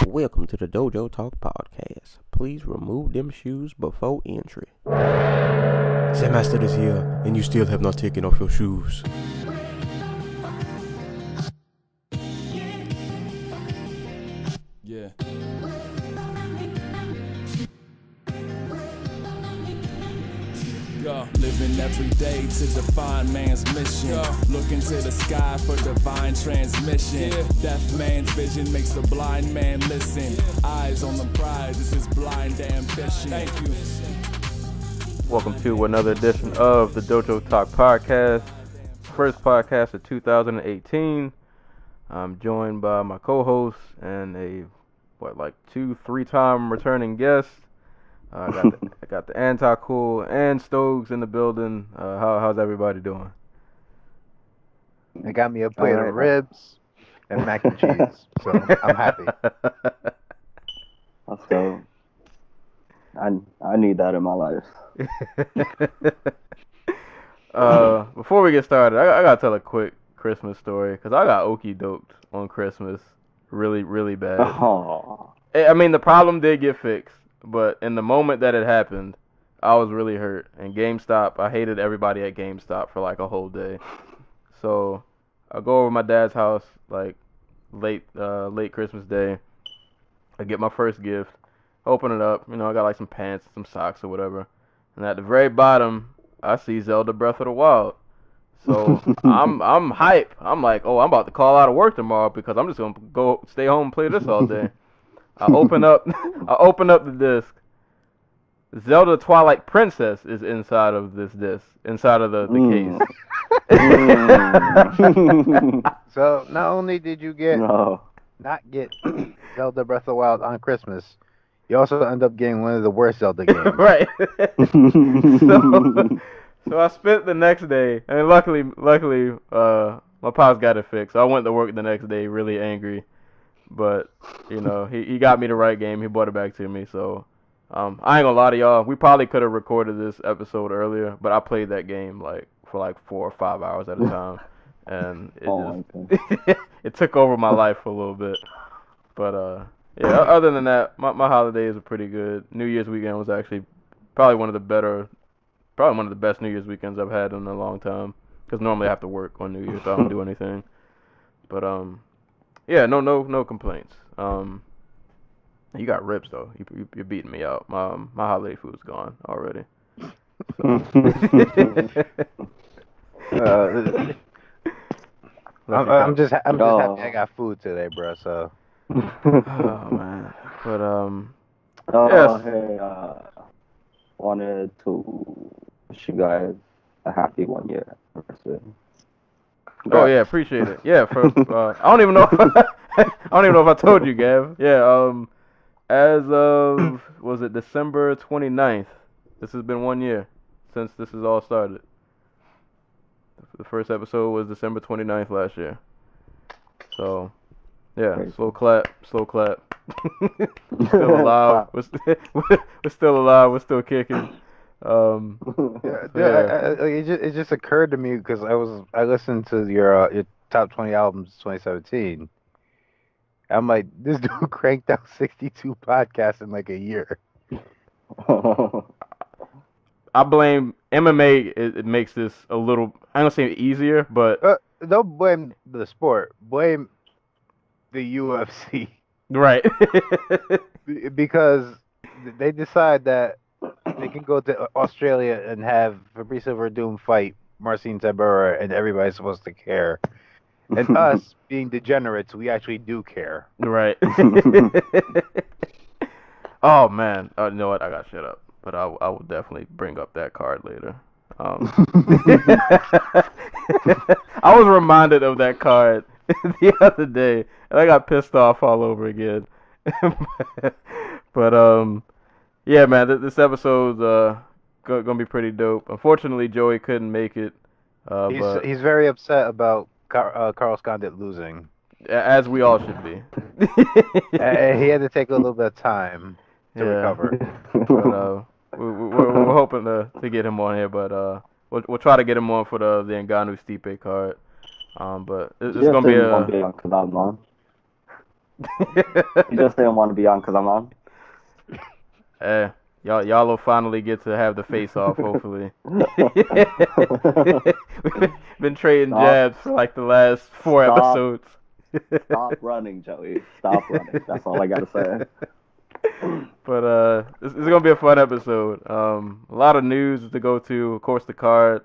Welcome to the Dojo Talk Podcast. Please remove them shoes before entry. Sam Master is here, and you still have not taken off your shoes. Yeah. Yo, living every day to define man's mission. Look into the sky for divine transmission. Deaf man's vision makes the blind man listen. Eyes on the prize, this is blind ambition. Thank you. Welcome to another edition of the Dojo Talk Podcast, first podcast of 2018. I'm joined by my co-host and a 2-3 time returning guest. I got the Anti-Cool and Stokes in the building. How's everybody doing? They got me a plate of ribs and mac and cheese, so I'm happy. Let's go. I need that in my life. Before we get started, I gotta tell a quick Christmas story because I got okie doked on Christmas, really, really bad. Oh. I mean, the problem did get fixed. But in the moment that it happened, I was really hurt. And GameStop, I hated everybody at GameStop for like a whole day. So I go over to my dad's house like late Christmas Day. I get my first gift, open it up. You know, I got like some pants, some socks or whatever. And at the very bottom, I see Zelda Breath of the Wild. So I'm hype. I'm like, oh, I'm about to call out of work tomorrow because I'm just gonna go stay home and play this all day. I open up the disc. Zelda Twilight Princess is inside of this disc, inside of the case. So not only did you not get Zelda Breath of the Wild on Christmas, you also end up getting one of the worst Zelda games. Right. So I spent the next day, and luckily, my pops got it fixed. So I went to work the next day really angry. But, you know, he got me the right game. He brought it back to me. So, I ain't gonna lie to y'all. We probably could have recorded this episode earlier, but I played that game for 4 or 5 hours at a time. And it it took over my life for a little bit. But, yeah, other than that, my holidays were pretty good. New Year's weekend was actually probably one of the best New Year's weekends I've had in a long time. Because normally I have to work on New Year's, so I don't do anything. But, yeah, no complaints. You got ribs though. You're beating me out. My holiday food's gone already. I'm just happy I got food today, bro. So. Oh man, but yes. Hey, wanted to wish you guys a happy 1 year anniversary. Oh yeah, appreciate it. Yeah, I don't even know. If I told you, Gav. Yeah, as of was it December 29th? This has been 1 year since this has all started. The first episode was December 29th last year. So, yeah, slow clap. We're still alive. We're still alive. We're still kicking. It just occurred to me because I listened to your top 20 albums 2017. I'm like, this dude cranked out 62 podcasts in like a year. I blame MMA. It makes this a little, I don't say easier, but don't blame the sport. Blame the UFC. Right. Because they decide that they can go to Australia and have Fabrice Verdum fight Marcin Tybura, and everybody's supposed to care. And us, being degenerates, we actually do care. Right. Oh, man. You know what? I got shut up. But I will definitely bring up that card later. I was reminded of that card the other day, and I got pissed off all over again. But, yeah, man, this episode's gonna be pretty dope. Unfortunately, Joey couldn't make it. He's very upset about Carlos Condit losing. As we all should be. He had to take a little bit of time to recover. But, we're hoping to get him on here, but we'll try to get him on for the Ngannou Stipe card. But it's gonna be because I'm on. He just didn't want to be on because I'm on. Y'all will finally get to have the face off, hopefully. We've been trading jabs for like the last 4 episodes. Stop running, Joey. Stop running. That's all I gotta say. But this is gonna be a fun episode. A lot of news to go to, of course, the card,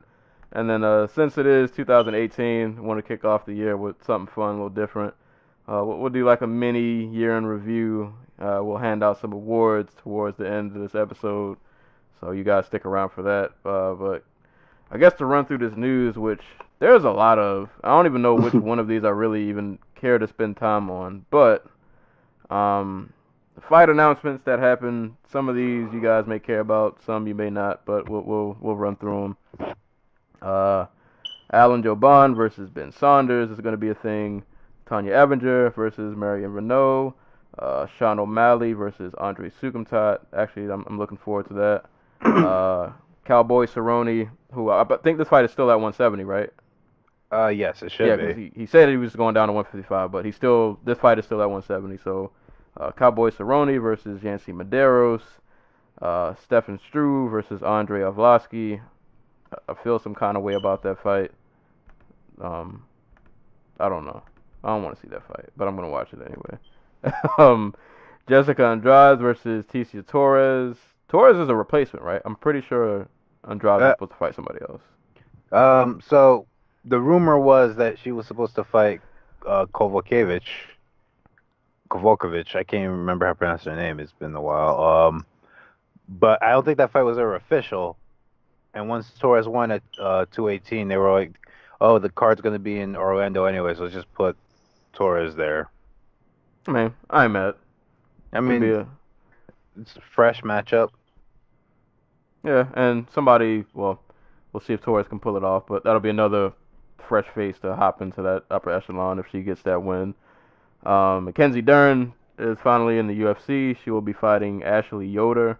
and then since it is 2018, I want to kick off the year with something fun, a little different. We'll do like a mini year in review. We'll hand out some awards towards the end of this episode, so you guys stick around for that. But I guess to run through this news, which there's a lot of, I don't even know which one of these I really even care to spend time on, but fight announcements that happen. Some of these you guys may care about, some you may not, but we'll run through them. Alan Joban versus Ben Saunders is going to be a thing. Tanya Evinger versus Marion Renault. Sean O'Malley versus Andre Sukumtat. Actually, I'm looking forward to that. Cowboy Cerrone, who I think this fight is still at 170, right? Yes, it should be. Yeah, he said he was going down to 155, but this fight is still at 170. So, Cowboy Cerrone versus Yancy Medeiros. Stefan Struve versus Andrei Arlovsky. I feel some kind of way about that fight. I don't know. I don't want to see that fight, but I'm gonna watch it anyway. Jessica Andrade versus Ticia Torres. Torres is a replacement, right? I'm pretty sure Andrade is supposed to fight somebody else. So the rumor was that she was supposed to fight Kovacevic. I can't even remember how to pronounce her name. It's been a while. But I don't think that fight was ever official. And once Torres won at 218, they were like, "Oh, the card's gonna be in Orlando anyway, so let's just put Torres there." I mean, I'm mad. I mean, it's a fresh matchup. Yeah, and well, we'll see if Torres can pull it off, but that'll be another fresh face to hop into that upper echelon if she gets that win. Mackenzie Dern is finally in the UFC. She will be fighting Ashley Yoder.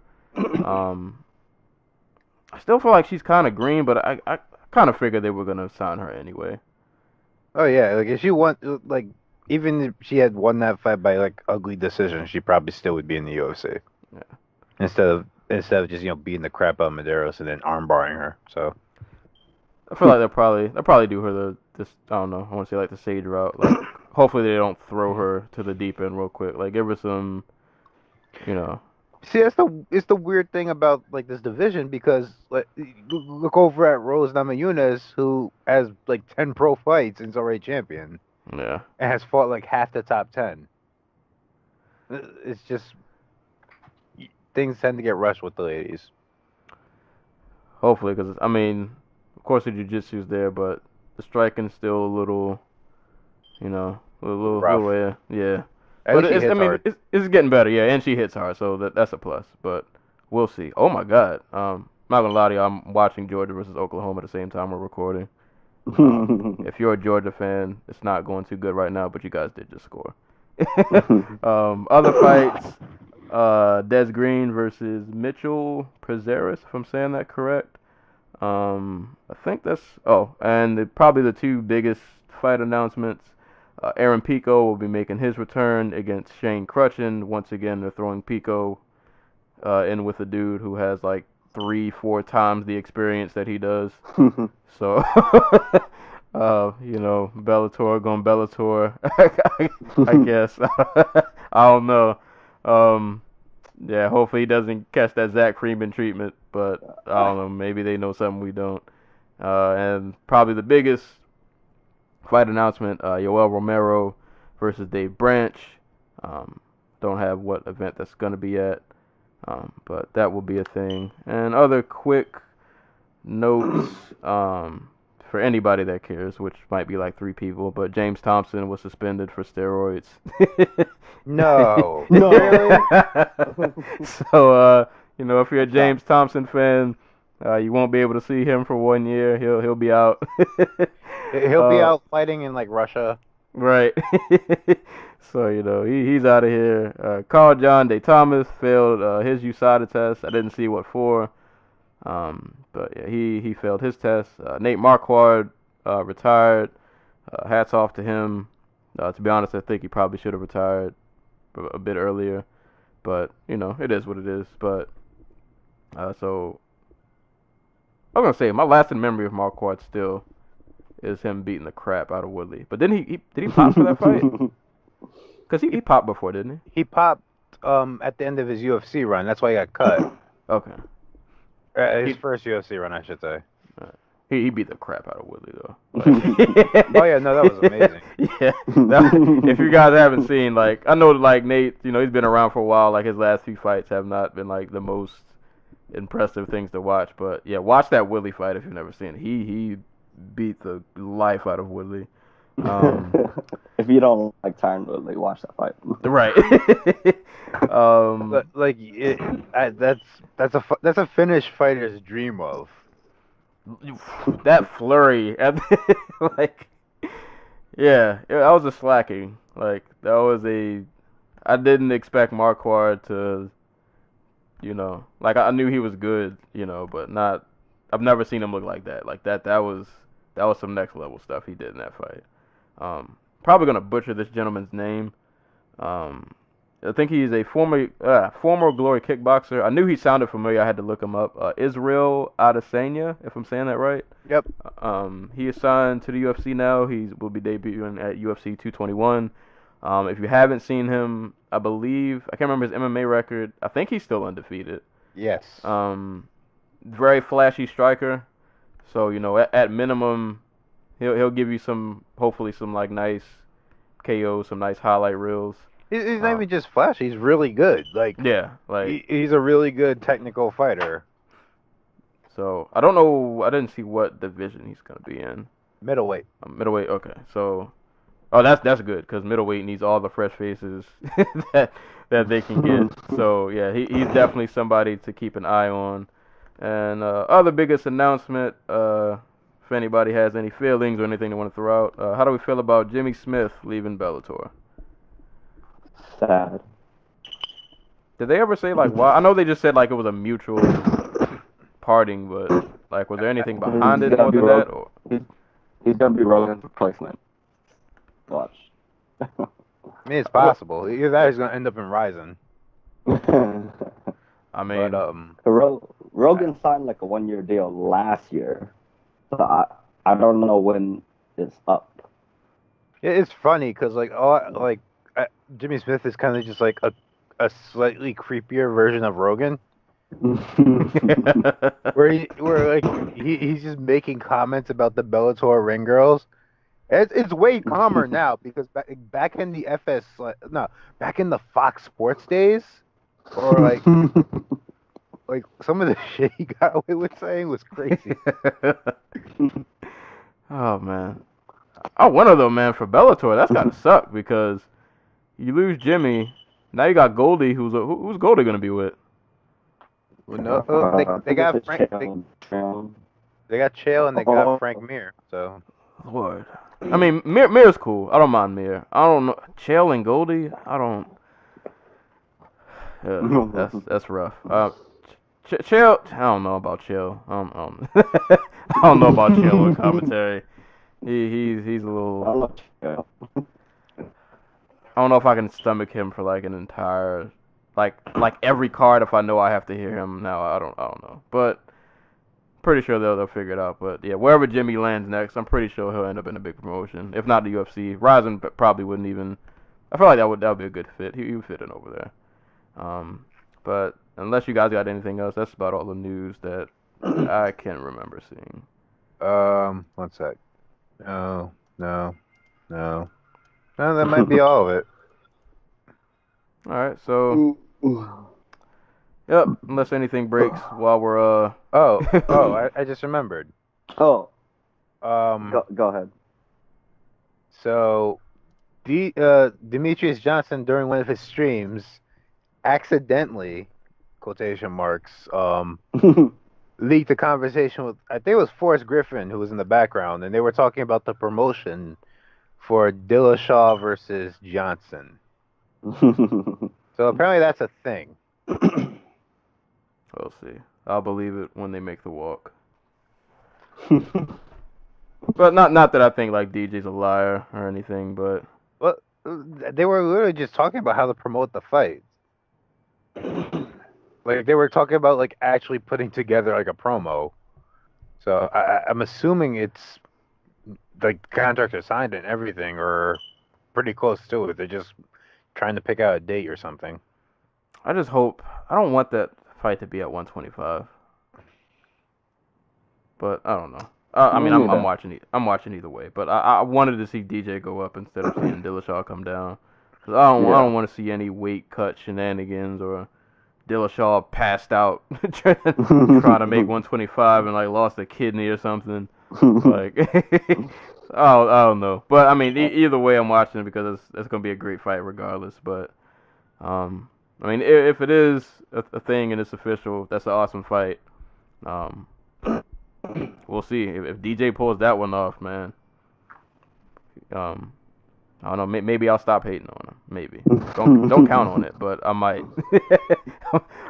I still feel like she's kind of green, but I kind of figured they were going to sign her anyway. Oh, yeah. Like, if she won, like, even if she had won that fight by, like, ugly decision, she probably still would be in the UFC. Yeah. Instead of just, beating the crap out of Medeiros and then armbarring her. So I feel like they'll probably do her I don't know, I want to say like the sage route. Like, hopefully they don't throw her to the deep end real quick. Like, give her some, See, it's the weird thing about like this division, because like, look over at Rose Namajunas, who has like 10 pro fights and is already champion. Yeah. And has fought like half the top 10. It's just things tend to get rushed with the ladies. Hopefully, because I mean, of course the jiu-jitsu's there, but the striking's still a little, rough. Yeah. But it's getting better, yeah, and she hits hard, so that's a plus. But we'll see. Oh my God, I'm not gonna lie to you, I'm watching Georgia versus Oklahoma at the same time we're recording. If you're a Georgia fan, it's not going too good right now, but you guys did just score. Other fights, Des Green versus Mitchell Prazeres, if I'm saying that correct. I think that's probably the two biggest fight announcements. Aaron Pico will be making his return against Shane Crutchin. Once again, they're throwing Pico in with a dude who has like 3-4 times the experience that he does. So, Bellator going Bellator, I guess. I don't know. Yeah, hopefully he doesn't catch that Zach Freeman treatment, but I don't know. Maybe they know something we don't. And probably the biggest fight announcement, Yoel Romero versus Dave Branch. Don't have what event that's going to be at, but that will be a thing. And other quick notes for anybody that cares, which might be like 3 people, but James Thompson was suspended for steroids. No. So, if you're a James Thompson fan, you won't be able to see him for 1 year. He'll be out. He'll be out fighting in like Russia. Right. So, he's out of here. Carl John Day Thomas failed his USADA test. I didn't see what for. But yeah, he failed his test. Nate Marquardt retired. Hats off to him. To be honest, I think he probably should have retired a bit earlier. But, it is what it is. But, so, I was going to say, my lasting memory of Marquardt still is him beating the crap out of Woodley. But did he pop for that fight? Because he popped before, didn't he? He popped at the end of his UFC run. That's why he got cut. Okay. His first UFC run, I should say. He beat the crap out of Woodley, though. Oh, yeah, no, that was amazing. Yeah. If you guys haven't seen, like, I know, like, Nate, he's been around for a while. Like, his last few fights have not been, like, the most impressive things to watch. But, yeah, watch that Woodley fight if you've never seen it. He beat the life out of Woodley. If you don't like Tyron Woodley, watch that fight. Right. But, like, that's a Finnish fighter's dream of. That flurry, like, yeah, that was a slacking. Like, that was I didn't expect Marquardt to, like, I knew he was good, but not. I've never seen him look like that. Like that was some next level stuff he did in that fight. Probably gonna butcher this gentleman's name. I think he's a former Glory kickboxer. I knew he sounded familiar. I had to look him up. Israel Adesanya, if I'm saying that right. Yep. He is signed to the UFC now. He will be debuting at UFC 221. If you haven't seen him, I believe I can't remember his MMA record. I think he's still undefeated. Yes. Very flashy striker. So at minimum, he'll give you hopefully some like nice KOs, some nice highlight reels. He's not even just flashy. He's really good. Like, yeah, like he's a really good technical fighter. So I don't know. I didn't see what division he's gonna be in. Middleweight. Middleweight. Okay. So, that's good because middleweight needs all the fresh faces that they can get. So yeah, he's definitely somebody to keep an eye on. And other biggest announcement. If anybody has any feelings or anything they want to throw out, how do we feel about Jimmy Smith leaving Bellator? Sad. Did they ever say like why? I know they just said like it was a mutual parting, but like was there anything behind it more than that? Or he's gonna be Rogan's replacement. Watch. I mean, it's possible. Either that or he's gonna end up in Ryzen. I mean, but, Rogan signed like a 1-year deal last year, so I don't know when it's up. it's funny because Jimmy Smith is kind of just like a slightly creepier version of Rogan. where he's just making comments about the Bellator ring girls. It's way calmer now because back in the back in the Fox Sports days, or like some of the shit he got away with saying was crazy. Oh man, I want them, man, for Bellator. That's gotta suck because you lose Jimmy, now you got Goldie. Who's Goldie gonna be with? Well, no, they got Frank. They got Chael and they got Frank Mir. So, Lord, I mean Mir's cool. I don't mind Mir. I don't know Chael and Goldie. I don't. Yeah, that's rough. Chael, I don't know about Chael. I don't know about Chael on commentary. He's a little. I don't know if I can stomach him for like an entire, like every card. If I know I have to hear him now, I don't know. But pretty sure they'll figure it out. But yeah, wherever Jimmy lands next, I'm pretty sure he'll end up in a big promotion. If not the UFC, Ryzen probably wouldn't even. I feel like that would be a good fit. He would fit in over there. But unless you guys got anything else, that's about all the news that I can remember seeing. 1 sec. No. No, that might be all of it. All right, so yep. Unless anything breaks while we're I just remembered. Oh. Go ahead. So, Demetrius Johnson during one of his streams accidentally, quotation marks, leaked a conversation with, I think it was Forrest Griffin who was in the background, and they were talking about the promotion for Dillashaw versus Johnson. So apparently that's a thing. We'll see. I'll believe it when they make the walk. But not that I think like DJ's a liar or anything, but Well, They were literally just talking about how to promote the fight. Like they were talking about like actually putting together like a promo. So I'm assuming it's like contracts are signed and everything, or pretty close to it. They're just trying to pick out a date or something. I just hope. I don't want that fight to be at 125. But I don't know. I mean, I'm watching it. I'm watching either way. But I wanted to see DJ go up instead of seeing Dillashaw come down. 'Cause I don't want to see any weight cut shenanigans or Dillashaw passed out trying to make 125 and like lost a kidney or something. Like, I don't know. But I mean, either way, I'm watching it because it's gonna be a great fight regardless. But I mean, if it is a thing and it's official, that's an awesome fight. We'll see if DJ pulls that one off, man. I don't know. Maybe I'll stop hating on him. Maybe don't count on it, but I might.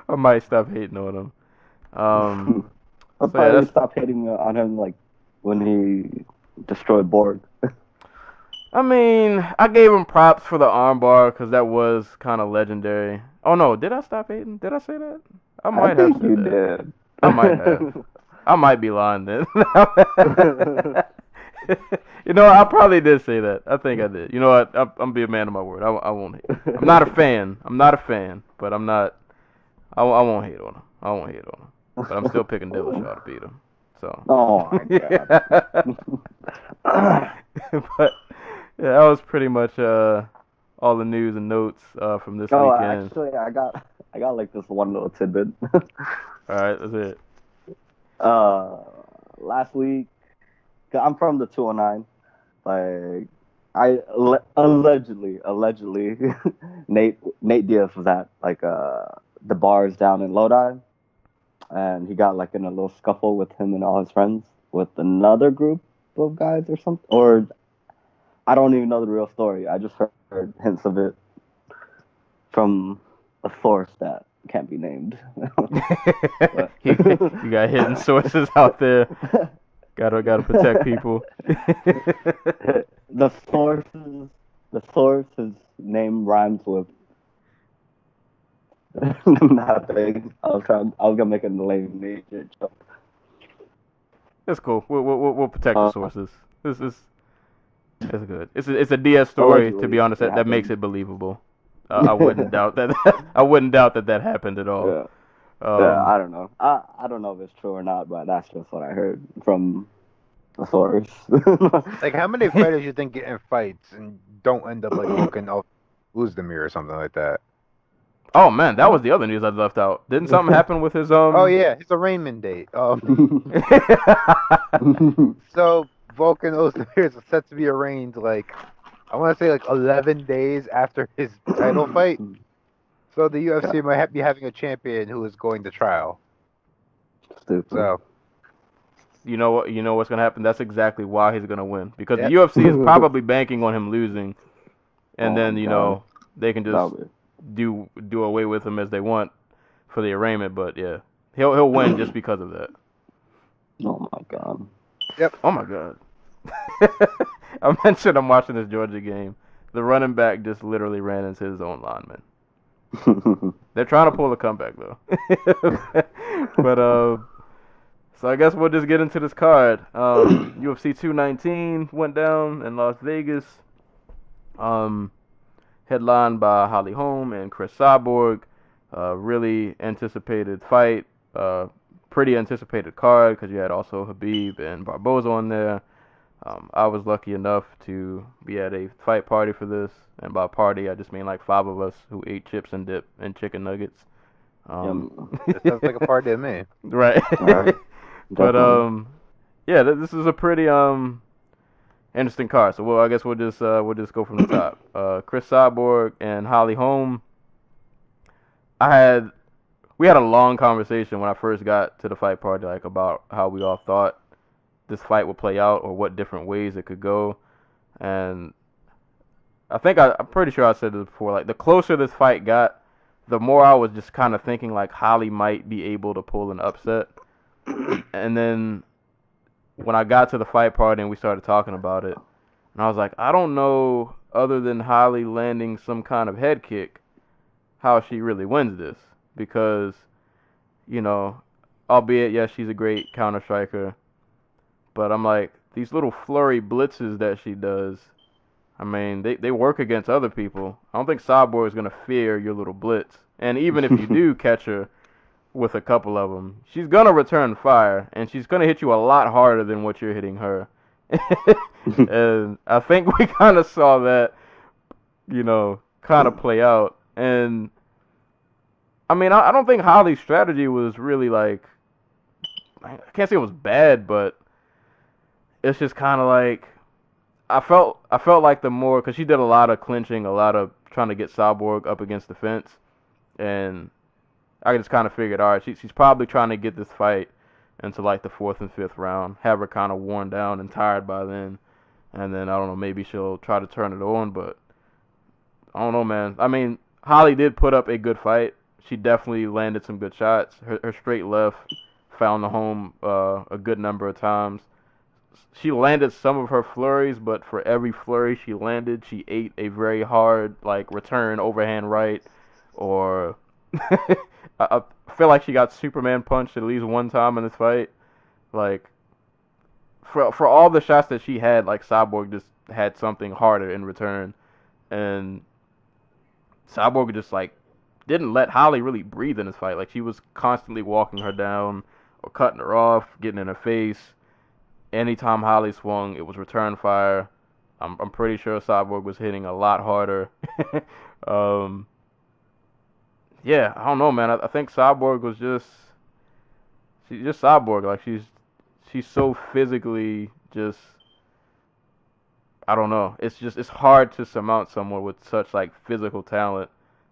I might stop hating on him. I'll probably stop hating on him like when he destroyed Borg. I mean, I gave him props for the armbar because that was kind of legendary. Oh no, did I stop hating? Did I say that? I might have said you that. did. I might have. I might be lying then. You know, I probably did say that. I think I did. You know what? I'm be a man of my word. I won't hate. I'm not a fan. But I'm not. I won't hate on him. I won't hate on him. But I'm still picking Dillashaw to beat him. So. Oh my god. But yeah, that was pretty much all the news and notes from this weekend. Actually, I got like this one little tidbit. All right, that's it. Last week, 'cause I'm from the 209. Like, I allegedly, Nate Diaz was at like the bars down in Lodi, and he got like in a little scuffle with him and all his friends with another group of guys or something. Or I don't even know the real story. I just heard hints of it from a source that can't be named. You got hidden sources out there. Gotta protect people. The source's name rhymes with nothing. I was gonna make a lame nature joke. That's cool. We'll protect the sources. This is good. It's a DS story. Allegedly, to be honest, that makes it believable. I wouldn't doubt that. I wouldn't doubt that happened at all. Yeah. Yeah, I don't know. I don't know if it's true or not, but that's just what I heard from the source. Like, how many fighters you think get in fights and don't end up like looking up Uzdemir or something like that? Oh man, that was the other news I left out. Didn't something happen with his Oh yeah, his arraignment date. So Volkan Ozdemir is set to be arraigned like I want to say like 11 days after his title fight. So the UFC might be having a champion who is going to trial. Stupid. So you know what's gonna happen? That's exactly why he's gonna win because the UFC is probably banking on him losing, and then they can just do away with him as they want for the arraignment. But yeah, he'll win just because of that. Oh my god. Yep. Oh my god. I mentioned I'm watching this Georgia game. The running back just literally ran into his own lineman. They're trying to pull a comeback though. But so I guess we'll just get into this card. UFC 219 went down in Las Vegas. Headlined by Holm and Chris Cyborg. Really anticipated fight. Pretty anticipated card because you had also Habib and Barboza on there. I was lucky enough to be at a fight party for this, and by party I just mean like 5 of us who ate chips and dip and chicken nuggets. it sounds like a party to me. Right. But yeah, this is a pretty interesting card. So I guess we'll just go from the top. Chris Cyborg and Holm. We had a long conversation when I first got to the fight party, like about how we all thought this fight would play out or what different ways it could go. And I'm pretty sure I said this before, like the closer this fight got, the more I was just kind of thinking like Holly might be able to pull an upset. And then when I got to the fight party and we started talking about it, and I was like, I don't know other than Holly landing some kind of head kick, how she really wins this. Because, you know, albeit, yes, she's a great counter striker, but I'm like, these little flurry blitzes that she does, I mean, they work against other people. I don't think Cyborg is going to fear your little blitz. And even if you do catch her with a couple of them, she's going to return fire, and she's going to hit you a lot harder than what you're hitting her. And I think we kind of saw that, you know, kind of play out. And, I mean, I don't think Holly's strategy was really like, I can't say it was bad, but it's just kind of like, I felt like the more, because she did a lot of clinching, a lot of trying to get Cyborg up against the fence, and I just kind of figured, all right, she's probably trying to get this fight into like the 4th and 5th round, have her kind of worn down and tired by then, and then I don't know, maybe she'll try to turn it on, but I don't know, man. I mean, Holly did put up a good fight. She definitely landed some good shots. Her straight left found the home a good number of times. She landed some of her flurries, but for every flurry she landed, she ate a very hard like return overhand right, or I feel like she got Superman punched at least one time in this fight. Like for all the shots that she had, like Cyborg just had something harder in return, and Cyborg just like didn't let Holly really breathe in this fight. Like she was constantly walking her down or cutting her off, getting in her face. Anytime Holly swung, it was return fire. I'm pretty sure Cyborg was hitting a lot harder. um, yeah, I don't know, man. I think Cyborg was she's just Cyborg. Like she's so physically just, I don't know. It's hard to surmount someone with such like physical talent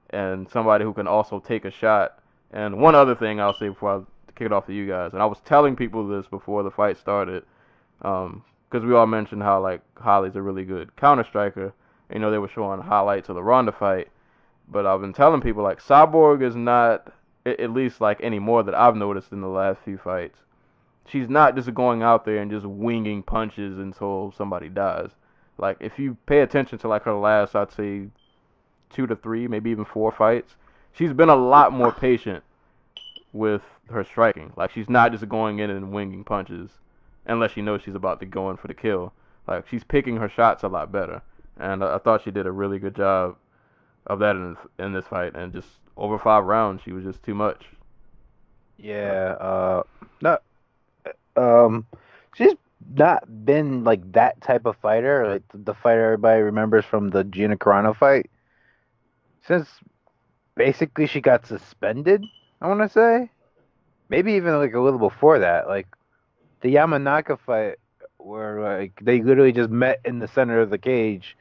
and somebody who can also take a shot. And one other thing I'll say before I kick it off to you guys, and I was telling people this before the fight started, because we all mentioned how like Holly's a really good counter striker. You know, they were showing highlights of the Ronda fight, but I've been telling people like Cyborg is not, at least like any more that I've noticed in the last few fights. She's not just going out there and just winging punches until somebody dies. Like if you pay attention to like her last, I'd say 2 to 3, maybe even 4 fights, she's been a lot more patient with her striking. Like she's not just going in and winging punches unless she knows she's about to go in for the kill. Like she's picking her shots a lot better, and I thought she did a really good job of that in this fight. And just over 5 rounds, she was just too much. Yeah, no, she's not been like that type of fighter, like the fighter everybody remembers from the Gina Carano fight. Since basically she got suspended, I want to say, maybe even like a little before that, like the Yamanaka fight, where like they literally just met in the center of the cage,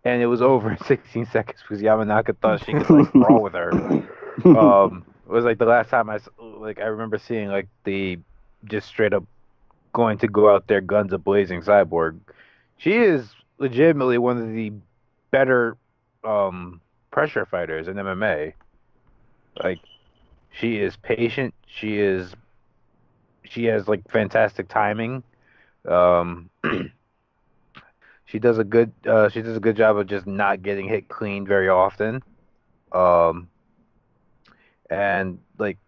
and it was over in 16 seconds because Yamanaka thought she could like brawl with her. It was like the last time I remember seeing like the just straight up going to go out there guns a blazing Cyborg. She is legitimately one of the better pressure fighters in MMA. Like she is patient. She has like fantastic timing. She does a good job of just not getting hit clean very often. And like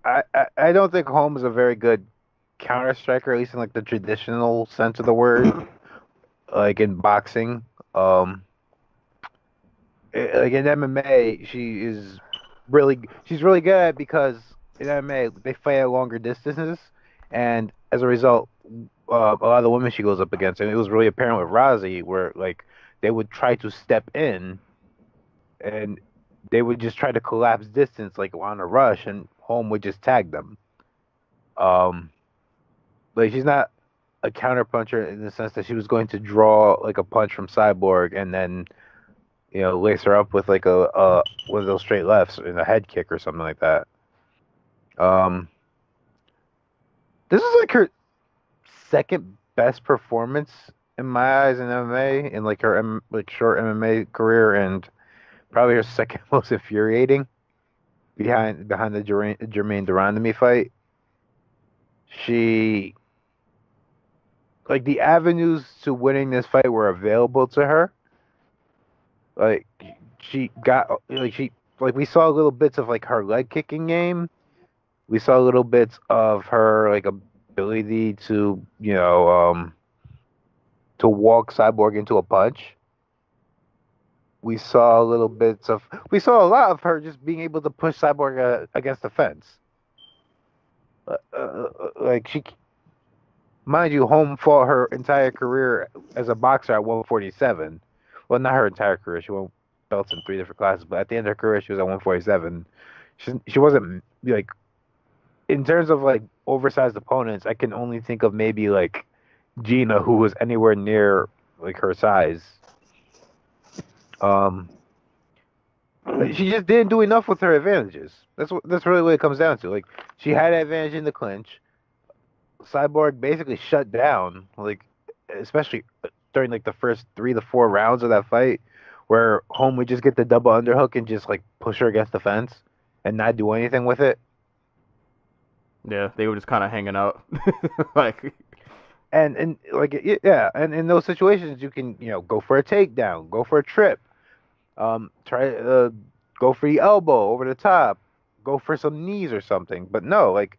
I don't think Holm is a very good counter striker, at least in like the traditional sense of the word, like in boxing. Like in MMA, she's really good at it because in MMA they fight at longer distances, and as a result, a lot of the women she goes up against, and it was really apparent with Rozzy, where like they would try to step in, and they would just try to collapse distance like on a rush, and Holm would just tag them. Like she's not a counter puncher in the sense that she was going to draw like a punch from Cyborg and then, you know, lace her up with like a one of those straight lefts and a head kick or something like that. This is like her second best performance in my eyes in MMA in like her like short MMA career, and probably her second most infuriating behind the Jermaine Durandamy fight. She, like, the avenues to winning this fight were available to her, Like she got we saw little bits of like her leg kicking game. We saw little bits of her like ability to to walk Cyborg into a punch. We saw a lot of her just being able to push Cyborg against the fence. Like mind you, Holm fought her entire career as a boxer at 147. Well, not her entire career. She won belts in 3 different classes, but at the end of her career, she was at 147. She wasn't like in terms of like oversized opponents. I can only think of maybe like Gina, who was anywhere near like her size. She just didn't do enough with her advantages. That's really what it comes down to. Like she had an advantage in the clinch. Cyborg basically shut down, like especially during like the first 3 to 4 rounds of that fight, where Holm would just get the double underhook and just like push her against the fence and not do anything with it. Yeah, they were just kind of hanging out, like. And like yeah, and in those situations you can go for a takedown, go for a trip, try go for the elbow over the top, go for some knees or something. But no, like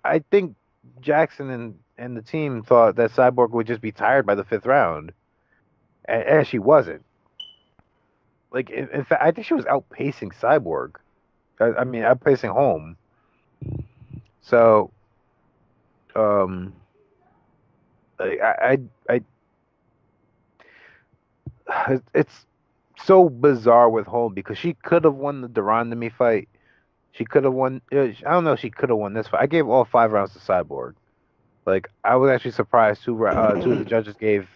I think Jackson and the team thought that Cyborg would just be tired by the 5th round, and she wasn't. Like in fact, I think she was outpacing Cyborg. I mean, outpacing Holm. So, I it's so bizarre with Holm because she could have won the Durandamy fight. She could have won. I don't know if she could have won this fight. I gave all 5 rounds to Cyborg. Like I was actually surprised. Two of the judges gave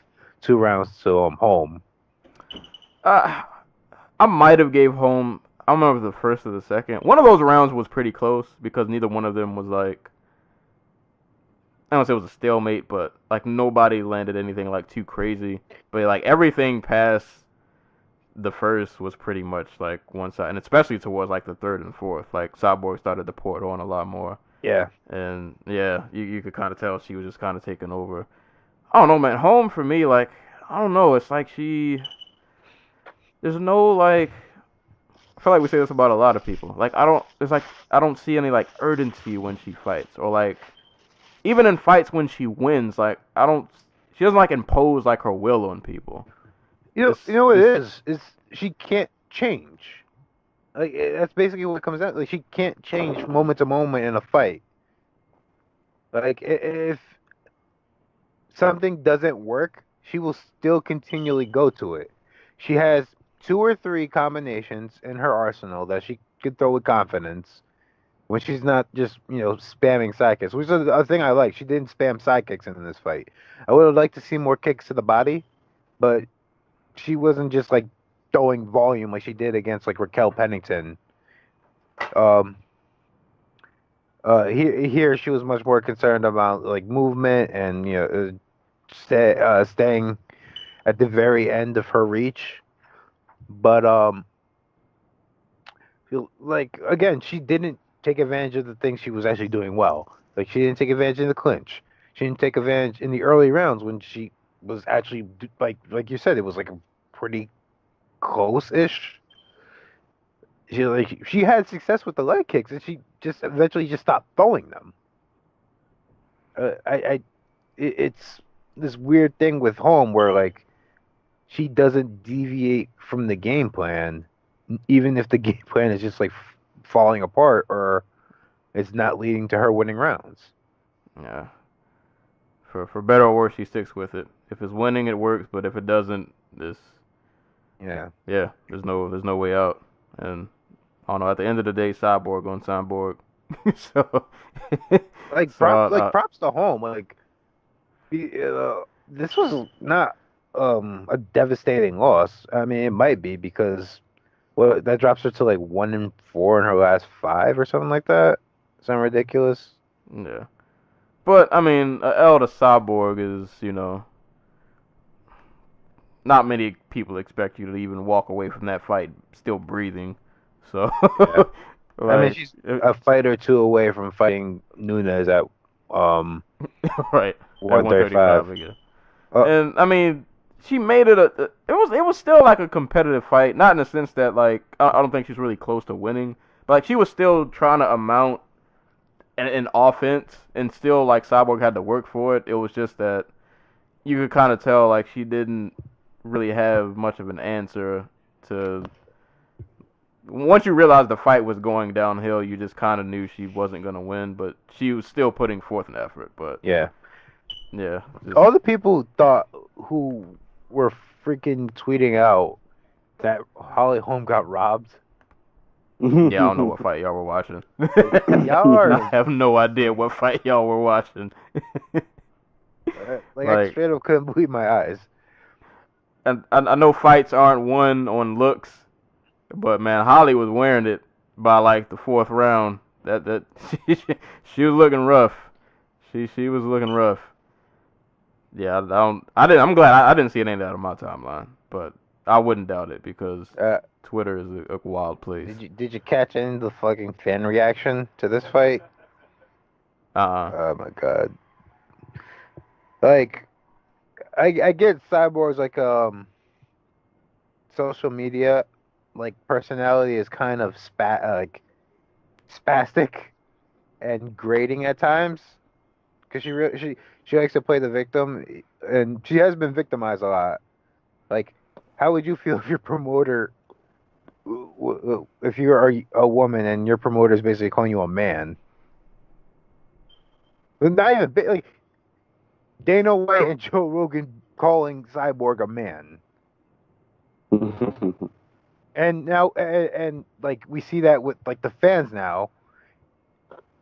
2 rounds to Holm. I might have gave Holm. I don't remember the first or the second. One of those rounds was pretty close because neither one of them was like. I don't say it was a stalemate, but like nobody landed anything like too crazy. But like everything past the first was pretty much like one side, and especially towards like the third and fourth, like Cyborg started to pour it on a lot more. Yeah. And yeah, you could kind of tell she was just kind of taking over. I don't know, man. Holm for me, like I don't know. It's like there's no like. I feel like we say this about a lot of people. Like I don't see any like urgency when she fights, or like. Even in fights when she wins, like she doesn't like impose like her will on people. You know what it is she can't change. Like that's basically what it comes down. Like she can't change moment to moment in a fight. Like if something doesn't work, she will still continually go to it. She has 2 or 3 combinations in her arsenal that she could throw with confidence. When she's not just, spamming sidekicks, which is a thing I like. She didn't spam sidekicks in this fight. I would have liked to see more kicks to the body, but she wasn't just, like, throwing volume like she did against, like, Raquel Pennington. Here she was much more concerned about, like, movement and, staying at the very end of her reach. But, like, again, she didn't take advantage of the things she was actually doing well. Like she didn't take advantage in the clinch. She didn't take advantage in the early rounds when she was actually like you said, it was like a pretty close-ish. She had success with the leg kicks, and she just eventually just stopped throwing them. It's this weird thing with Holm where like she doesn't deviate from the game plan, even if the game plan is just like falling apart or it's not leading to her winning rounds. Yeah. For better or worse, she sticks with it. If it's winning, it works. But if it doesn't, yeah, there's no way out. And I don't know. At the end of the day, Cyborg on Cyborg. So props to Holm. Like this was not a devastating loss. I mean, it might be because. Well, that drops her to like 1-4 in her last 5 or something like that. Sound ridiculous? Yeah. But, I mean, L to Cyborg is, not many people expect you to even walk away from that fight still breathing. So, yeah. I mean, she's a fight or 2 away from fighting Nunes at right, 135 again. And, I mean, she made it it was still like a competitive fight, not in the sense that like I don't think she's really close to winning, but like she was still trying to amount an offense, and still like Cyborg had to work for it. It was just that you could kind of tell like she didn't really have much of an answer to. Once you realized the fight was going downhill, you just kind of knew she wasn't gonna win, but she was still putting forth an effort. But Yeah. yeah, just, All the people who were freaking tweeting out that Holly Holm got robbed. yeah, I don't know what fight y'all were watching. Y'all are I have no idea what fight y'all were watching. like I straight up couldn't believe my eyes. And I know fights aren't won on looks, but man, Holly was wearing it by like the fourth round. That she was looking rough. She was looking rough. Yeah, I'm glad I didn't see anything out of my timeline, but I wouldn't doubt it because Twitter is a wild place. Did you catch any of the fucking fan reaction to this fight? Oh my god. Like, I get Cyborg's like social media like personality is kind of spastic and grating at times because she likes to play the victim, and she has been victimized a lot. Like, how would you feel if your promoter, if you are a woman and your promoter is basically calling you a man? Not even like Dana White and Joe Rogan calling Cyborg a man. And now, and like we see that with like the fans now.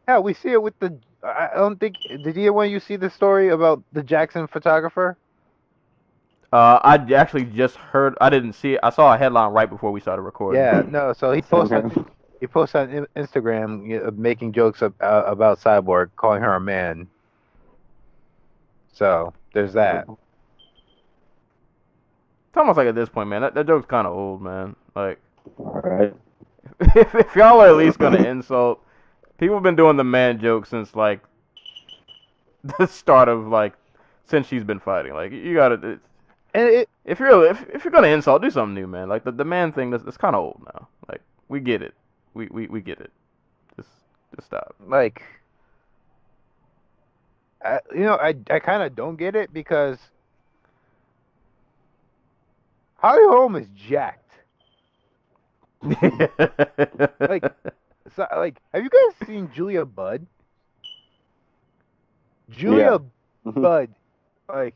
Yeah, we see it with the. I don't think. Did either one of you see the story about the Jackson photographer? I actually just heard. I didn't see it. I saw a headline right before we started recording. Yeah, no. So he posted on Instagram making jokes about Cyborg, calling her a man. So there's that. It's almost like at this point, man, that joke's kind of old, man. Like, Alright. if y'all are at least gonna insult, people have been doing the man joke since like the start of like since she's been fighting. Like, you gotta. If you're gonna insult, do something new, man. Like the man thing, that's kind of old now. Like, we get it, we get it. Just stop. Like, I kind of don't get it because Holly Holm is jacked. Like, have you guys seen Julia Budd? Julia Budd, like,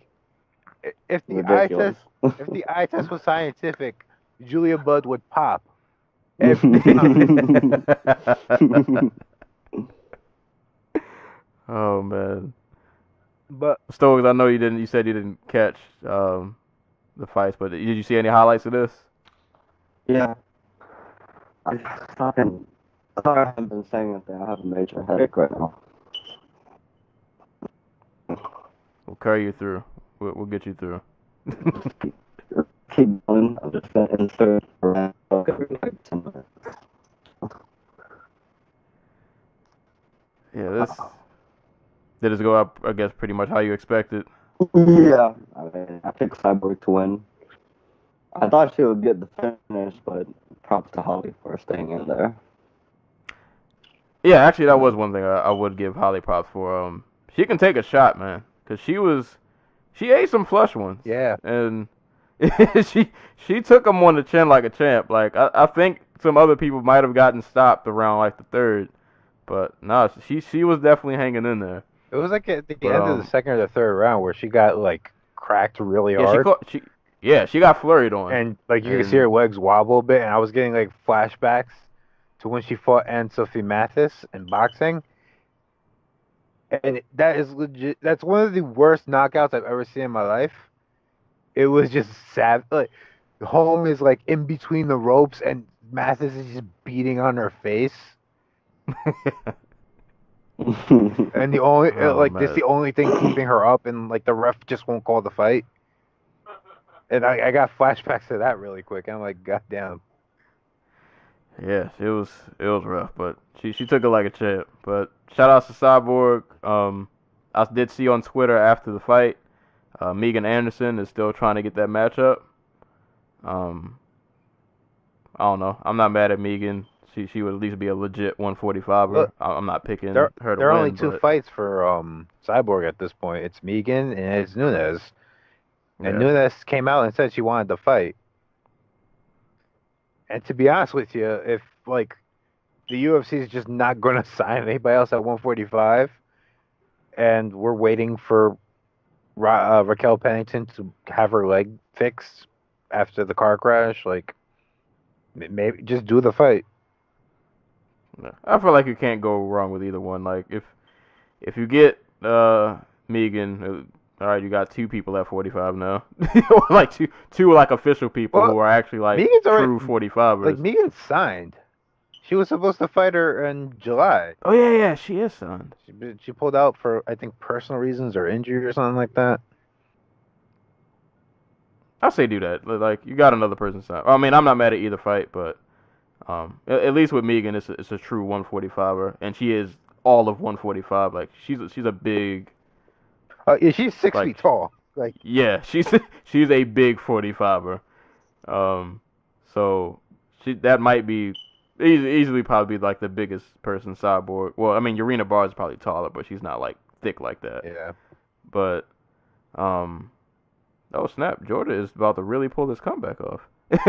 if the eye test was scientific, Julia Budd would pop every time. Oh man. But Stokes, I know you didn't. You said you didn't catch the fights, but did you see any highlights of this? Yeah. I haven't been saying anything. I have a major headache right now. We'll carry you through. We'll get you through. Keep going. I'm just gonna insert around every like 10 minutes. Yeah, this did this go up? I guess pretty much how you expected. Yeah, I picked Cyborg to win. I thought she would get the finish, but props to Holly for staying in there. Yeah, actually, that was one thing I would give Holly props for. She can take a shot, man, because she ate some flush ones. yeah, And she took them on the chin like a champ. Like, I think some other people might have gotten stopped around like the third, but no, she was definitely hanging in there. it was like at the end of the second or the third round where she got like cracked really hard. She got flurried on. And like you could see her legs wobble a bit, and I was getting like flashbacks to when she fought Anne-Sophie Mathis in boxing. And that is legit. That's one of the worst knockouts I've ever seen in my life. It was just sad. Like, Holm is like in between the ropes, and Mathis is just beating on her face. And the only this the only thing keeping her up, and like the ref just won't call the fight. And I got flashbacks to that really quick. I'm like, goddamn. Yes, it was rough, but she took it like a champ. But shout out to Cyborg. I did see on Twitter after the fight, Megan Anderson is still trying to get that matchup. I don't know. I'm not mad at Megan. She would at least be a legit 145er. Look, I'm not picking her to win. There are only two but, fights for Cyborg at this point. It's Megan and it's Nunes. And yeah. Nunes came out and said she wanted to fight. And to be honest with you, if like the UFC is just not going to sign anybody else at 145, and we're waiting for Raquel Pennington to have her leg fixed after the car crash, like maybe just do the fight. I feel like you can't go wrong with either one. Like if you get Megan, all right, you got two people at 45 now. Like two like official people who are actually like Megan's true 45ers. Like Megan's signed. She was supposed to fight her in July. Oh yeah, she is signed. She pulled out for I think personal reasons or injury or something like that. I say do that. Like you got another person signed. I mean, I'm not mad at either fight, but at least with Megan, it's a true 145er, and she is all of 145. Like she's a big. Yeah, she's 6 feet tall. Like yeah, she's a big 45er. So that might be easily probably like the biggest person Cyborg. Well, I mean, Urena Barr is probably taller, but she's not like thick like that. Yeah. But oh snap, Georgia is about to really pull this comeback off. but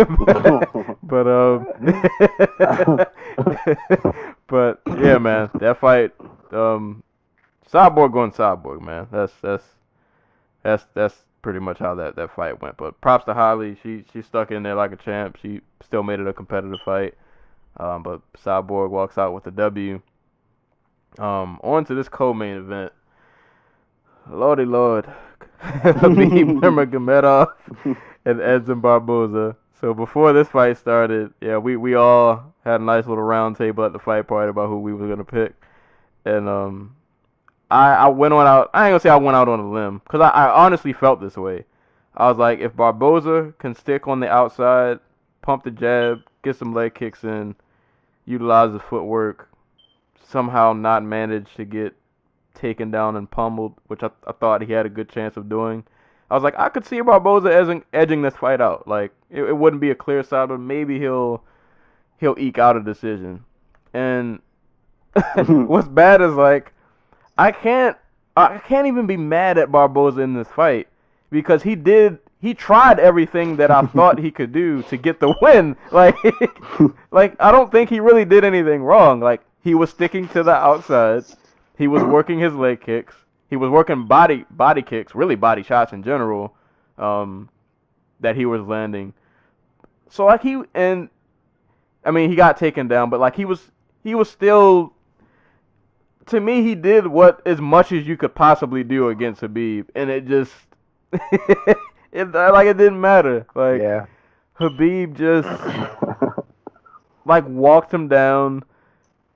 yeah, man, that fight, Cyborg going Cyborg, man. That's pretty much how that fight went. But props to Holly, she stuck in there like a champ. She still made it a competitive fight. But Cyborg walks out with a W. On to this co-main event. Lordy Lord, Khabib Nurmagomedov and Edson Barboza. So before this fight started, yeah, we all had a nice little round table at the fight party about who we were gonna pick, and I went on out. I ain't gonna say I went out on a limb, because I honestly felt this way. I was like, if Barboza can stick on the outside, pump the jab, get some leg kicks in, utilize the footwork, somehow not manage to get taken down and pummeled, which I thought he had a good chance of doing. I was like, I could see Barboza edging this fight out. Like, it wouldn't be a clear side, but maybe he'll eke out a decision. And what's bad is, like, I can't even be mad at Barboza in this fight, because he tried everything that I thought he could do to get the win. Like, I don't think he really did anything wrong. Like, he was sticking to the outside. He was working his leg kicks. He was working body kicks, really body shots in general, that he was landing. So like he got taken down, but like he was still, to me, he did what as much as you could possibly do against Khabib, and it just it didn't matter. Like, yeah. Khabib just like walked him down.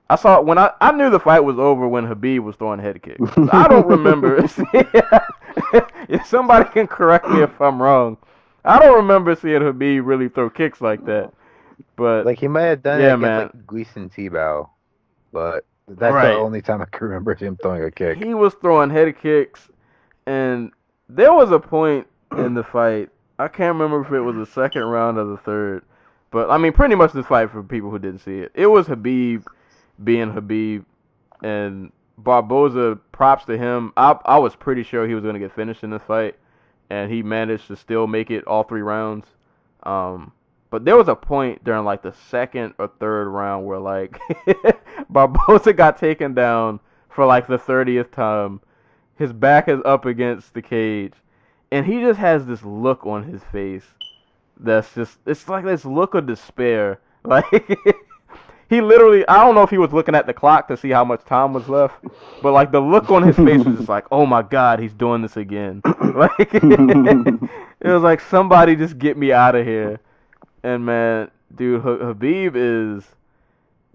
I saw when I knew the fight was over when Khabib was throwing head kicks. I don't remember. If somebody can correct me if I'm wrong, I don't remember seeing Khabib really throw kicks like that. But like he might have done it against like Gleason Tebow, but that's the only time I can remember him throwing a kick. He was throwing head kicks, and there was a point in the fight. I can't remember if it was the second round or the third, but I mean, pretty much the fight for people who didn't see it. It was Khabib being Khabib, and Barboza, props to him. I was pretty sure he was going to get finished in this fight, and he managed to still make it all 3 rounds. But there was a point during like the second or third round where like Barboza got taken down for like the 30th time. His back is up against the cage, and he just has this look on his face that's just, it's like this look of despair. Like, he literally, I don't know if he was looking at the clock to see how much time was left, but like the look on his face was just like, oh my God, he's doing this again. Like, it was like, somebody just get me out of here. And man, dude, Khabib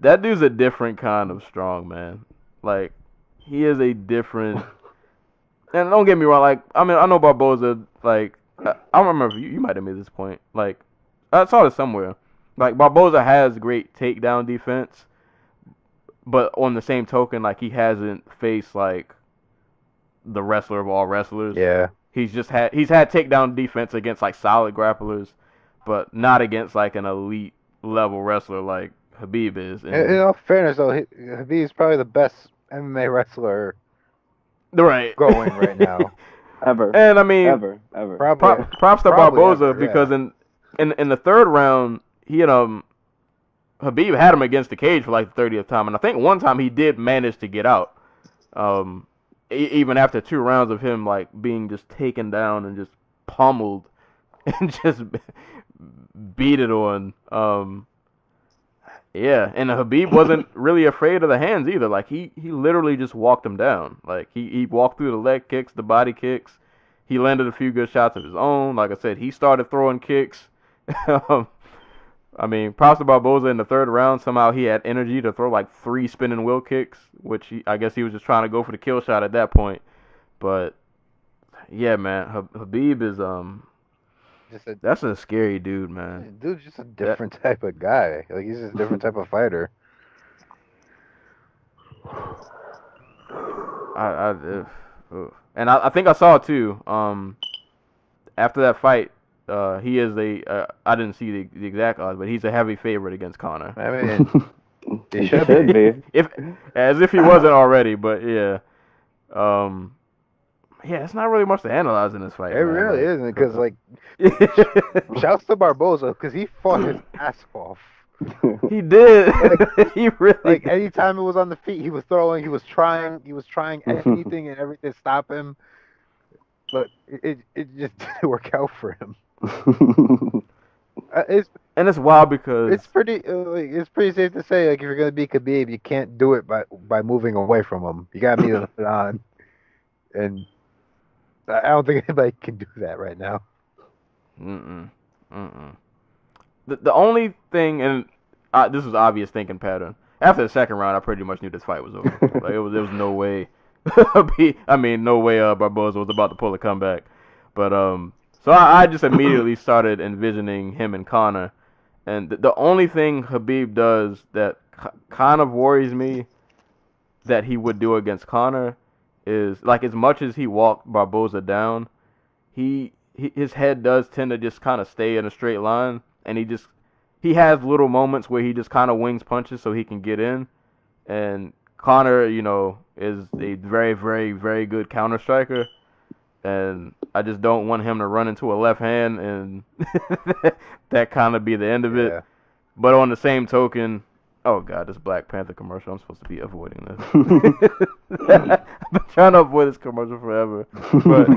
that dude's a different kind of strong, man. Like, he is a different, and don't get me wrong, like, I mean, I know Barboza, like, I remember, you might have made this point, like, I saw this somewhere. Like, Barboza has great takedown defense, but on the same token, like, he hasn't faced, like, the wrestler of all wrestlers. Yeah. he's had takedown defense against like solid grapplers, but not against like an elite level wrestler like Khabib is. In all fairness, though, Khabib's probably the best MMA wrestler right going right now. Ever. And I mean, Ever. Probably. props to Probably Barboza ever, yeah. because in the third round, he had Khabib had him against the cage for like the 30th time, and I think one time he did manage to get out. Even after 2 rounds of him like being just taken down and just pummeled and just beat it on. Yeah, and Khabib wasn't really afraid of the hands either. Like he literally just walked him down. Like he walked through the leg kicks, the body kicks. He landed a few good shots of his own. Like I said, he started throwing kicks. I mean, props to Barboza in the third round. Somehow he had energy to throw like 3 spinning wheel kicks, which I guess he was just trying to go for the kill shot at that point. But yeah, man, Khabib is that's a scary dude, man. Dude's just a different type of guy. Like he's just a different type of fighter. And I think I saw too. After that fight, he is I didn't see the exact odds, but he's a heavy favorite against Conor. I mean, he should be. If he wasn't already, but yeah. Yeah, it's not really much to analyze in this fight. It really isn't, because like, shouts to Barboza because he fought his ass off. He did. He really. Like anytime it was on the feet, he was throwing. He was trying anything and everything to stop him, but it just didn't work out for him. And it's wild because it's pretty safe to say, like, if you're gonna be Khabib, you can't do it by moving away from him. You gotta be on, and I don't think anybody can do that right now. The only thing, and this was obvious thinking pattern. After the second round, I pretty much knew this fight was over. Like there was no way. No way. Barboza was about to pull a comeback. But so I just immediately started envisioning him and Conor, and the only thing Khabib does that kind of worries me that he would do against Conor is, like, as much as he walked Barboza down, his head does tend to just kind of stay in a straight line, and he has little moments where he just kind of wings punches so he can get in. And Conor, is a very, very, very good counter striker, and I just don't want him to run into a left hand and that kind of be the end of it. But on the same token, oh God, this Black Panther commercial, I'm supposed to be avoiding this. I've been trying to avoid this commercial forever. But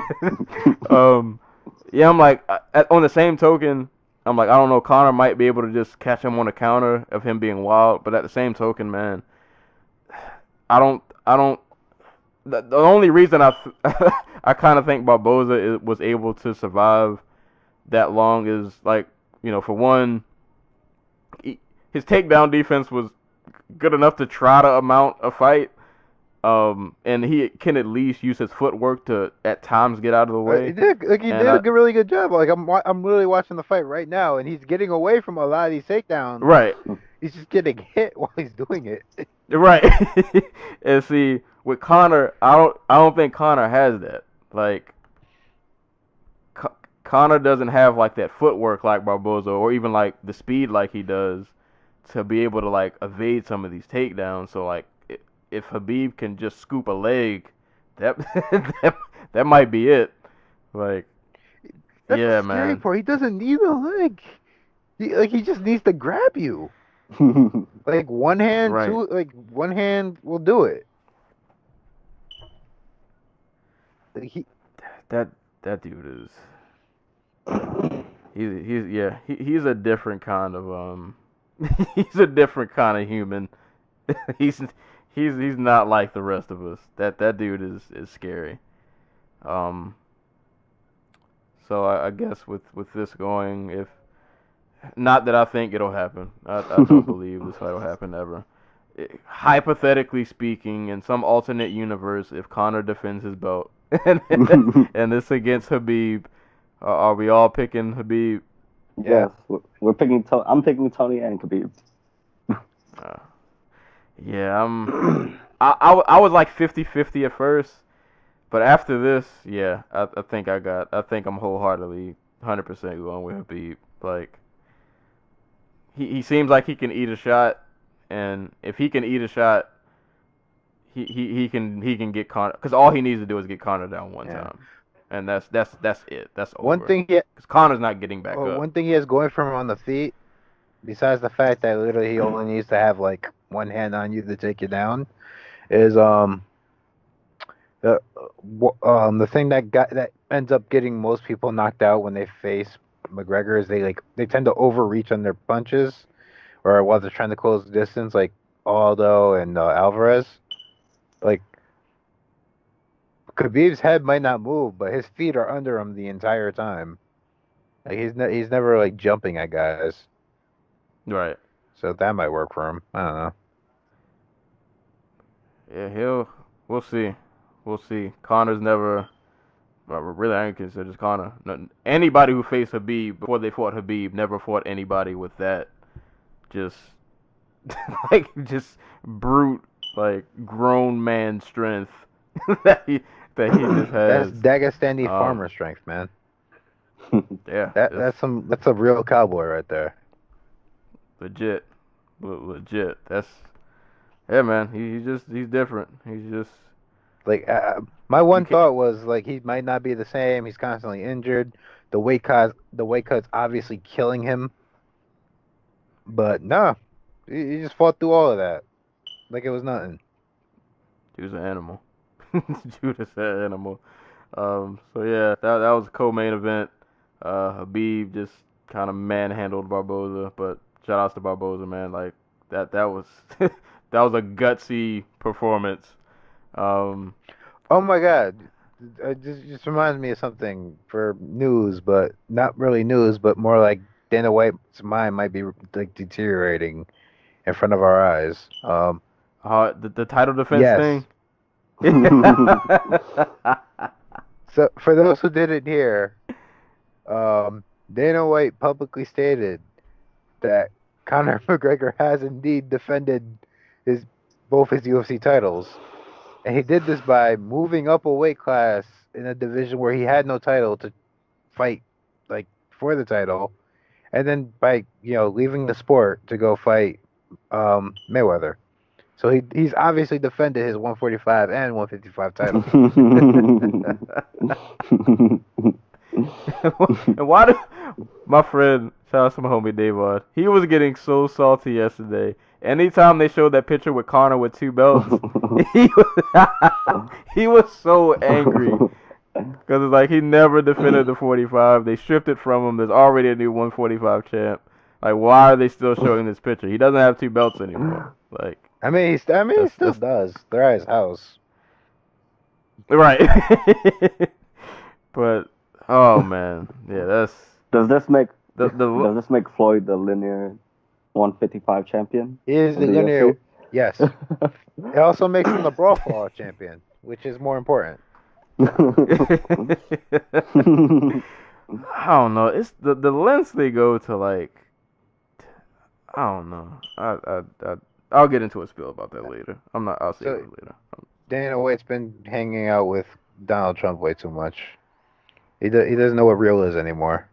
yeah, I'm like, on the same token, I'm like, I don't know, Conor might be able to just catch him on a counter of him being wild, but at the same token, man, I don't. The only reason I kind of think Barboza was able to survive that long is, like, for one, his takedown defense was good enough to try to amount a fight, and he can at least use his footwork to at times get out of the way. He did a really good job. Like I'm really watching the fight right now, and he's getting away from a lot of these takedowns. Right. He's just getting hit while he's doing it. Right. And see, with Conor, I don't think Conor has that. Like, Conor doesn't have like that footwork like Barboza, or even like the speed like he does, to be able to like evade some of these takedowns. So like, if Khabib can just scoop a leg, that that might be it. Like, that's yeah, the scary man. part. He doesn't need a leg. He just needs to grab you. Like one hand, Right. one hand will do it. Like that dude is he's a different kind of he's a different kind of human. he's not like the rest of us. That dude is scary. So I guess with this going, if not that I think it'll happen, I don't believe this fight will happen ever. Hypothetically speaking, in some alternate universe, if Conor defends his belt and this against Khabib, are we all picking Khabib? Yes, we're picking. I'm picking Tony and Khabib. Yeah, I was like 50-50 at first, But after this, yeah, I think I'm wholeheartedly 100% going with Habib. Like, he seems like he can eat a shot, and if he can eat a shot, he can get Conor, because all he needs to do is get Conor down one time, and that's it. That's over. One thing because Conor's not getting back up. One thing he has going for him on the feet, besides the fact that literally he only needs to have like one hand on you to take you down, is the thing that ends up getting most people knocked out when they face McGregor is they tend to overreach on their punches, or while they're trying to close the distance, like Aldo and Alvarez. Like, Khabib's head might not move, but his feet are under him the entire time. Like, he's never like jumping at guys. Right. So that might work for him. I don't know. Yeah, we'll see. We'll see. Conor's never, well, really, I don't consider just Conor. No, anybody who faced Habib before they fought Habib never fought anybody with that just just brute, like, grown man strength that he just has. That's Dagestani farmer strength, man. Yeah, that's a real cowboy right there. Legit. That's, yeah, man. He's different. He's just like, my one thought was like he might not be the same. He's constantly injured. The weight cut's obviously killing him. But no, he just fought through all of that like it was nothing. He was an animal. Judas an animal. So yeah, that was a co-main event. Habib just kind of manhandled Barboza, but shout outs to Barboza, man. Like that was that was a gutsy performance. Oh my God, it just reminds me of something for news, but not really news, but more like Dana White's mind might be like deteriorating in front of our eyes. The title defense thing. So for those who didn't hear, Dana White publicly stated that Conor McGregor has indeed defended both his UFC titles, and he did this by moving up a weight class in a division where he had no title to fight, like, for the title, and then by leaving the sport to go fight Mayweather. So he's obviously defended his 145 and 155 titles. And why did my friend, shout out to my homie Davon, he was getting so salty yesterday. Anytime they showed that picture with Conor with 2 belts, he was so angry. Because it's like he never defended the 45. They stripped it from him. There's already a new 145 champ. Like, why are they still showing this picture? He doesn't have 2 belts anymore. Like, he still does. They're at his house. Right. But, oh man, yeah, Does this make does this make Floyd the linear 155 champion? He is the linear. Yes. It also makes him the brawl for all champion, which is more important. I don't know. It's the lengths they go to, like, I don't know. I'll get into a spiel about that later. I'll say it later. Dana White's been hanging out with Donald Trump way too much. He doesn't know what real is anymore.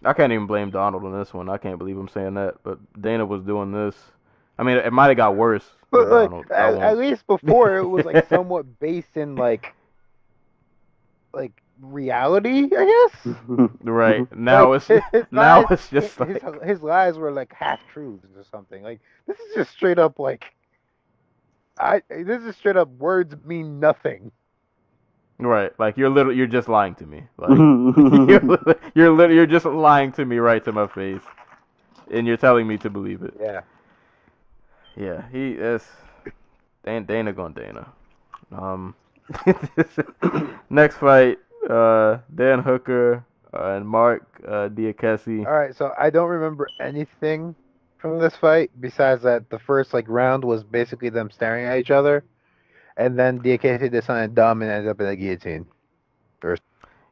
I can't even blame Donald on this one. I can't believe I'm saying that. But Dana was doing this. I mean, it might have got worse. But like, at least before it was like somewhat based in like reality, I guess. Right. Now like, it's just like his lies were like half truths or something. Like, this is just straight up like this is straight up words mean nothing. Right. Like, you're just lying to me. Like, you're just lying to me right to my face, and you're telling me to believe it. Yeah. Yeah, he is. Dana going Dana. Next fight, Dan Hooker and Mark Diakese. All right, so I don't remember anything from this fight besides that the first round was basically them staring at each other, and then Diakese did something dumb and ended up in a guillotine.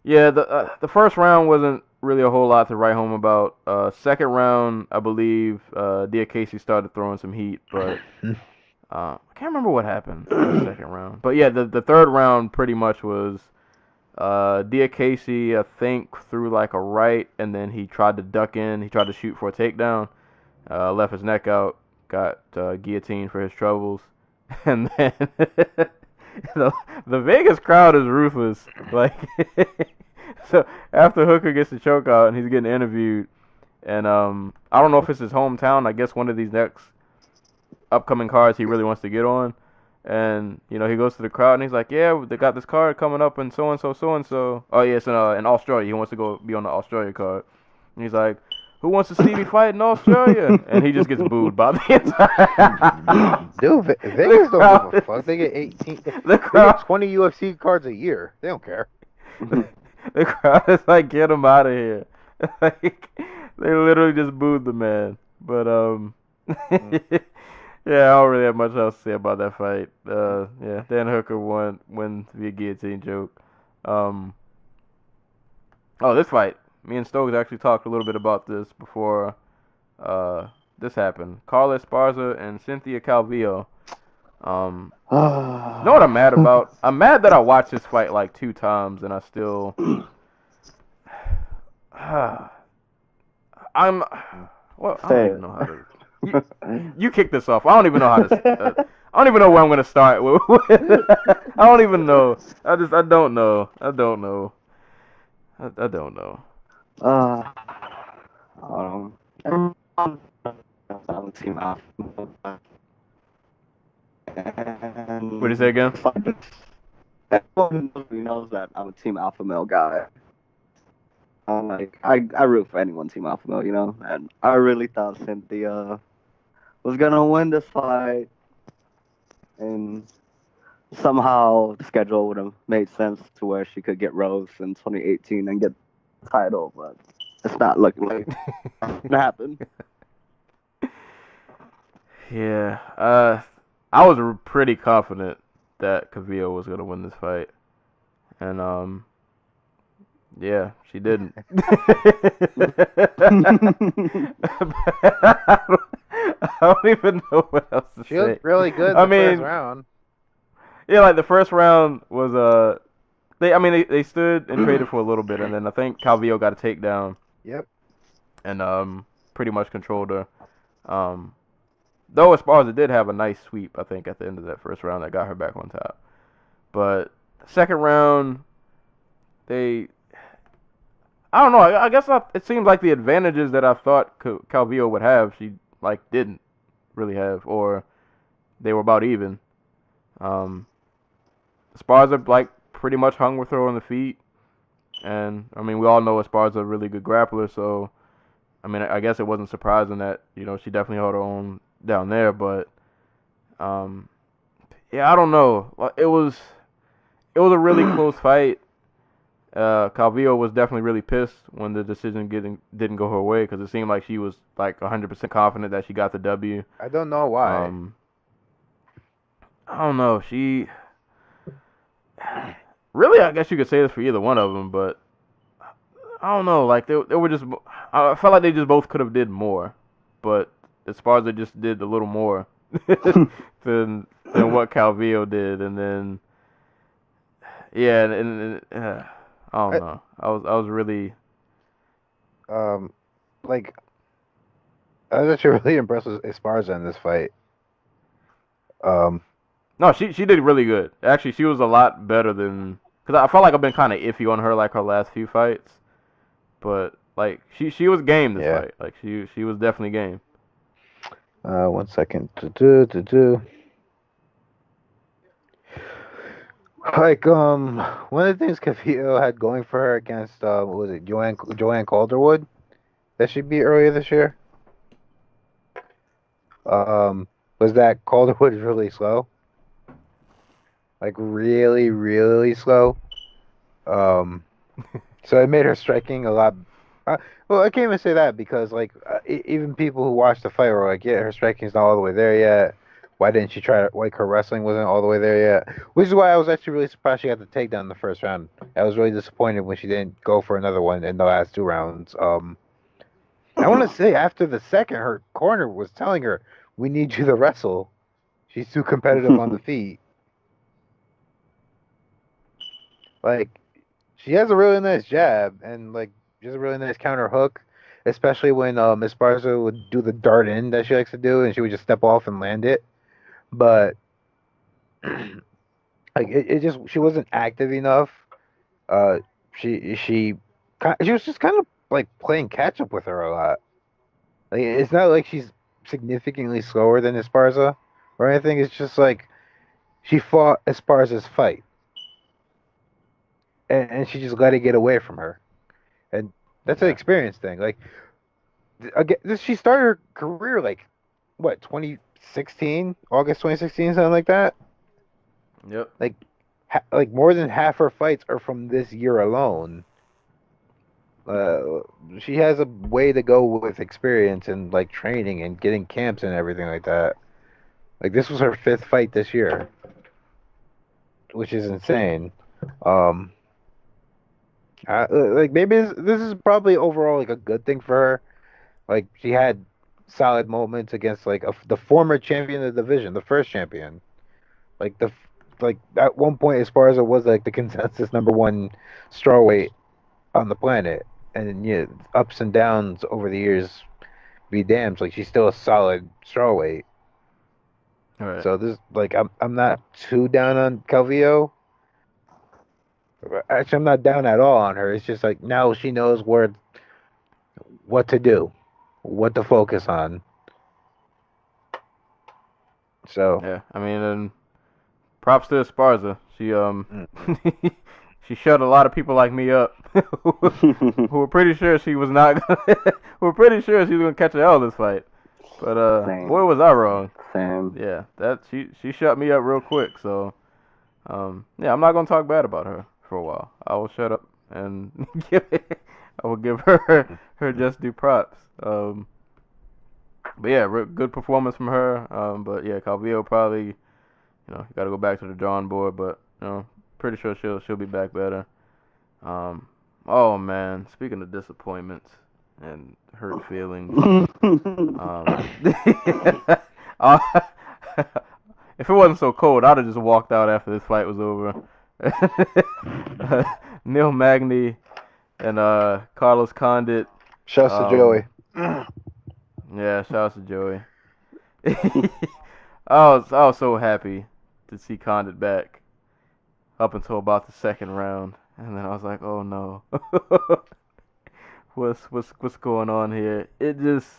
Yeah, the first round wasn't really a whole lot to write home about. Second round, I believe, Diakese started throwing some heat, but I can't remember what happened in the second round. But yeah, the third round pretty much was Casey, I think, threw like a right, and then he tried to duck in. He tried to shoot for a takedown. Left his neck out. Got guillotined for his troubles. And then the Vegas crowd is ruthless. Like, so after Hooker gets the choke out and he's getting interviewed, and I don't know if it's his hometown. I guess one of these next upcoming cards he really wants to get on. And, he goes to the crowd and he's like, yeah, they got this card coming up and so-and-so, so-and-so. Oh, yeah, it's in Australia. He wants to go be on the Australia card. And he's like, who wants to see me fight in Australia? And he just gets booed by the entire... Dude, Vegas don't give a fuck. They get 18. They get 20 UFC cards a year. They don't care. The crowd is like, get him out of here. Like, they literally just booed the man. But, yeah, I don't really have much else to say about that fight. Yeah, Dan Hooker wins via guillotine choke. This fight. Me and Stokes actually talked a little bit about this before this happened. Carla Esparza and Cynthia Calvillo. You know what I'm mad about? I'm mad that I watched this fight like 2 times and I still... I don't even know how to... You kick this off. I don't even know how to... I don't even know where I'm going to start. I don't even know. I don't know. I don't know. I'm a team alpha. And What did you say again? Everyone knows that I'm a team alpha male guy. I'm like, I root for anyone team alpha male, and I really thought Cynthia was gonna win this fight, and somehow the schedule would have made sense to where she could get Rose in 2018 and get the title, but it's not looking like it's gonna happen. Yeah, I was pretty confident that Calvillo was gonna win this fight, and yeah, she didn't. I don't even know what else to say. She looked really good in the first round. Yeah, like the first round was they stood and traded for a little bit, and then I think Calvillo got a takedown. Yep. And pretty much controlled her. Though Esparza did have a nice sweep, I think, at the end of that first round that got her back on top. But second round, I don't know. I guess it seems like the advantages that I thought Calvillo would have, she didn't really have, or they were about even. Esparza pretty much hung with her on the feet, and I mean we all know Esparza a really good grappler, so I mean I guess it wasn't surprising that she definitely held her own down there, but yeah, I don't know. It was a really close fight. Calvillo was definitely really pissed when the decision didn't go her way, because it seemed like she was 100% confident that she got the W. I don't know why. I don't know. She really, I guess you could say this for either one of them, but I don't know. They were just. I felt like they just both could have did more, but Esparza just did a little more than what Calvillo did, and then yeah, and I don't know. I was really I was actually really impressed with Esparza in this fight. No, she did really good. Actually, she was a lot better than, because I felt like I've been kind of iffy on her her last few fights, but she was game this fight. She was definitely game. 1 second. One of the things Calvillo had going for her against what was it, Joanne Calderwood, that she beat earlier this year, was that Calderwood is really slow. Really, really slow. So it made her striking a lot. Well, I can't even say that, because even people who watched the fight were like, yeah, her striking's not all the way there yet. Why didn't she try? Her wrestling wasn't all the way there yet. Which is why I was actually really surprised she got the takedown in the first round. I was really disappointed when she didn't go for another one in the last 2 rounds. I want to say after the second, her corner was telling her, "We need you to wrestle." She's too competitive on the feet. Like, she has a really nice jab, and like, she has a really nice counter hook, especially when Miss Barza would do the dart in that she likes to do, and she would just step off and land it. But like, it just she wasn't active enough. Uh, she was just kind of like playing catch up with her a lot. Like, it's not like she's significantly slower than Esparza or anything. It's just like she fought Esparza's fight, and she just let it get away from her. And that's an experience thing. Like, again, she started her career like what 2016, August 2016, something like that. Yep. Like more than half her fights are from this year alone. She has a way to go with experience and like training and getting camps and everything like that. Like, this was her 5th fight this year, which is insane. Like, maybe this is probably overall like a good thing for her. Like, she had solid moments against like the former champion of the division, the first champion. Like at one point, Esparza was like the consensus #1 strawweight on the planet, and yeah, ups and downs over the years be damned. Like, she's still a solid strawweight. Right. So this, like, I'm not too down on Calvillo. Actually, I'm not down at all on her. It's just like now she knows what to do, what to focus on. So Yeah, I mean, and props to Esparza. She she shut a lot of people like me up who were pretty sure she was not gonna, who were pretty sure she was gonna catch an L this fight. But Same. boy was I wrong. Same. Yeah, that she shut me up real quick. So yeah, I'm not gonna talk bad about her for a while. I will shut up and I will give her just due props. But yeah, good performance from her. But yeah, Calvillo probably, got to go back to the drawing board. But pretty sure she'll be back better. Oh man, speaking of disappointments and hurt feelings, uh, if it wasn't so cold, I'd have just walked out after this fight was over. Neil Magny and Carlos Condit. shouts to Joey. Yeah, shout out to Joey. I was so happy to see Condit back up until about the 2nd round, and then I was like, oh no, what's going on here? It just,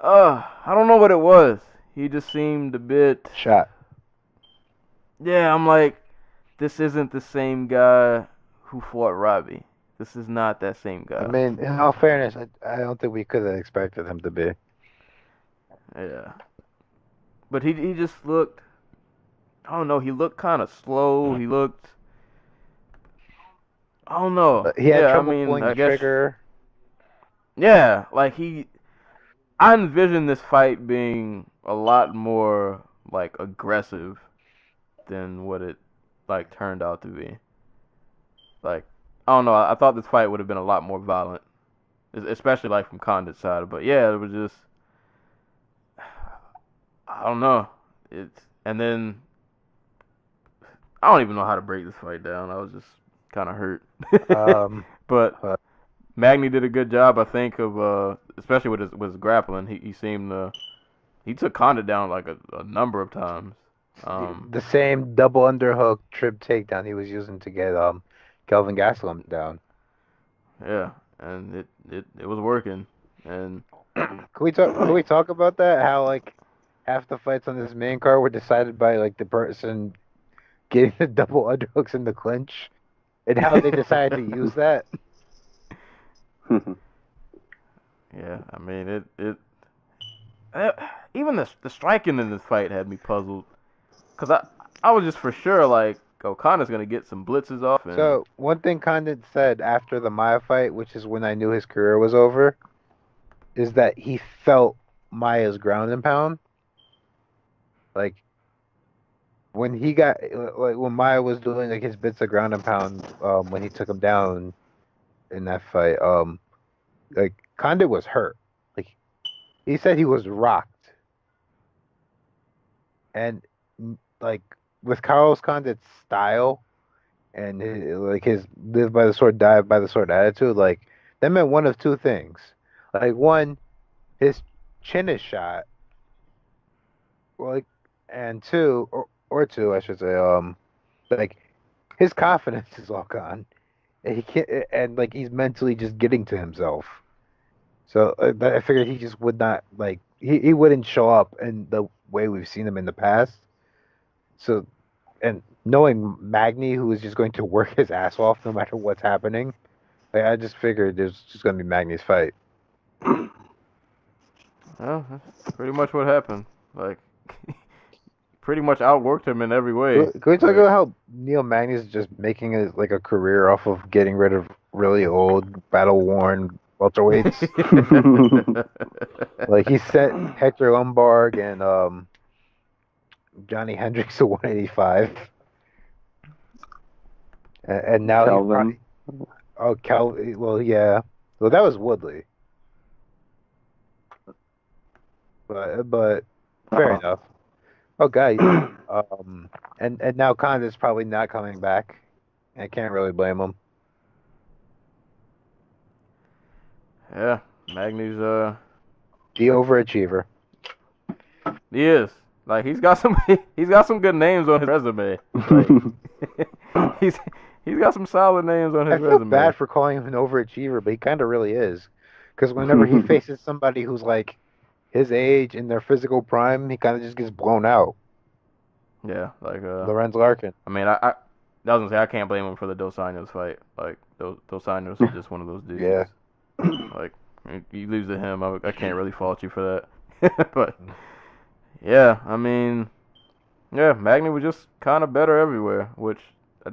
I don't know what it was. He just seemed a bit. Shot. Yeah, I'm like, this isn't the same guy who fought Robbie. This is not that same guy. I mean, in all fairness, I don't think we could have expected him to be. Yeah. But he just looked, I don't know, he looked kind of slow. He looked, I don't know. He had Yeah, trouble I mean, pulling I the guess, trigger. yeah, like I envisioned this fight being a lot more like aggressive than what it like turned out to be. Like, I don't know, I thought this fight would have been a lot more violent, especially like from Condit's side. But yeah, it was just, I don't know. And then I don't even know how to break this fight down. I was just kind of hurt. But Magny did a good job, I think, of especially with his grappling. He seemed he took Condit down like a number of times. The same double underhook trip takedown he was using to get Kelvin Gastelum down. Yeah, and it was working. And Can we talk about that? How like half the fights on this main card were decided by like the person getting the double underhooks in the clinch, and how they decided to use that. yeah, I mean even the striking in this fight had me puzzled, cause I was just for sure like, oh, Connor's gonna get some blitzes off. And So one thing Condit said after the Maya fight, which is when I knew his career was over, is that he felt Maya's ground and pound. Like when he got like when Maya was doing like his bits of ground and pound when he took him down in that fight, like Condit was hurt. Like he said he was rocked. And like with Carlos Condit's style and his live by the sword, die by the sword attitude, like that meant one of two things. Like one, his chin is shot, like, and two, or two, I should say, like his confidence is all gone. And he can't, and like he's mentally just getting to himself. So I figured he just would not like he wouldn't show up in the way we've seen him in the past. So, and knowing Magny, who is just going to work his ass off no matter what's happening, like, I just figured there's just going to be Magny's fight. Well, that's pretty much what happened. Like, pretty much outworked him in every way. Can we talk about how Neil Magny is just making a career off of getting rid of really old, battle-worn welterweights? Like, he sent Hector Lombard and Johnny Hendricks to 185. And now Kelvin. Kelvin. Well, yeah. Well, that was Woodley. But fair enough. Okay. And now Condit's probably not coming back. I can't really blame him. Yeah, Magny's The overachiever. he is. Like he's got some good names on his resume. Like, he's got some solid names on his I feel resume. bad for calling him an overachiever, but he kind of really is. Because whenever he faces somebody who's like his age in their physical prime, he kind of just gets blown out. Yeah, like Lorenz Larkin. I mean, I was gonna say I can't blame him for the Dos Anjos fight. Like Dos Anjos is just one of those dudes. Yeah. Like you lose to him, I can't really fault you for that. But yeah, I mean, yeah, Magny was just kind of better everywhere, which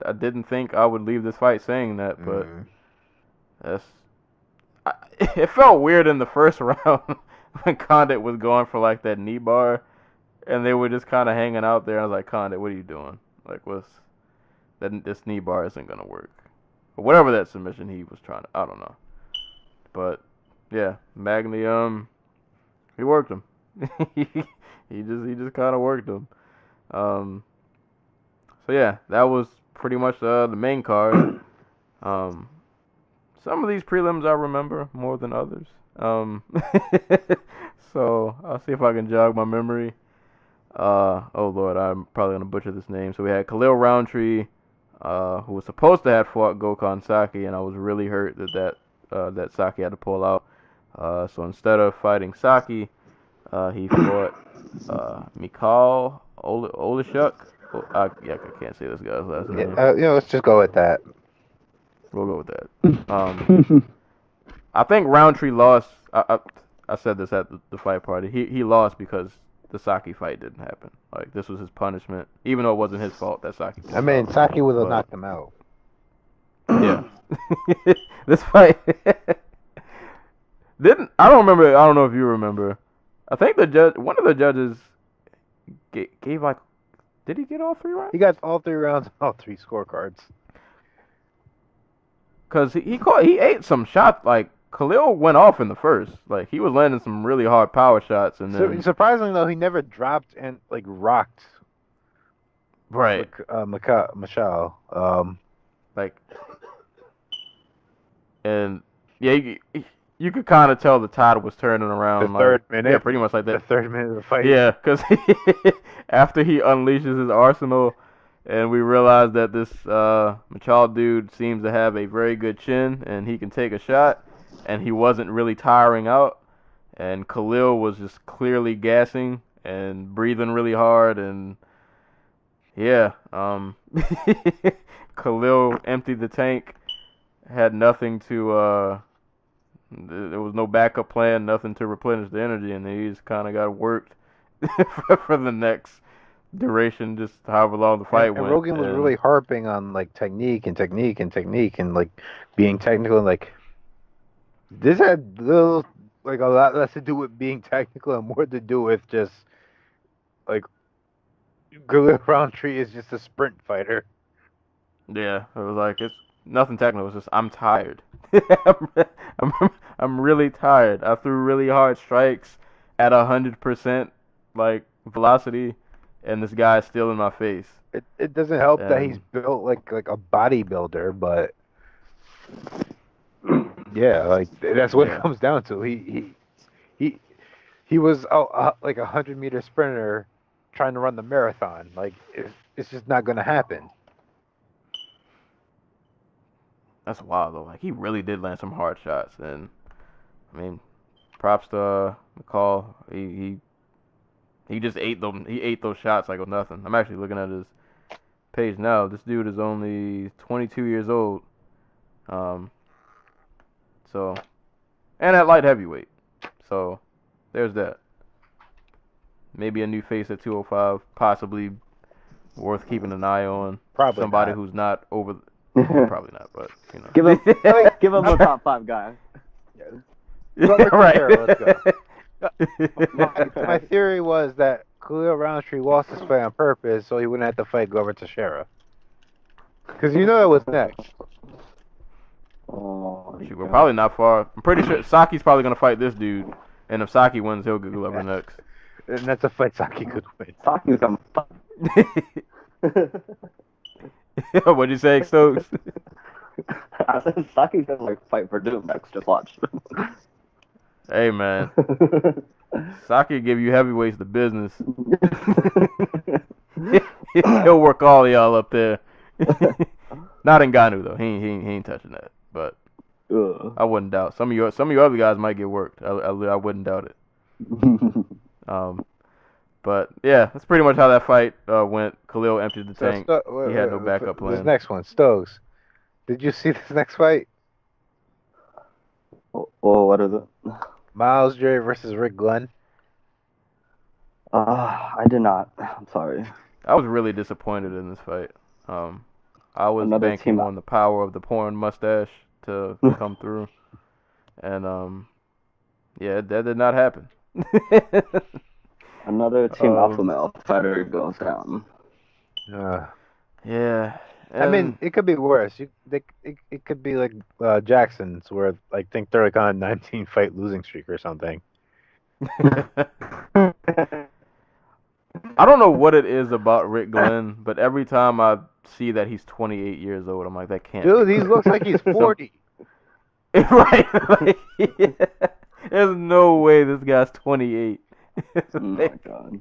I didn't think I would leave this fight saying that, but it felt weird in the first round when Condit was going for like that knee bar, and they were just kind of hanging out there. I was like, Condit, what are you doing? Like, this knee bar isn't gonna work, or whatever that submission he was trying to. I don't know, but yeah, Magny, he worked him. he just kind of worked him. So yeah, that was pretty much the main card. Some of these prelims I remember more than others. So I'll see if I can jog my memory. Oh Lord, I'm probably gonna butcher this name. So we had Khalil Roundtree, who was supposed to have fought Gokhan Saki, and I was really hurt that Saki had to pull out. So instead of fighting Saki, he fought Mikhail Oleshuk. I can't say this guy's last name. Let's just go with that. We'll go with that. I think Roundtree lost. I said this at the fight party. He lost because the Saki fight didn't happen. Like, this was his punishment, even though it wasn't his fault that Saki. I mean, Saki would have knocked him out. Yeah. This fight didn't. I don't remember. I don't know if you remember. I think one of the judges gave like. Did he get all 3 rounds? He got all 3 rounds, all 3 scorecards. Cause he ate some shots. Like, Khalil went off in the first. Like, he was landing some really hard power shots, and then surprisingly though, he never dropped and like rocked. Right. Michelle. Like, and yeah, you could kind of tell the tide was turning around. The third minute. Yeah, pretty much like that. The third minute of the fight. Yeah, because after he unleashes his arsenal, and we realize that this Michal dude seems to have a very good chin, and he can take a shot, and he wasn't really tiring out, and Khalil was just clearly gassing and breathing really hard, and yeah, Khalil emptied the tank, had nothing to, there was no backup plan, nothing to replenish the energy, and he just kind of got worked for the next duration, just however long the fight went. And Rogan was really harping on like technique and like being technical, and like this had little, like a lot less to do with being technical and more to do with just like Khalil Roundtree is just a sprint fighter. Yeah, it was like, it's nothing technical. It's just, I'm tired. I'm really tired. I threw really hard strikes at 100% like velocity, and this guy's still in my face. It doesn't help that And- he's built like a bodybuilder, but yeah, like that's what Yeah. it comes down to. He was like a 100-meter sprinter trying to run the marathon. Like it's just not gonna happen. That's wild though. Like he really did land some hard shots, and I mean, props to McCall. He just ate them. He ate those shots like nothing. I'm actually looking at his page now. This dude is only 22 years old. So, and at light heavyweight. So, there's that. Maybe a new face at 205, possibly worth keeping an eye on. Probably somebody not. who's not over. Probably not, but you know. Give him a top 5 guy. Robert Right. Cordero, let's go. My theory was that Khalil Roundtree lost his fight on purpose so he wouldn't have to fight Glover Teixeira. Because you know it was next. Oh, Shoot, we're probably not far. I'm pretty sure Saki's probably gonna fight this dude, and if Saki wins, he'll get Glover next. And that's a fight Saki could win. Saki's gonna fuck. What'd you say, Stokes? I said Saki's gonna like fight for Doom next. Just watch. Hey man, Saki give you heavyweights the business. He'll work all of y'all up there. Not Ngannou though. He ain't touching that. But Ugh. I wouldn't doubt some of your other guys might get worked. I wouldn't doubt it. But yeah, that's pretty much how that fight went. Khalil emptied the tank. He had no backup plan. This next one, Stokes. Did you see this next fight? Oh, what is it? Miles Jury versus Rick Glenn. I did not. I'm sorry. I was really disappointed in this fight. I was Another banking team- on the power of the porn mustache to come through, and yeah, that did not happen. Another team alpha male fighter goes down. Yeah. I mean, it could be worse. It could be like Jackson's, where I think they're like on a 19 fight losing streak or something. I don't know what it is about Rick Glenn, but every time I see that he's 28 years old, I'm like, that can't. Dude, be he looks like he's 40. right. Like, yeah. There's no way this guy's 28. Oh my god.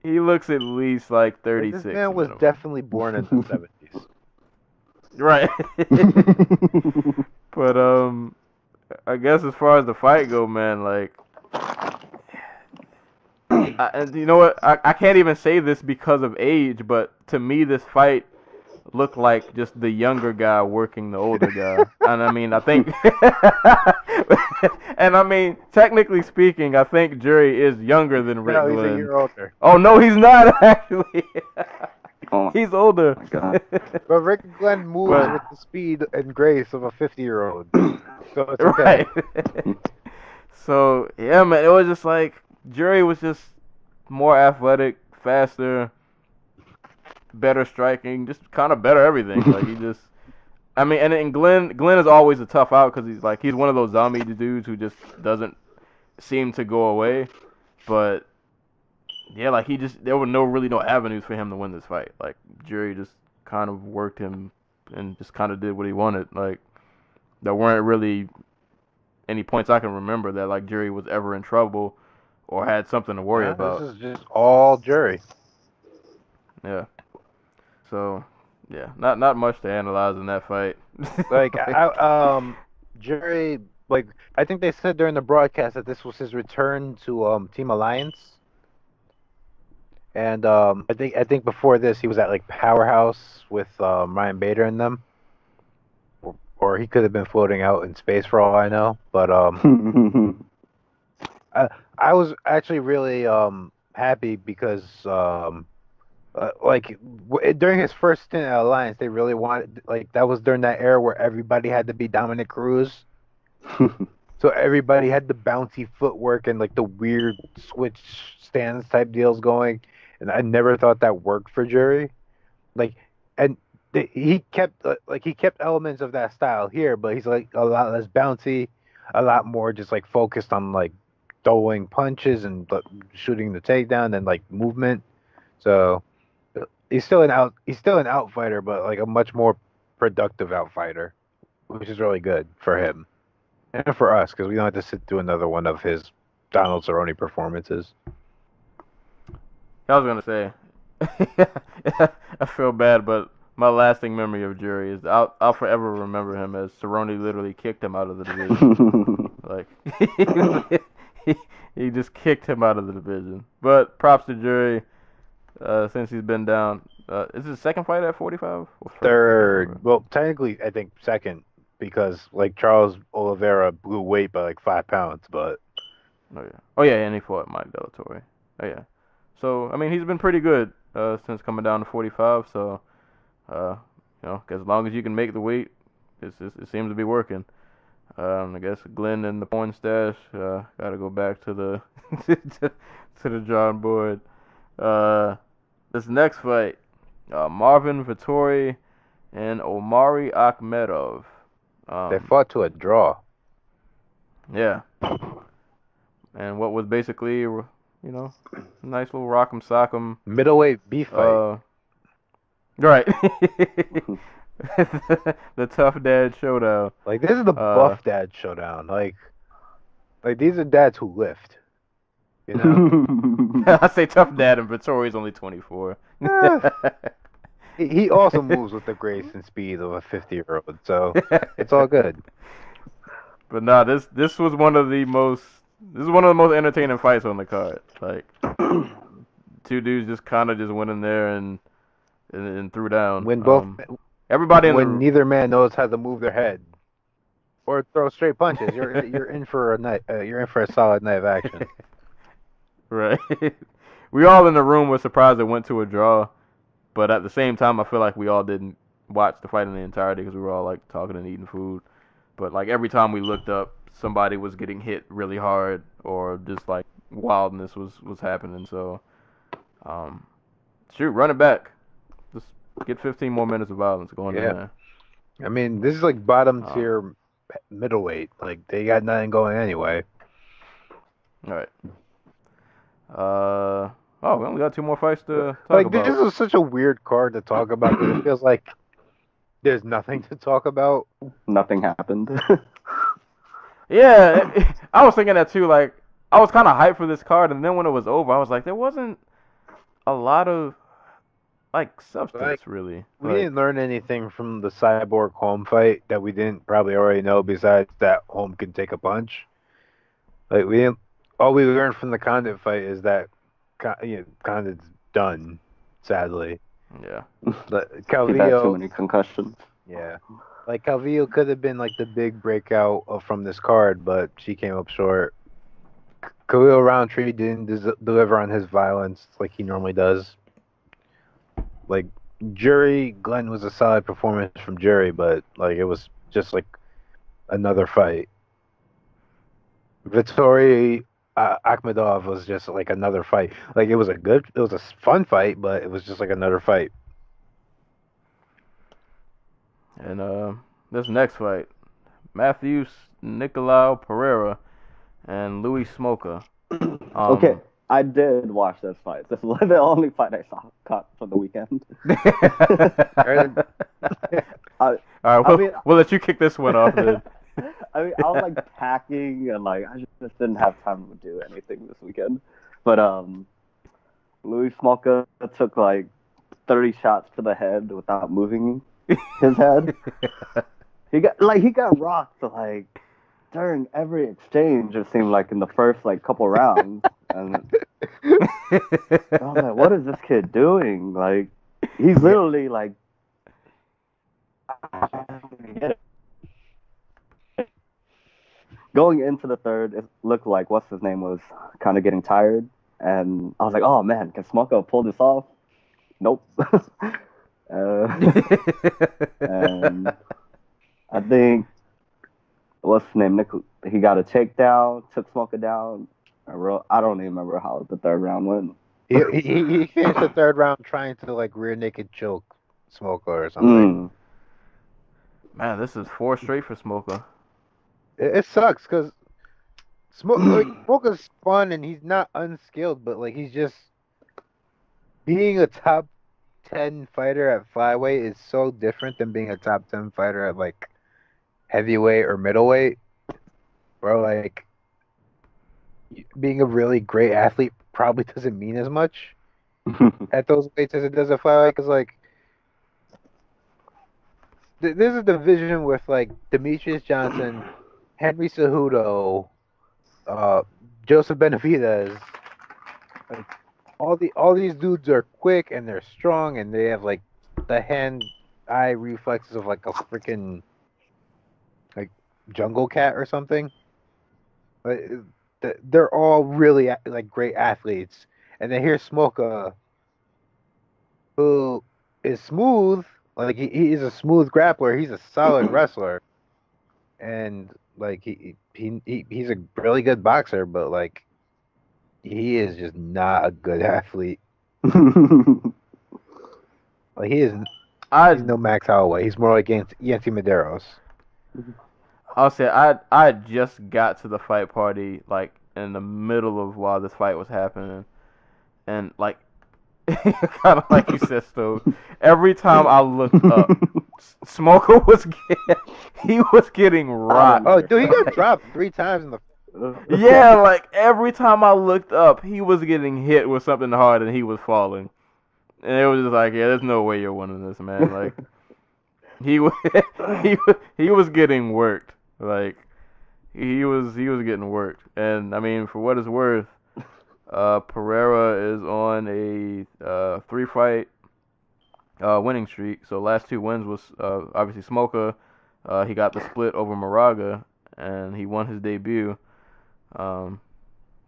He looks at least like 36. This man was minimum. definitely born in the 70s. Right. But I guess as far as the fight go, man, like, and you know what? I can't even say this because of age, but to me, this fight looked like just the younger guy working the older guy. And I mean, I think, and I mean, technically speaking, I think Jury is younger than Rick No, he's Glenn. a year older. Oh no, he's not actually. Oh He's older. my god. But Rick Glenn moves But- with the speed and grace of a 50-year-old. So it's okay. Right. So yeah, man, it was just like Jury was just more athletic, faster, better striking, just kind of better everything. Like he just, I mean, and Glenn is always a tough out because he's one of those zombie dudes who just doesn't seem to go away. But yeah, like there were no avenues for him to win this fight. Like Jury just kind of worked him and just kind of did what he wanted. Like there weren't really any points I can remember that like Jury was ever in trouble or had something to worry about. This is just all Jury. Yeah. So, yeah, not much to analyze in that fight. Like, Jury, like, I think they said during the broadcast that this was his return to Team Alliance. And I think before this he was at like Powerhouse with Ryan Bader and them. Or he could have been floating out in space for all I know. But I was actually really happy because during his first stint at Alliance, they really wanted, like, that was during that era where everybody had to be Dominic Cruz. So everybody had the bouncy footwork and like the weird switch stance type deals going, and I never thought that worked for Jury. Like, and he kept elements of that style here, but he's like a lot less bouncy, a lot more just like focused on like throwing punches and shooting the takedown and like movement. So he's still an outfighter, but like a much more productive outfighter, which is really good for him and for us because we don't have to sit through another one of his Donald Cerrone performances. I was gonna say, I feel bad, but my lasting memory of Jury is I'll forever remember him as Cerrone literally kicked him out of the division. Like he just kicked him out of the division. But props to Jury, since he's been down. Is his second fight at 45? Or Third, well, technically I think second because like Charles Oliveira blew weight by like 5 pounds, but Oh yeah, and he fought Mike Dellatorre. Oh yeah. So I mean he's been pretty good since coming down to 45. So as long as you can make the weight, it seems to be working. I guess Glenn and the porn stash got to go back to the to the drawing board. This next fight, Marvin Vettori and Omari Akhmedov. they fought to a draw. Yeah. And what was basically, a nice little rock'em sock'em. Middleweight beef fight. Right. The tough dad showdown. Like this is the buff dad showdown. Like these are dads who lift. You know. I say tough dad, and Vittori's only 24. He also moves with the grace and speed of a 50-year-old, so it's all good. But nah, this was one of the most entertaining fights on the card. Like two dudes just kind of just went in there and threw down. When both everybody neither man knows how to move their head or throw straight punches, you're in for a night. You're in for a solid night of action. Right. We all in the room were surprised it went to a draw, but at the same time, I feel like we all didn't watch the fight in the entirety because we were all like talking and eating food. But like every time we looked up, somebody was getting hit really hard, or just like wildness was happening. So, run it back. Just get 15 more minutes of violence going in there. I mean, this is like bottom tier middleweight. Like they got nothing going anyway. All right. We only got 2 more fights to talk like, about. This is such a weird card to talk about because it feels like there's nothing to talk about. Nothing happened. Yeah, I was thinking that too. Like, I was kind of hyped for this card, and then when it was over, I was like, there wasn't a lot of like substance really. We didn't learn anything from the Cyborg Holm fight that we didn't probably already know. Besides that, Holm can take a punch. Like we didn't. All we learned from the Condit fight is that Condit's done, sadly. Yeah. He's had Calvillo, too many concussions. yeah. Like Calvillo could have been like the big breakout from this card, but she came up short. Khalil Roundtree didn't deliver on his violence like he normally does. Like Jury, Glenn was a solid performance from Jury, but like it was just like another fight. Vettori Akhmedov was just like another fight. Like it was a fun fight, but it was just like another fight. And this next fight, Matthews Nicolau Pereira and Louis Smoker. Okay, I did watch this fight. This was the only fight I caught from the weekend. All right, we'll let you kick this one off then. I mean, I was like packing and like I just didn't have time to do anything this weekend. But Louis Smolka took like 30 shots to the head without moving his head. He got rocked like during every exchange. It seemed like in the first like couple rounds, and I was like, "What is this kid doing?" Like he's literally like. I don't get it. Going into the third, it looked like what's his name was kind of getting tired, and I was like, "Oh man, can Smolka pull this off?" Nope. And I think what's his name? He got a takedown, took Smolka down. I don't even remember how the third round went. He finished the third round trying to like rear naked choke Smolka or something. Man, this is 4 straight for Smoker. It sucks because Smolka's fun and he's not unskilled, but like he's just being a top 10 fighter at flyweight is so different than being a top 10 fighter at like heavyweight or middleweight. Bro, like being a really great athlete probably doesn't mean as much at those weights as it does at flyweight. Because like there's a division with like Demetrius Johnson, Henry Cejudo, Joseph Benavidez. Like all these dudes are quick and they're strong and they have like the hand-eye reflexes of like a freaking like jungle cat or something. Like, they're all really like great athletes, and then here's Smoka, who is smooth. Like he is a smooth grappler. He's a solid wrestler, and like he's a really good boxer. But like he is just not a good athlete. Like he's no Max Holloway. He's more like Yancy Medeiros. I'll say I just got to the fight party like in the middle of while this fight was happening, and like kind of like you said, Sto. Every time I looked up, Smoker was getting rocked. Oh, dude, he got dropped 3 times in the. Yeah, like every time I looked up, he was getting hit with something hard and he was falling, and it was just like, yeah, there's no way you're winning this, man. Like he was he was getting worked. Like he was getting worked, and I mean, for what it's worth, Pereira is on a 3-fight winning streak. So last 2 wins was obviously Smoker. He got the split over Moraga, and he won his debut. So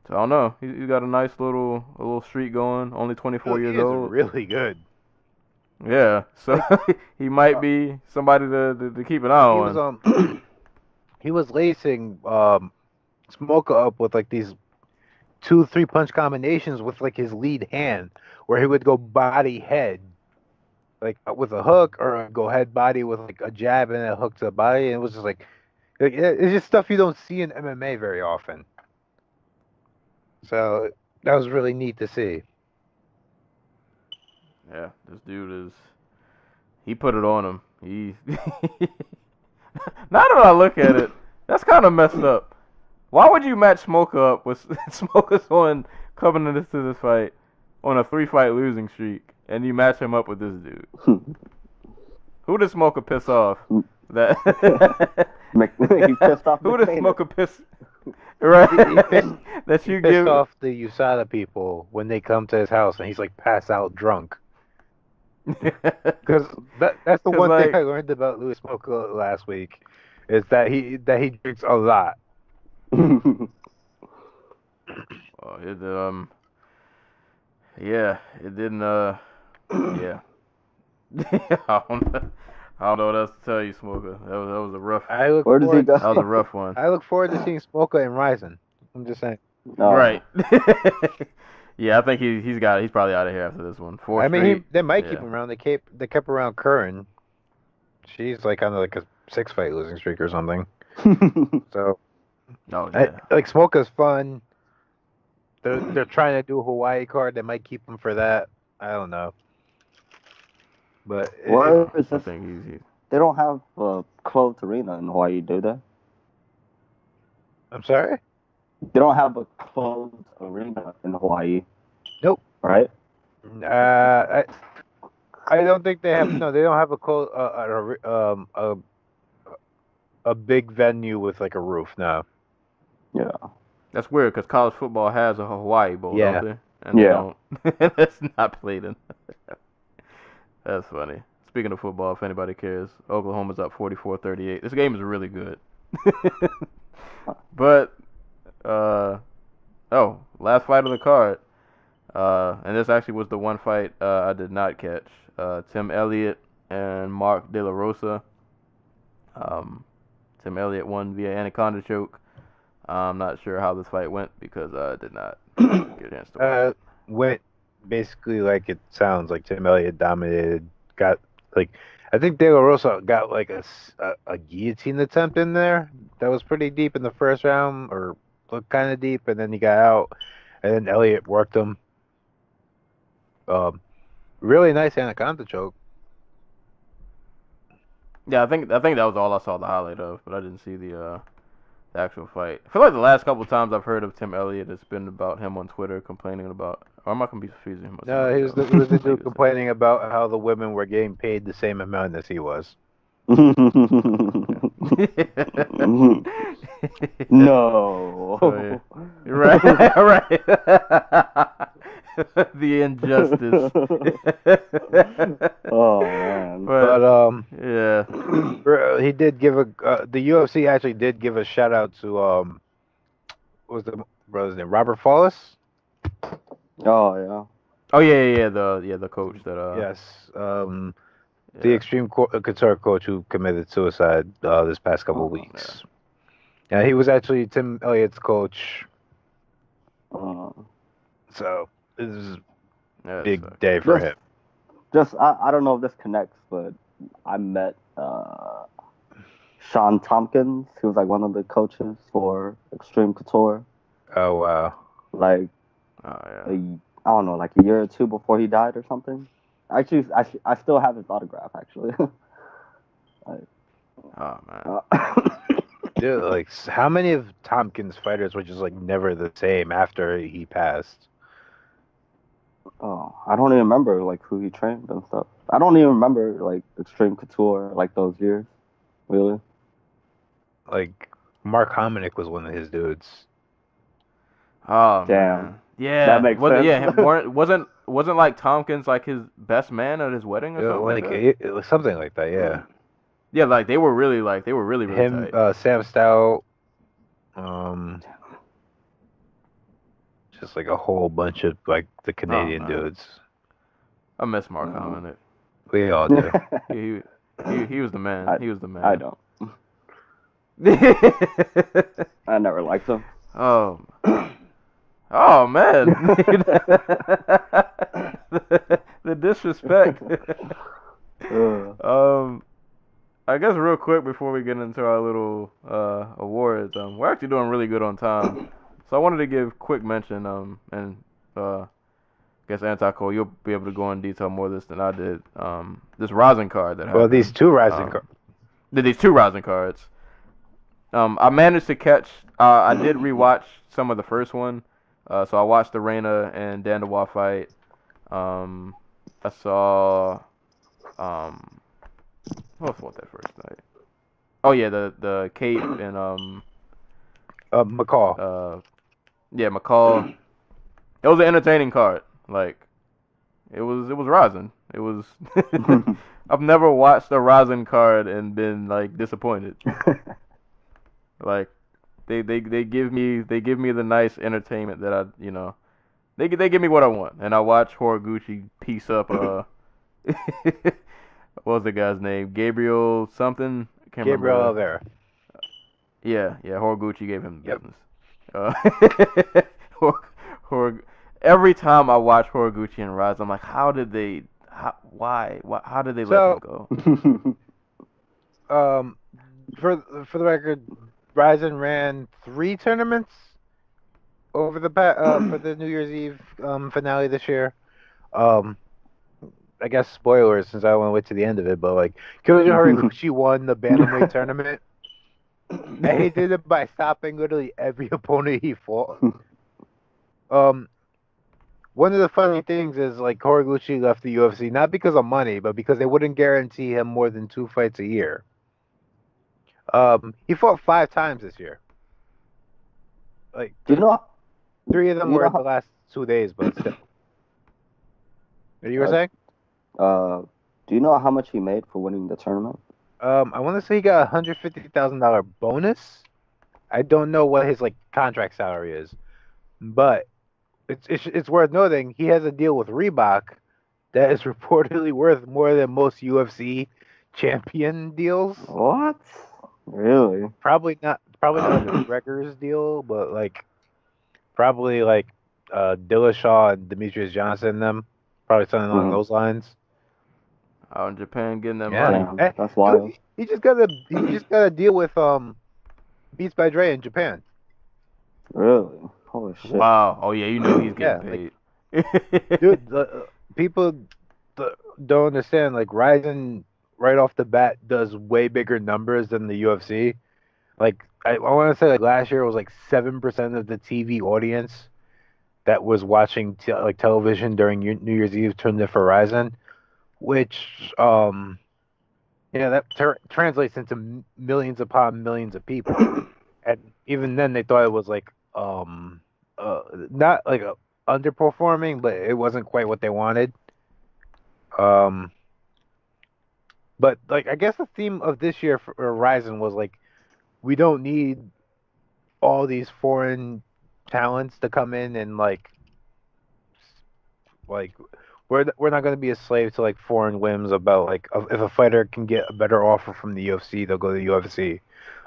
I don't know. He's got a nice little streak going. Only 24 years old. Really good. Yeah, so he might be somebody to keep an eye on. He was lacing Smoker up with like these 2-3 punch combinations with like his lead hand, where he would go body head, like with a hook, or go head body with like a jab and a hook to the body, and it was just like it's just stuff you don't see in MMA very often. So that was really neat to see. Yeah, this dude he put it on him. He now that I look at it, that's kind of messed up. Why would you match Smoker up with Smoker's on coming into this fight on a 3-fight losing streak, and you match him up with this dude? Who did Smoker piss off? That He pissed off who did McDavid. Smoker piss? Right? That you He pissed give off the USADA people when they come to his house and he's like passed out drunk. Because that's the one thing like, I learned about Louis Smoker last week, is that he drinks a lot. Yeah, it didn't. Yeah. I don't know what else to tell you, Smoker. That was a rough. Where does he go? That was a rough one. I look forward to seeing Smoker in Ryzen. I'm just saying. Oh. Right. Yeah, I think he's probably out of here after this one. They might keep him around. They kept around Curran. She's like on like a 6-fight losing streak or something. So, like Smoker's fun. They're trying to do a Hawaii card. They might keep him for that. I don't know. But I think they don't have a closed arena in Hawaii, do they? I'm sorry? They don't have a closed arena in Hawaii. Nope. Right? I don't think they have. No, they don't have a big venue with like a roof now. Yeah. That's weird because college football has a Hawaii Bowl, don't they? And they don't. It's not played in. That's funny. Speaking of football, if anybody cares, Oklahoma's up 44-38. This game is really good. But last fight of the card. And this actually was the one fight I did not catch. Tim Elliott and Mark De La Rosa. Tim Elliott won via anaconda choke. I'm not sure how this fight went because I did not get a chance to watch. Went basically like it sounds like. Tim Elliott dominated. Got like I think De La Rosa got like a guillotine attempt in there that was pretty deep in the first round, or looked kind of deep, and then he got out, and then Elliott worked him. Really nice anaconda choke. Yeah, I think that was all I saw the highlight of, but I didn't see the actual fight. I feel like the last couple of times I've heard of Tim Elliott, it's been about him on Twitter complaining about. Or am I confusing him with No, somebody he was else? the dude complaining about how the women were getting paid the same amount as he was. No. So, yeah. Right, right. The injustice. Oh man. But yeah. he did give the UFC actually did give a shout out to what was the brother's name? Robert Follis? Oh yeah. Oh yeah. The coach that Yes. The yeah. Extreme Couture coach who committed suicide this past couple of weeks. Yeah, he was actually Tim Elliott's coach. So this is a big day for him. Just I don't know if this connects, but I met Sean Tompkins. He was like one of the coaches for Extreme Couture. Oh wow. Like I don't know, like a year or two before he died or something. Actually, I still have his autograph actually. Like, oh man. Dude, like how many of Tompkins' fighters were just like never the same after he passed? Oh, I don't even remember like who he trained and stuff. I don't even remember like Extreme Couture like those years, really. Like Mark Hominick was one of his dudes. Oh damn. Man. Yeah. That makes sense. Yeah. Wasn't like Tompkins like his best man at his wedding or something? Like it was something like that, yeah. Yeah, like they were really him, tight. Sam Stout, just like a whole bunch of like the Canadian dudes. I miss Mark Hominick. We all do. he was the man. He was the man. I don't. I never liked him. Oh man. The disrespect. I guess real quick before we get into our little awards, we're actually doing really good on time. So I wanted to give quick mention, and I guess Anti-Cole, you'll be able to go in detail more of this than I did. This Rising card that happened. Well, these two Rising cards. These two Rising cards. I managed to catch. I did rewatch some of the first one. So I watched the Reina and Dandawa fight. I saw. Who else fought that first night? Oh yeah, the Kate and McCall. Yeah, McCall. It was an entertaining card. Like, it was Rising. It was. I've never watched a Rising card and been like disappointed. Like, they give me the nice entertainment that they give me what I want, and I watch Horiguchi piece up what was the guy's name? Gabriel something? I can't remember. Gabriel Oliveira. Yeah, Horiguchi gave him the business. Every time I watch Horiguchi and Rise, I'm like, how did they let him go? For the record, Ryzen ran 3 tournaments over the for the New Year's Eve finale this year. I guess spoilers since I went to the end of it, but like Kyoji Horiguchi won the bantamweight tournament, and he did it by stopping literally every opponent he fought. One of the funny things is like Horiguchi left the UFC not because of money, but because they wouldn't guarantee him more than 2 fights a year. He fought 5 times this year. Like, do you know? 3 of them were in the last 2 days, but still. What you were saying? Do you know how much he made for winning the tournament? I want to say he got a $150,000 bonus. I don't know what his like contract salary is, but it's worth noting he has a deal with Reebok that is reportedly worth more than most UFC champion deals. What? Really? Probably not McGregor's deal, but like probably like Dillashaw and Demetrius Johnson and them. Probably something along those lines. Out in Japan getting that money. Yeah, that's wild. He just got a deal with Beats by Dre in Japan. Really? Holy shit! Wow. Oh yeah, you know he's getting paid. Dude, people don't understand. Like Ryzen, right off the bat, does way bigger numbers than the UFC. Like I want to say, like last year it was like 7% of the TV audience that was watching like television during New Year's Eve turned in for Ryzen, which that translates into millions upon millions of people. And even then, they thought it was like not like underperforming, but it wasn't quite what they wanted. But like I guess the theme of this year for Horizon was like we don't need all these foreign talents to come in and like we're not going to be a slave to like foreign whims about like if a fighter can get a better offer from the UFC, they'll go to the UFC.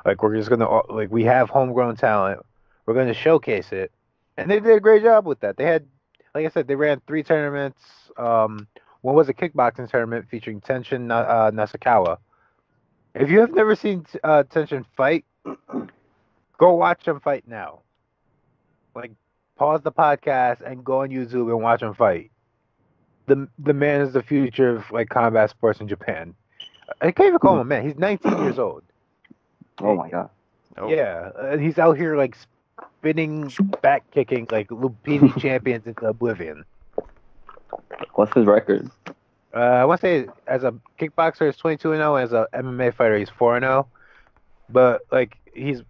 Like we're just gonna like we have homegrown talent, we're going to showcase it, and they did a great job with that. They had, like I said, they ran 3 tournaments. One was a kickboxing tournament featuring Tenshin Nasukawa. If you have never seen Tenshin fight, go watch him fight now. Like pause the podcast and go on YouTube and watch him fight. The man is the future of like combat sports in Japan. I can't even call him a man. He's 19 years old. Oh my god. Oh. Yeah, and he's out here like spinning, back kicking like Lupini champions into oblivion. What's his record? I want to say as a kickboxer he's 22-0, as a MMA fighter he's 4-0. But like his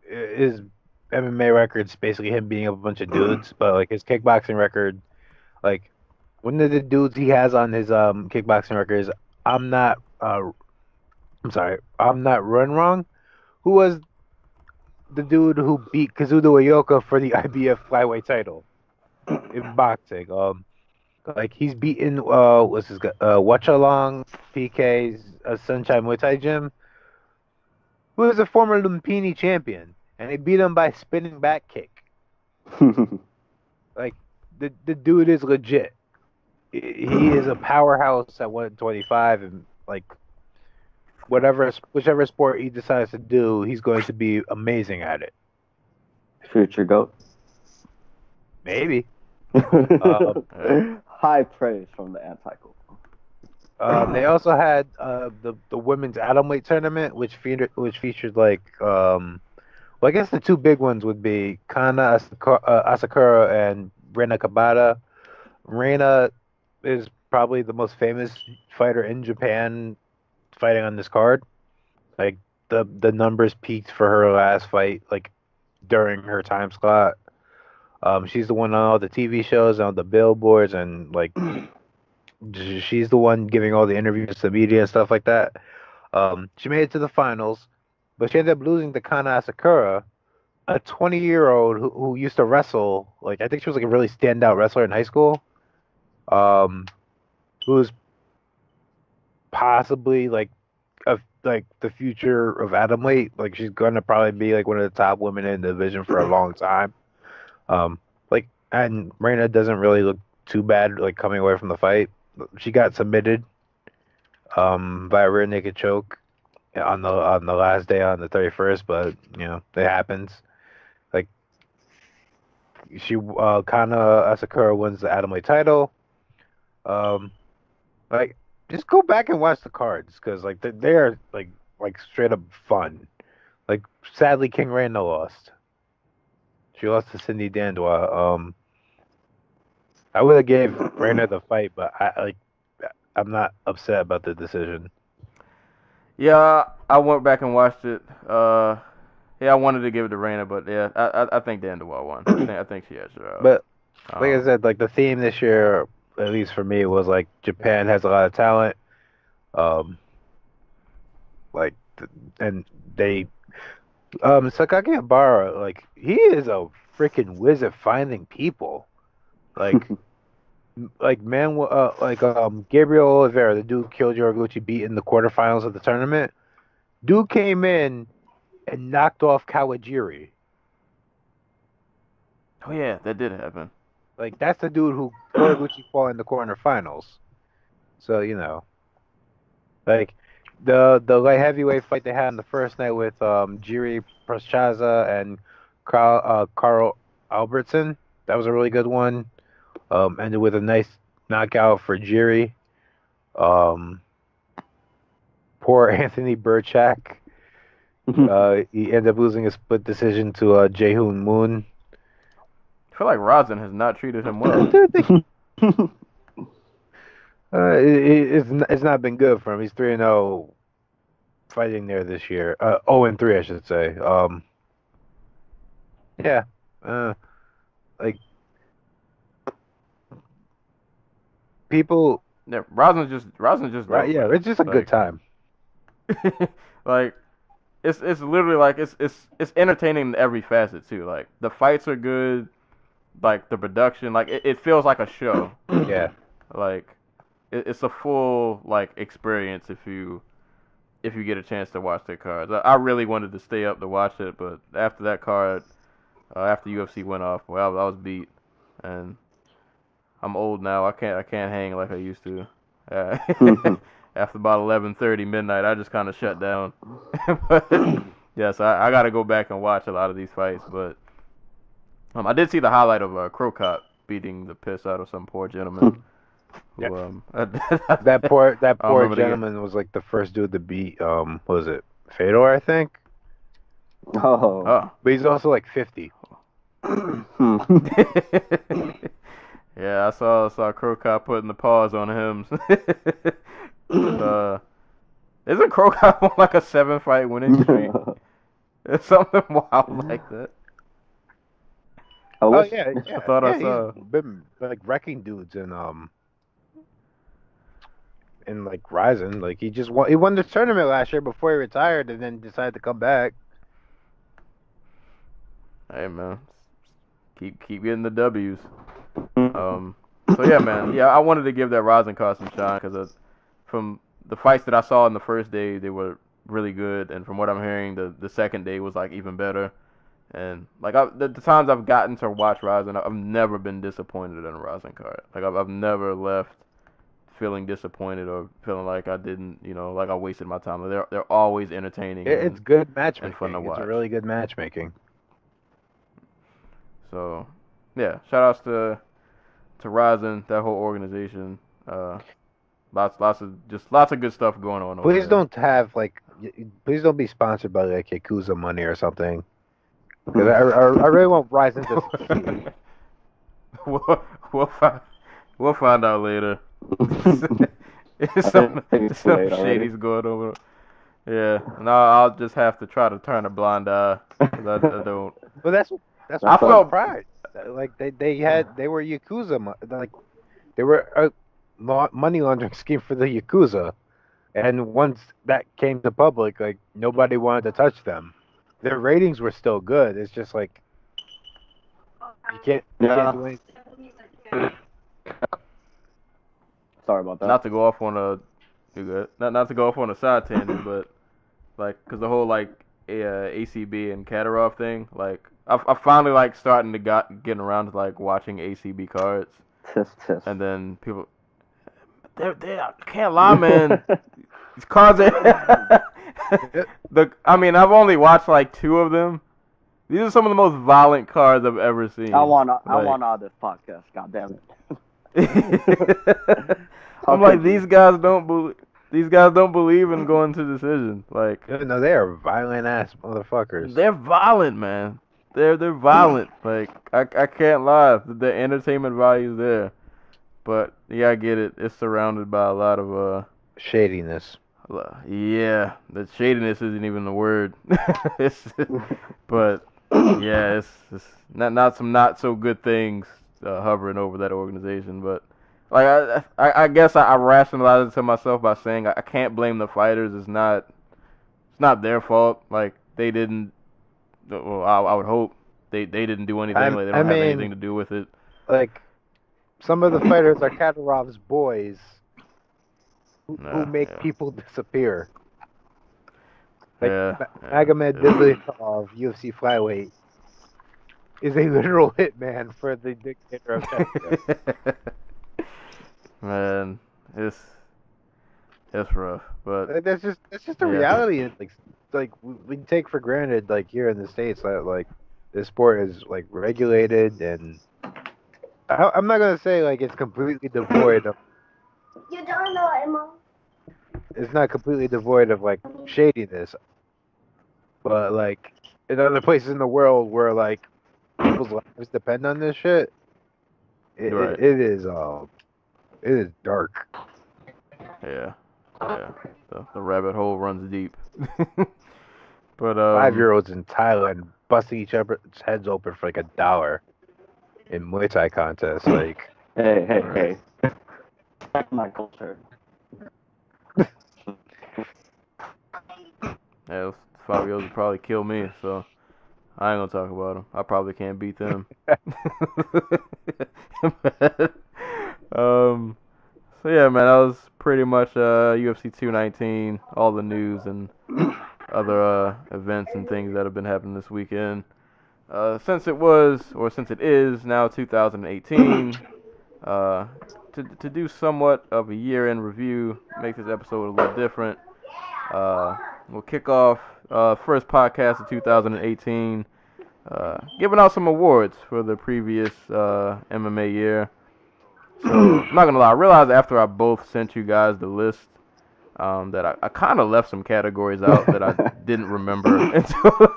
MMA record's basically him beating up a bunch of dudes. But like his kickboxing record, like one of the dudes he has on his kickboxing record is I'm not Run Wrong, who was the dude who beat Kazuto Ioka for the IBF flyweight title in boxing. Like he's beaten what's his Wachalong PK's Sunshine Muay Thai Gym, who is a former Lumpini champion, and he beat him by spinning back kick. Like the dude is legit. He is a powerhouse at 125, and like whichever sport he decides to do, he's going to be amazing at it. Future GOAT. Maybe. High praise from the anti-GOAT. They also had the women's atomweight tournament, which featured like I guess the 2 big ones would be Kana Asakura and Reina Kabata. Reina is probably the most famous fighter in Japan fighting on this card. Like the numbers peaked for her last fight like during her time slot. She's the one on all the TV shows, on the billboards, and like she's the one giving all the interviews to the media and stuff like that. She made it to the finals, but she ended up losing to Kana Asakura, a 20-year-old who used to wrestle. Like I think she was like a really standout wrestler in high school. Who's possibly like the future of atomweight. Like she's gonna probably be like one of the top women in the division for a long time. And Reina doesn't really look too bad like coming away from the fight. She got submitted by a rear naked choke on the last day, on the 31st, but it happens. Like Kana Asakura wins the atomweight title. Like just go back and watch the cards, because like they're like straight up fun. Like sadly King Reina lost. She lost to Cindy Dandois. I would have gave Reina the fight, but I'm not upset about the decision. Yeah, I went back and watched it. Yeah, I wanted to give it to Reina, but yeah, I think Dandois won. I think she has her. But like I said, like the theme this year, at least for me, was like Japan has a lot of talent. And they Sakaki Habara, like he is a freaking whiz at finding people. Like Gabriel Oliveira, the dude killed Yoriguchi, beat in the quarterfinals of the tournament. Dude came in and knocked off Kawajiri. Oh yeah, that did happen. Like that's the dude who Yoriguchi fought in the quarterfinals. So like the light heavyweight fight they had in the first night with Jiri Prochaska and Carl Albertson, that was a really good one. Ended with a nice knockout for Jiri. Poor Anthony Burchak. He ended up losing a split decision to Jae-hoon Moon. I feel like Rosin has not treated him well. It's not been good for him. He's 3-0 fighting there this year. 0-3, I should say. Yeah. Like people. Yeah, Rosin's just Right. dope, Yeah, man. it's just a good time. Like it's literally like it's entertaining in every facet too. Like the fights are good, like the production, like it feels like a show. Yeah. Like it's a full like experience if you get a chance to watch their cards. I really wanted to stay up to watch it, but after that card, after UFC went off, well, I was beat, and I'm old now. I can't hang like I used to. After about 11:30 midnight, I just kind of shut down. But yes, I got to go back and watch a lot of these fights. But I did see the highlight of Crow Cop beating the piss out of some poor gentleman. Who, That poor remember the gentleman was like the first dude to beat what was it, Fedor, I think. Oh. But he's also like 50. Yeah, I saw Crow Cop putting the paws on him. Isn't Crow Cop on like a 7-fight winning streak? It's something wild like that. Oh yeah, I thought I saw. He's been like wrecking dudes in like Ryzen. Like he won the tournament last year before he retired, and then decided to come back. Hey man, keep getting the W's. So yeah, man. Yeah, I wanted to give that Rosin card some shine because from the fights that I saw in the first day, they were really good, and from what I'm hearing, the second day was like even better. And like the times I've gotten to watch Rosin, I've never been disappointed in a Rosin card. Like I've never left feeling disappointed or feeling like I didn't, like I wasted my time. They're always entertaining. It's good matchmaking. And fun to watch. It's really good matchmaking. So yeah, shout outs to Rosin, that whole organization. Lots of good stuff going on. Please over there. please don't be sponsored by like Yakuza money or something. Because I really want Ryzen to succeed. We'll find out later. Some shady's going over. Yeah, no, I'll just have to try to turn a blind eye. 'Cause I don't. But that's I felt pride. Like they were Yakuza, like they were a money laundering scheme for the Yakuza, and once that came to public, like nobody wanted to touch them. Their ratings were still good. It's just like you can't do anything. Sorry about that. Not to go off on not to go off on a side tangent, but like, cause the whole like ACB and Katarov thing, like I finally like starting to getting around to like watching ACB cards, and then people, I can't lie, man. These cards are I've only watched like 2 of them. These are some of the most violent cards I've ever seen. I want all this podcast. God damn it. I'm like, these guys don't believe in going to decision. Like, No, they are violent ass motherfuckers. they're violent, man. They're violent. Like, I can't lie. The entertainment value is there. But yeah, I get it. It's surrounded by a lot of shadiness. Yeah, the shadiness isn't even the word. But yeah, it's not some not so good things hovering over that organization. But like I guess I rationalize it to myself by saying I can't blame the fighters. It's not their fault. Like they didn't. Well, I would hope they didn't do anything. Like they don't have anything to do with it. Like some of the fighters are Katarov's boys. Who make people disappear. Like Magomed Bilyukov, UFC flyweight, is a literal hitman for the dictator of Chechnya. Man, it's rough, but that's just the reality. Like we take for granted, like here in the States, that like this sport is like regulated, and I'm not gonna say like it's completely devoid of It's not completely devoid of like shadiness, but like in other places in the world where like people's lives depend on this shit, Right. it is dark. Yeah. The rabbit hole runs deep. But 5-year-olds in Thailand busting each other's heads open for like $1 in Muay Thai contests. Like, Hey. That's my culture. yeah, those 5-year-olds would probably kill me, so I ain't gonna talk about them. I probably can't beat them. So yeah, man, that was pretty much UFC 219, all the news and other events and things that have been happening this weekend. Since it is now 2018, to do somewhat of a year-end review, make this episode a little different. We'll kick off first podcast of 2018, giving out some awards for the previous MMA year. So I'm not gonna lie, I realized after I both sent you guys the list that I kind of left some categories out that I didn't remember. And so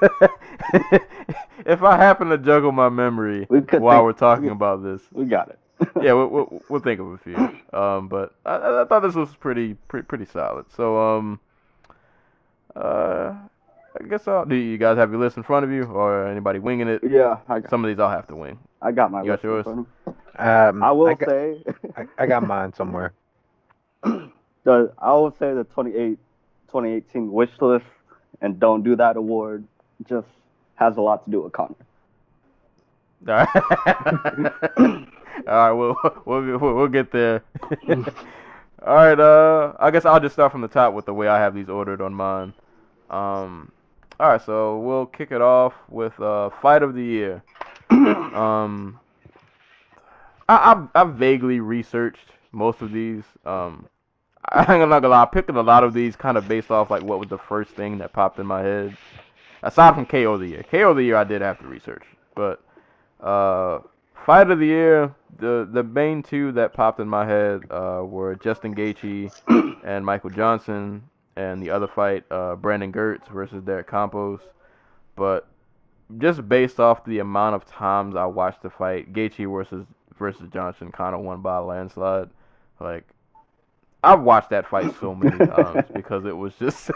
if I happen to juggle my memory while we're talking about this, We got it. yeah, we'll think of a few. But I thought this was pretty solid. So I guess do you guys have your list in front of you, or anybody winging it? Yeah, Some of these I'll have to wing. I got my You got list in yours? front of me. I will say. I got mine somewhere. I will say the 2018 wish list and Don't Do That award just has a lot to do with Connor. All right. All right, we'll get there. All right, I guess I'll just start from the top with the way I have these ordered on mine. All right, so we'll kick it off with fight of the year. I've vaguely researched most of these. I'm not gonna lie, I picked a lot of these kind of based off like what was the first thing that popped in my head. Aside from KO of the year. KO of the year I did have to research. But fight of the year, the main two that popped in my head were Justin Gaethje and Michael Johnson, and the other fight, Brandon Gertz versus Derek Campos. But just based off the amount of times I watched the fight, Gaethje versus Johnson kind of won by a landslide. Like, I've watched that fight so many times because it was just...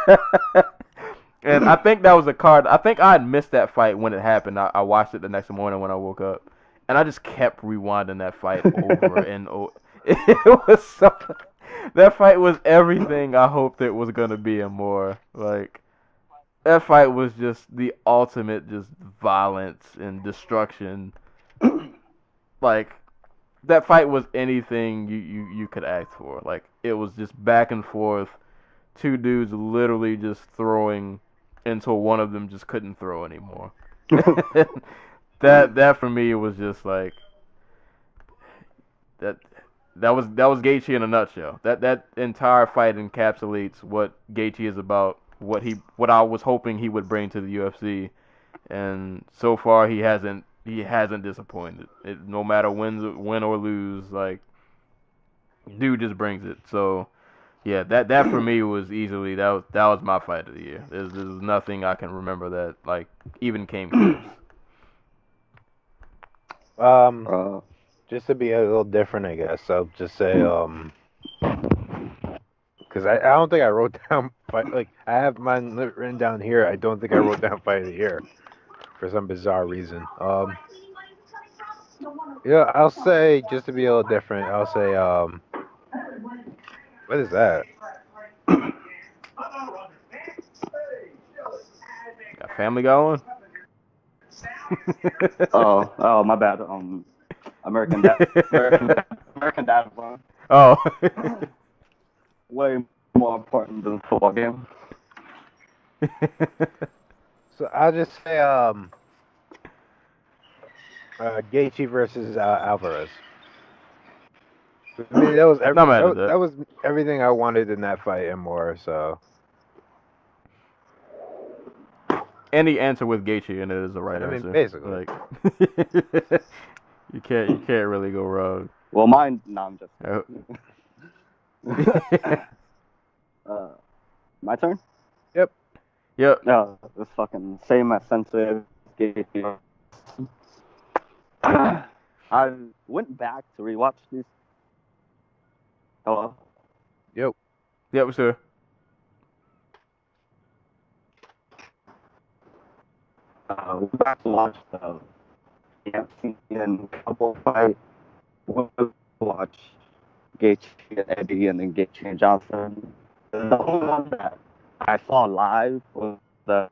And I think that was a card. I think I had missed that fight when it happened. I watched it the next morning when I woke up, and I just kept rewinding that fight over and over. It was so... That fight was everything I hoped it was gonna be and more. Like, that fight was just the ultimate just violence and destruction. Like, that fight was anything you could ask for. Like, it was just back and forth. Two dudes literally just throwing until one of them just couldn't throw anymore. That for me was just like that was Gaethje in a nutshell. That entire fight encapsulates what Gaethje is about, what I was hoping he would bring to the UFC, and so far he hasn't disappointed. No matter win or lose, like, dude just brings it. So yeah, that for me was easily that was my fight of the year. There's nothing I can remember that like even came close. Just to be a little different, I guess I'll just say because I don't think I wrote down fight. Like, I have mine written down here. I don't think I wrote down fight of the year for some bizarre reason. Yeah, I'll say, just to be a little different, I'll say what is that? Got Family Guy on? Oh, my bad. American Dad one. Oh. Way more important than the football game. So I'll just say Gaethje versus Alvarez. I mean, that was everything I wanted in that fight and more. So Any answer with Gaethje in it is the right answer. Basically. Like, you can't really go wrong. Well, mine. No, I'm just. My turn. Yep. No, it's fucking same as Sensei. I went back to rewatch these. Hello. Yep. Yep, sure. Went back to watch the UFC and Cowboy fight. Went to watch Gaethje and Eddie, and then Gaethje and Johnson. The only one that I saw live was the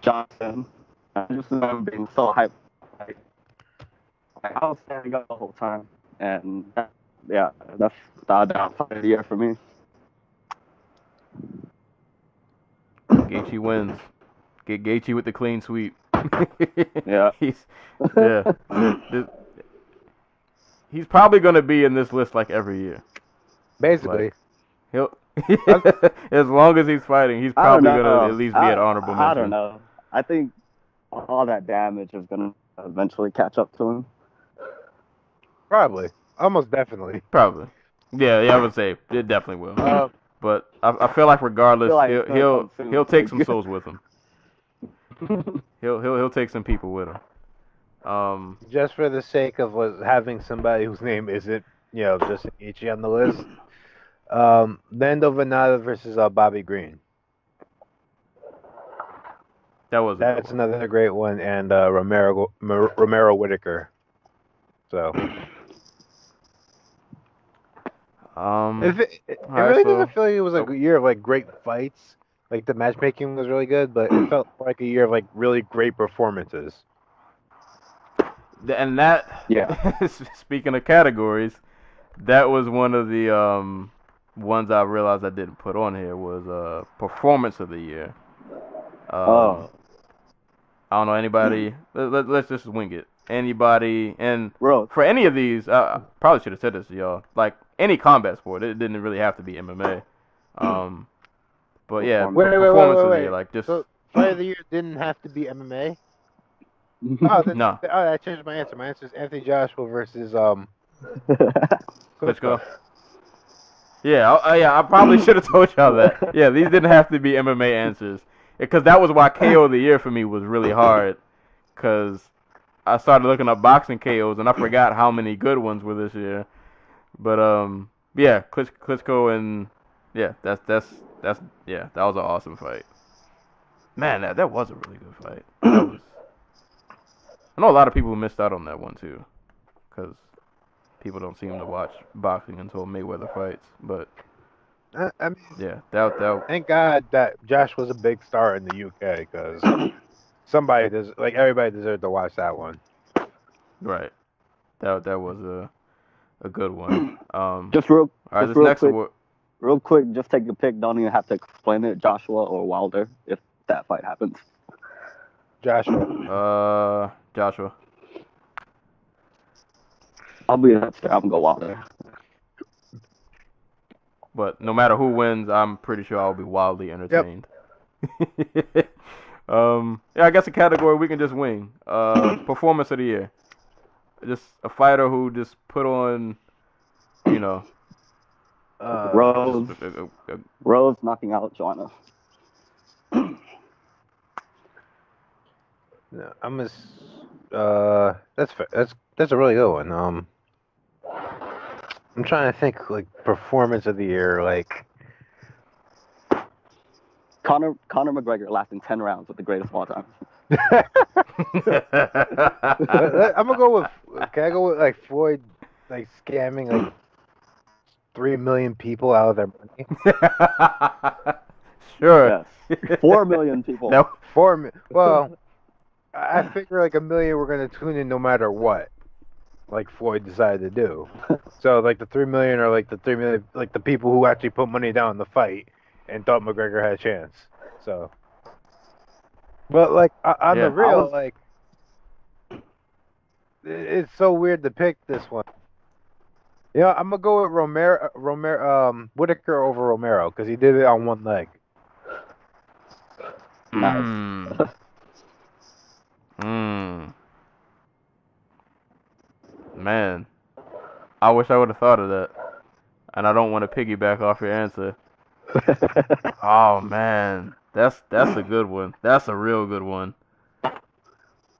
Johnson. I just remember being so hyped. Like, I was standing up the whole time, and yeah, that's the downside of the year for me. Gaethje wins. Get Gaethje with the clean sweep. Yeah. This- he's probably gonna be in this list like every year. Basically. He'll as long as he's fighting, he's probably gonna at least be an honorable mention. I don't know. I think all that damage is gonna eventually catch up to him. Probably. Almost definitely. Probably. Yeah, I would say it definitely will. But I feel like regardless, I feel like it's gonna come soon. he'll take some souls with him. He'll take some people with him. Just for the sake of having somebody whose name isn't, just Ichi on the list. Lando Venata versus Bobby Green. That's another great one, and Romero Whitaker. So. It really doesn't feel like it was like a year of like great fights. Like the matchmaking was really good, but it felt like a year of like really great performances. And that, speaking of categories, that was one of the ones I realized I didn't put on here was performance of the year. I don't know anybody. Let's just wing it. Anybody, and for any of these, I probably should have said this to y'all. Like any combat sport, it didn't really have to be MMA. But yeah, performance of the year, like just. So, fight of the year didn't have to be MMA. No. I changed my answer. My answer is Anthony Joshua versus Klitschko. Yeah, I probably should have told y'all that. Yeah, these didn't have to be MMA answers, because that was why KO of the year for me was really hard, because I started looking up boxing KOs and I forgot how many good ones were this year. But yeah, Klitschko and that was an awesome fight. Man, that was a really good fight. I know a lot of people who missed out on that one too, because people don't seem to watch boxing until Mayweather fights. But I mean, yeah, that. Thank God that Josh was a big star in the UK, because everybody deserved to watch that one. Right. That was a good one. Real quick, just take a pick. Don't even have to explain it. Joshua or Wilder, if that fight happens. Joshua. Joshua. I'm gonna go Wilder. But no matter who wins, I'm pretty sure I'll be wildly entertained. Yep. I guess a category we can just wing. Performance of the year. Just a fighter who just put on, Rose knocking out Joanna. No, that's fair. That's a really good one. I'm trying to think like performance of the year, like Conor McGregor lasting 10 rounds with the greatest of all time. I'm gonna go with. Can I go with like Floyd, like scamming like 3 million people out of their money? Sure. Yes. 4 million people. No. 4 million. Well, I figure like 1 million were gonna tune in no matter what. Like Floyd decided to do. So like the 3 million are like the 3 million, like the people who actually put money down in the fight and thought McGregor had a chance. So, but like on the real, like it's so weird to pick this one. I'm gonna go with Whitaker over Romero because he did it on one leg. Nice. Man, I wish I would have thought of that. And I don't want to piggyback off your answer. Oh man, that's a good one. That's a real good one.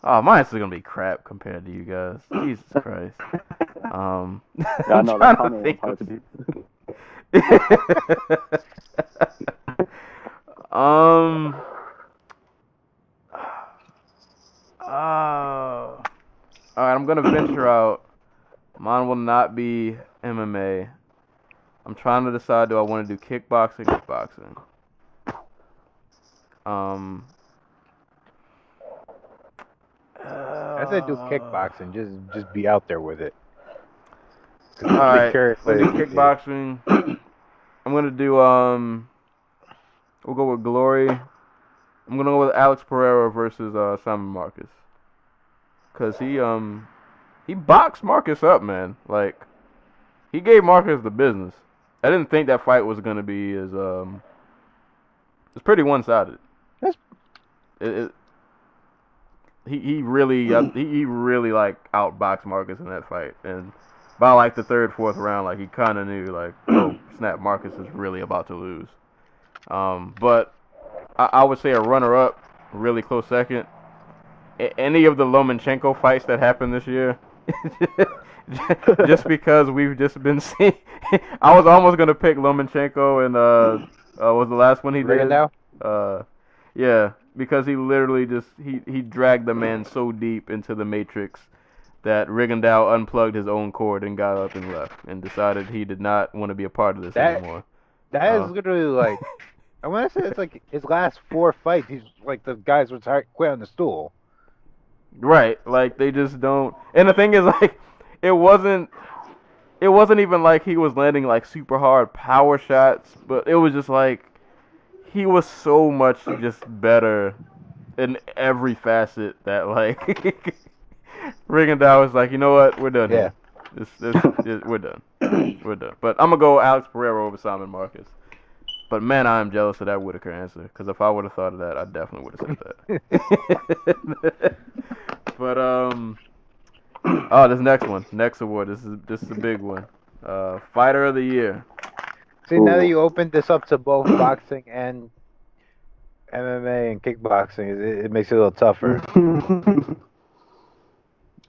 Oh, mine's still gonna be crap compared to you guys. Jesus Christ. Yeah, I I'm know trying that to comment was think hard of. to beat. um. All right, I'm gonna venture out. Mine will not be MMA. I'm trying to decide, do I want to do kickboxing or boxing? I said do kickboxing. Just be out there with it. All right, Curious I'm gonna do what it is. kickboxing. I'm gonna do we'll go with Glory. I'm gonna go with Alex Pereira versus Simon Marcus, cause he boxed Marcus up, man. Like, he gave Marcus the business. I didn't think that fight was gonna be as it's pretty one-sided. That's- He really he really like outboxed Marcus in that fight, and by like the third, fourth round, like he kind of knew, like, oh snap, Marcus is really about to lose. But I would say a runner-up, really close second. Any of the Lomachenko fights that happened this year, just because we've just been seeing. I was almost gonna pick Lomachenko, and was the last one he did. Now? Yeah, because he literally just he dragged the man so deep into the matrix that Rigondeaux unplugged his own cord and got up and left and decided he did not want to be a part of this anymore. That is literally like, I want to say it's like his last 4 fights. He's like the guys retired, quit on the stool. Right, like they just don't. And the thing is, like, it wasn't even like he was landing like super hard power shots, but it was just like he was so much just better in every facet that, like, Rigondeaux was like, you know what, we're done here. We're done. We're done. But I'm gonna go Alex Pereira over Simon Marcus. But man, I am jealous of that Whitaker answer, because if I would have thought of that, I definitely would have said that. But this next award. This is a big one. Fighter of the Year. See, now that you opened this up to both boxing and MMA and kickboxing, it makes it a little tougher.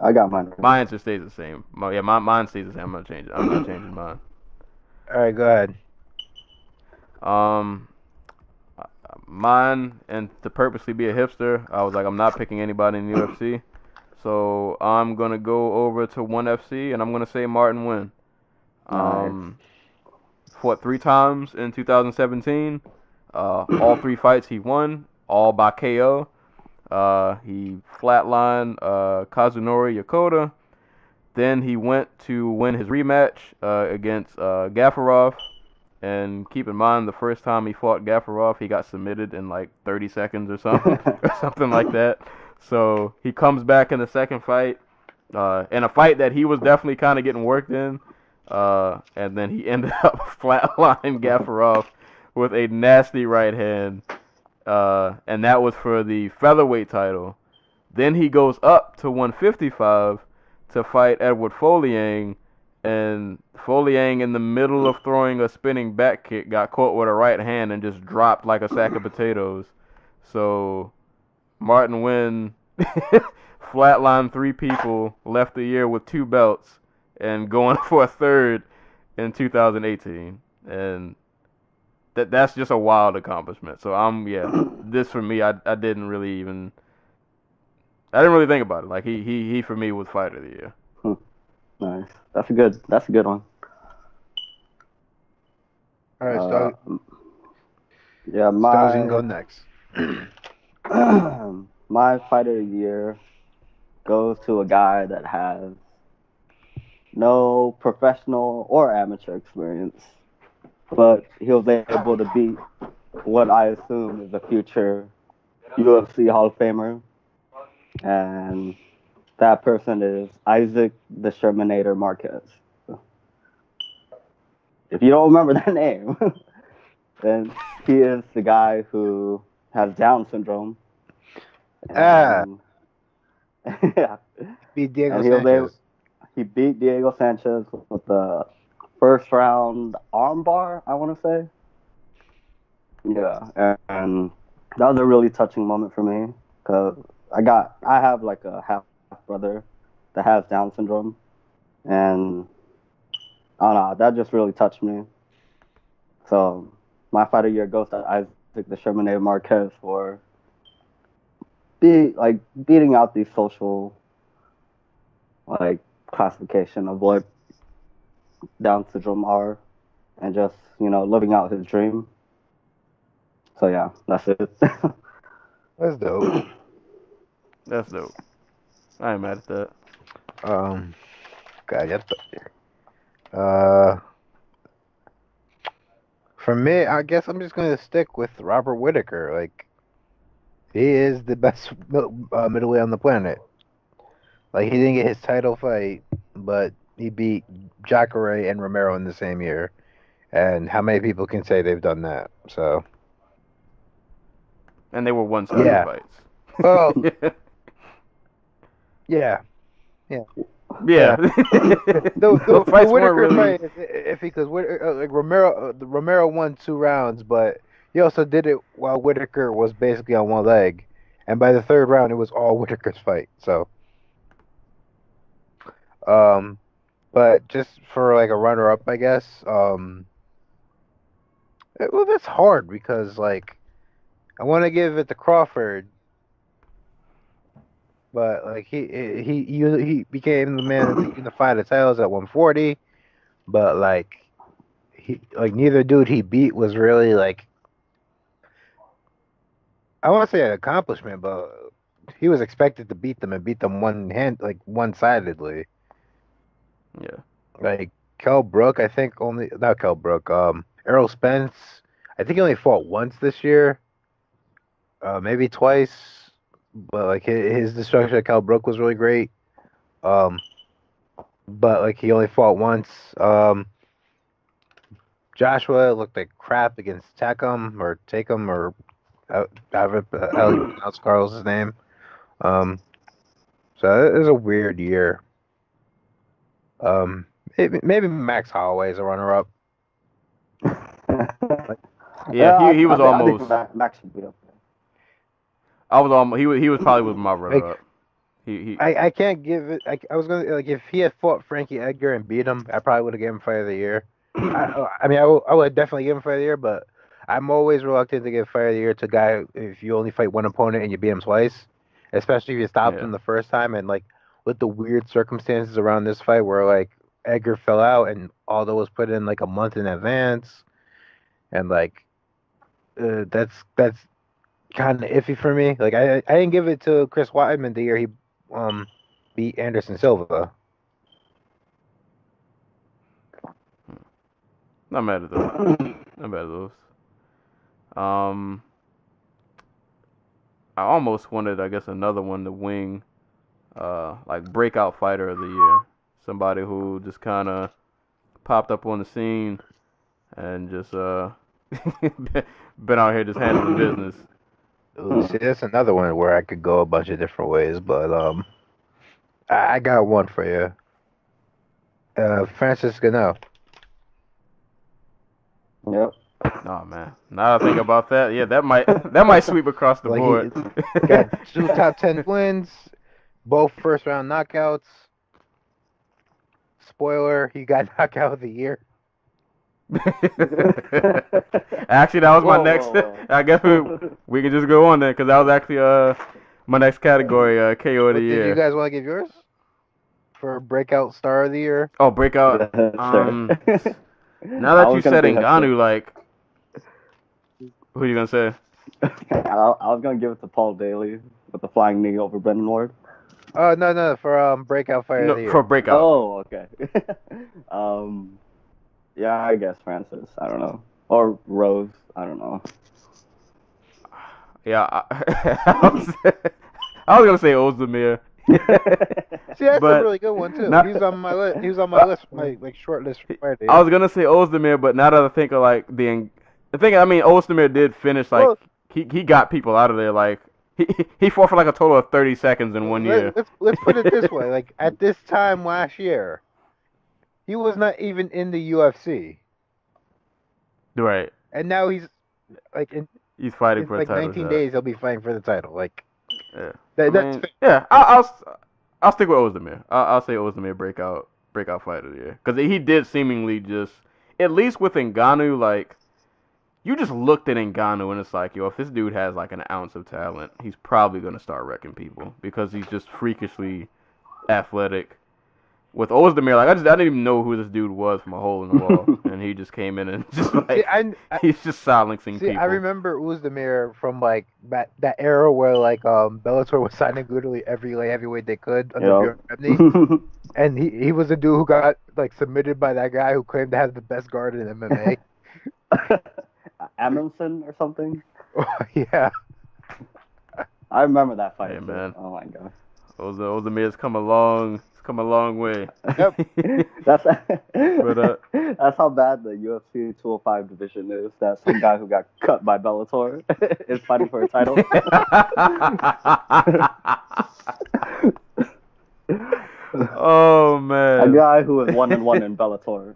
I got mine. My answer stays the same. Mine stays the same. I'm not changing mine. All right, go ahead. Mine, and to purposely be a hipster, I was like, I'm not picking anybody in the UFC. So I'm gonna go over to ONE FC, and I'm gonna say Martin Nguyen. Nice. Fought 3 times in 2017. All 3 fights he won, all by KO. He flatlined Kazunori Yokota. Then he went to win his rematch against Gafarov. And keep in mind, the first time he fought Gafarov, he got submitted in like 30 seconds or something, or something like that. So he comes back in the second fight, in a fight that he was definitely kind of getting worked in. And then he ended up flatlining Gafarov with a nasty right hand. And that was for the featherweight title. Then he goes up to 155 to fight Edward Foliang. And Foliang, in the middle of throwing a spinning back kick, got caught with a right hand and just dropped like a sack of potatoes. So Martin Nguyen flatlined 3 people, left the year with 2 belts, and going for a third in 2018. And that's just a wild accomplishment. So this for me, I didn't really think about it. Like he for me was fighter of the year. Nice. That's a good one. All right, yeah, Stars can go next. My fighter of the year goes to a guy that has no professional or amateur experience, but he was able to beat what I assume is a future UFC Hall of Famer, and that person is Isaac the Shermanator Marquez. If you don't remember that name, then he is the guy who has Down syndrome. And, yeah. Beat Diego and he was Sanchez. he beat Diego Sanchez with the first round armbar, I want to say. Yeah, and that was a really touching moment for me because I have like a half brother that has Down syndrome, and I don't know, that just really touched me. So my fight of the year goes to Isaac the Sherman Marquez for beating out these social like classification of what Down syndrome are, and just living out his dream. So yeah, that's it. That's dope. That's dope. I ain't mad at that. God, for me, I guess I'm just gonna stick with Robert Whittaker. Like, he is the best middleweight on the planet. Like, he didn't get his title fight, but he beat Jacare and Romero in the same year. And how many people can say they've done that? So. And they were one-sided Yeah. fights. Well. Yeah. Yeah. The fights Whittaker weren't really... fight is iffy because like Romero won 2 rounds, but he also did it while Whittaker was basically on one leg, and by the 3rd round it was all Whittaker's fight. So, but just for like a runner-up, I guess. Well, that's hard because like I want to give it to Crawford. But like he became the man in the fight of titles at 140, but like neither dude he beat was really like, I won't say an accomplishment, but he was expected to beat them and beat them one-sidedly. Yeah. Like Kell Brook, I think not Kell Brook. Errol Spence, I think he only fought once this year, maybe twice. But like his destruction of Kell Brook was really great. But like he only fought once. Joshua looked like crap against Takum or however the hell you pronounce Carl's name. So it was a weird year. Maybe Max Holloway is a runner-up. Yeah, he was almost. I think Max should be up there. I was almost. He was probably with my runner-up. I can't give it. I was gonna like if he had fought Frankie Edgar and beat him, I probably would have given him Fight of the Year. I mean, I would definitely give him Fight of the Year, but I'm always reluctant to give Fight of the Year to a guy if you only fight one opponent and you beat him twice, especially if you stopped him the first time. And like with the weird circumstances around this fight, where like Edgar fell out and Aldo was put in like a month in advance, and like that's kind of iffy for me. Like I didn't give it to Chris Weidman the year he beat Anderson Silva. Not mad at those. Not mad at those. I almost wanted, I guess, another one to wing, like breakout fighter of the year. Somebody who just kind of popped up on the scene and just been out here just handling business. See, that's another one where I could go a bunch of different ways, but I got one for you. Francis Gano. Yep. Oh man, now that I think about that, yeah, that might sweep across the board. He got 2 top 10 wins, both first round knockouts. Spoiler: he got knockout of the year. Actually, that was my next. I guess we can just go on there because that was actually my next category, KO of the year. Did you guys want to give yours for breakout star of the year? Oh, breakout. Now that you said Ngannou, like, who are you gonna say? I was gonna give it to Paul Daly with the flying knee over Brendan Ward. Oh no, for breakout fighter of the year. For breakout. Oh, okay. Yeah, I guess Francis. I don't know, or Rose. I don't know. Yeah, I was gonna say Ozdemir. See, that's a really good one too. He was on my list. He was on my list, my short list for Friday. I was gonna say Ozdemir, but now that I think of like Ozdemir did finish like he got people out of there. Like He fought for like a total of 30 seconds in 1 year. Let's put it this way: like at this time last year, he was not even in the UFC, Right. and now he's like He's fighting in for a like title 19 shot. days he'll be fighting for the title. Like Yeah. that's I'll stick with Ozdemir. I'll say Ozdemir breakout fighter of the year, because he did seemingly just, at least with Ngannou, like, you just looked at Ngannou and it's like, yo, if this dude has like an ounce of talent, he's probably gonna start wrecking people because he's just freakishly athletic. With Ozdemir, like, I didn't even know who this dude was from a hole in the wall, and he just came in and just like he's just silencing people. I remember Ozdemir from like that era where like Bellator was signing literally every light heavyweight they could under Bjorn, and he was a dude who got like submitted by that guy who claimed to have the best guard in MMA. Amundsen or something. Yeah, I remember that fight. Hey, man. Oh my god. Ozdemir's come a long way. Yep. That's But that's how bad the UFC 205 division is. That some guy who got cut by Bellator is fighting for a title. Oh man. A guy who is 1-1 in Bellator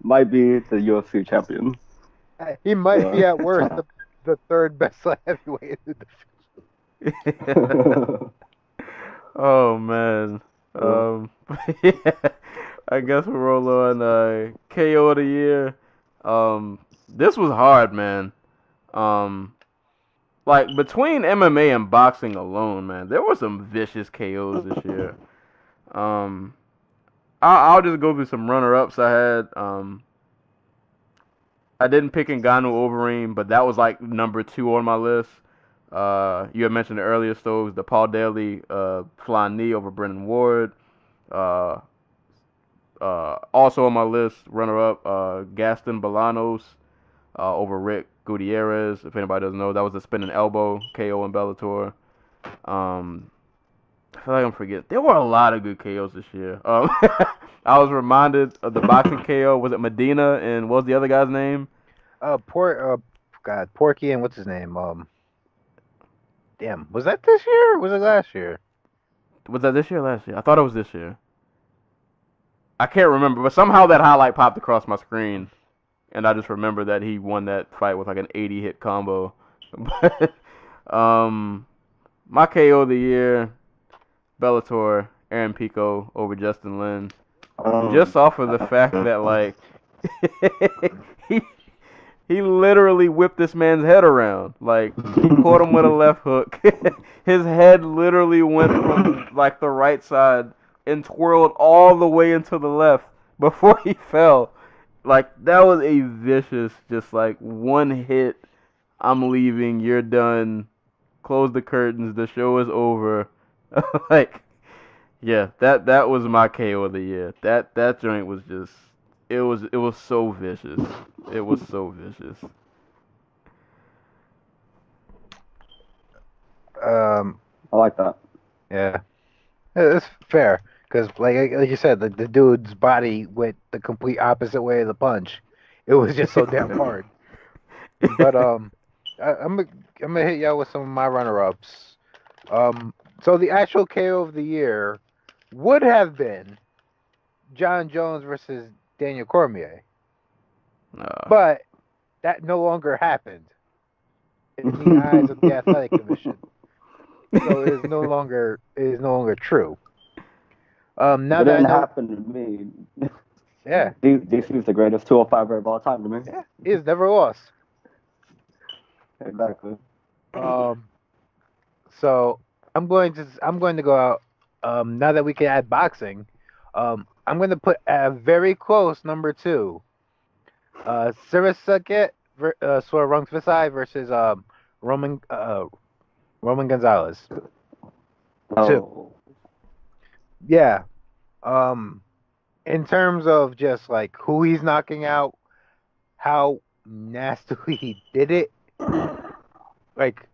might be the UFC champion. he might be at worst the third best light heavyweight in the division. Oh man. Yeah, I guess we'll roll on KO of the year. This was hard, man. Like, between MMA and boxing alone, man, there were some vicious KOs this year. I'll just go through some runner-ups I had. I didn't pick Ngannou Overeem, but that was like number 2 on my list. You had mentioned it earlier, Stoves, the Paul Daly flying knee over Brendan Ward. Also on my list, runner-up, Gaston Bolanos over Rick Gutierrez. If anybody doesn't know, that was a spinning elbow KO in Bellator. I feel like I'm forgetting. There were a lot of good KOs this year. I was reminded of the boxing KO. Was it Medina and what was the other guy's name? Porky and what's his name? Damn, was that this year or was it last year? Was that this year or last year? I thought it was this year. I can't remember, but somehow that highlight popped across my screen, and I just remember that he won that fight with like an 80-hit combo. But my KO of the year, Bellator, Aaron Pico over Justin Lin. Just off of the fact that, like, he literally whipped this man's head around. Like, he caught him with a left hook. His head literally went from, like, the right side and twirled all the way into the left before he fell. Like, that was a vicious, just, like, one hit, I'm leaving, you're done, close the curtains, the show is over. Like, yeah, that was my KO of the year. That joint was just, it was so vicious. It was so vicious. I like that. Yeah, it's fair because, like you said, the dude's body went the complete opposite way of the punch. It was just so damn hard. But I'm gonna hit y'all with some of my runner-ups. So the actual KO of the year would have been John Jones versus Daniel Cormier, but that no longer happened in the eyes of the Athletic Commission. So it is no longer true. Now It that didn't I know, happen to me. yeah, DC is the greatest 205 of all time to me. yeah, he has never lost. Exactly. So I'm going to go out. Now that we can add boxing, I'm going to put a very close number 2. Sirisuke Swarungsvisai versus Roman Gonzalez. Oh. Yeah. In terms of just like who he's knocking out, how nastily he did it, like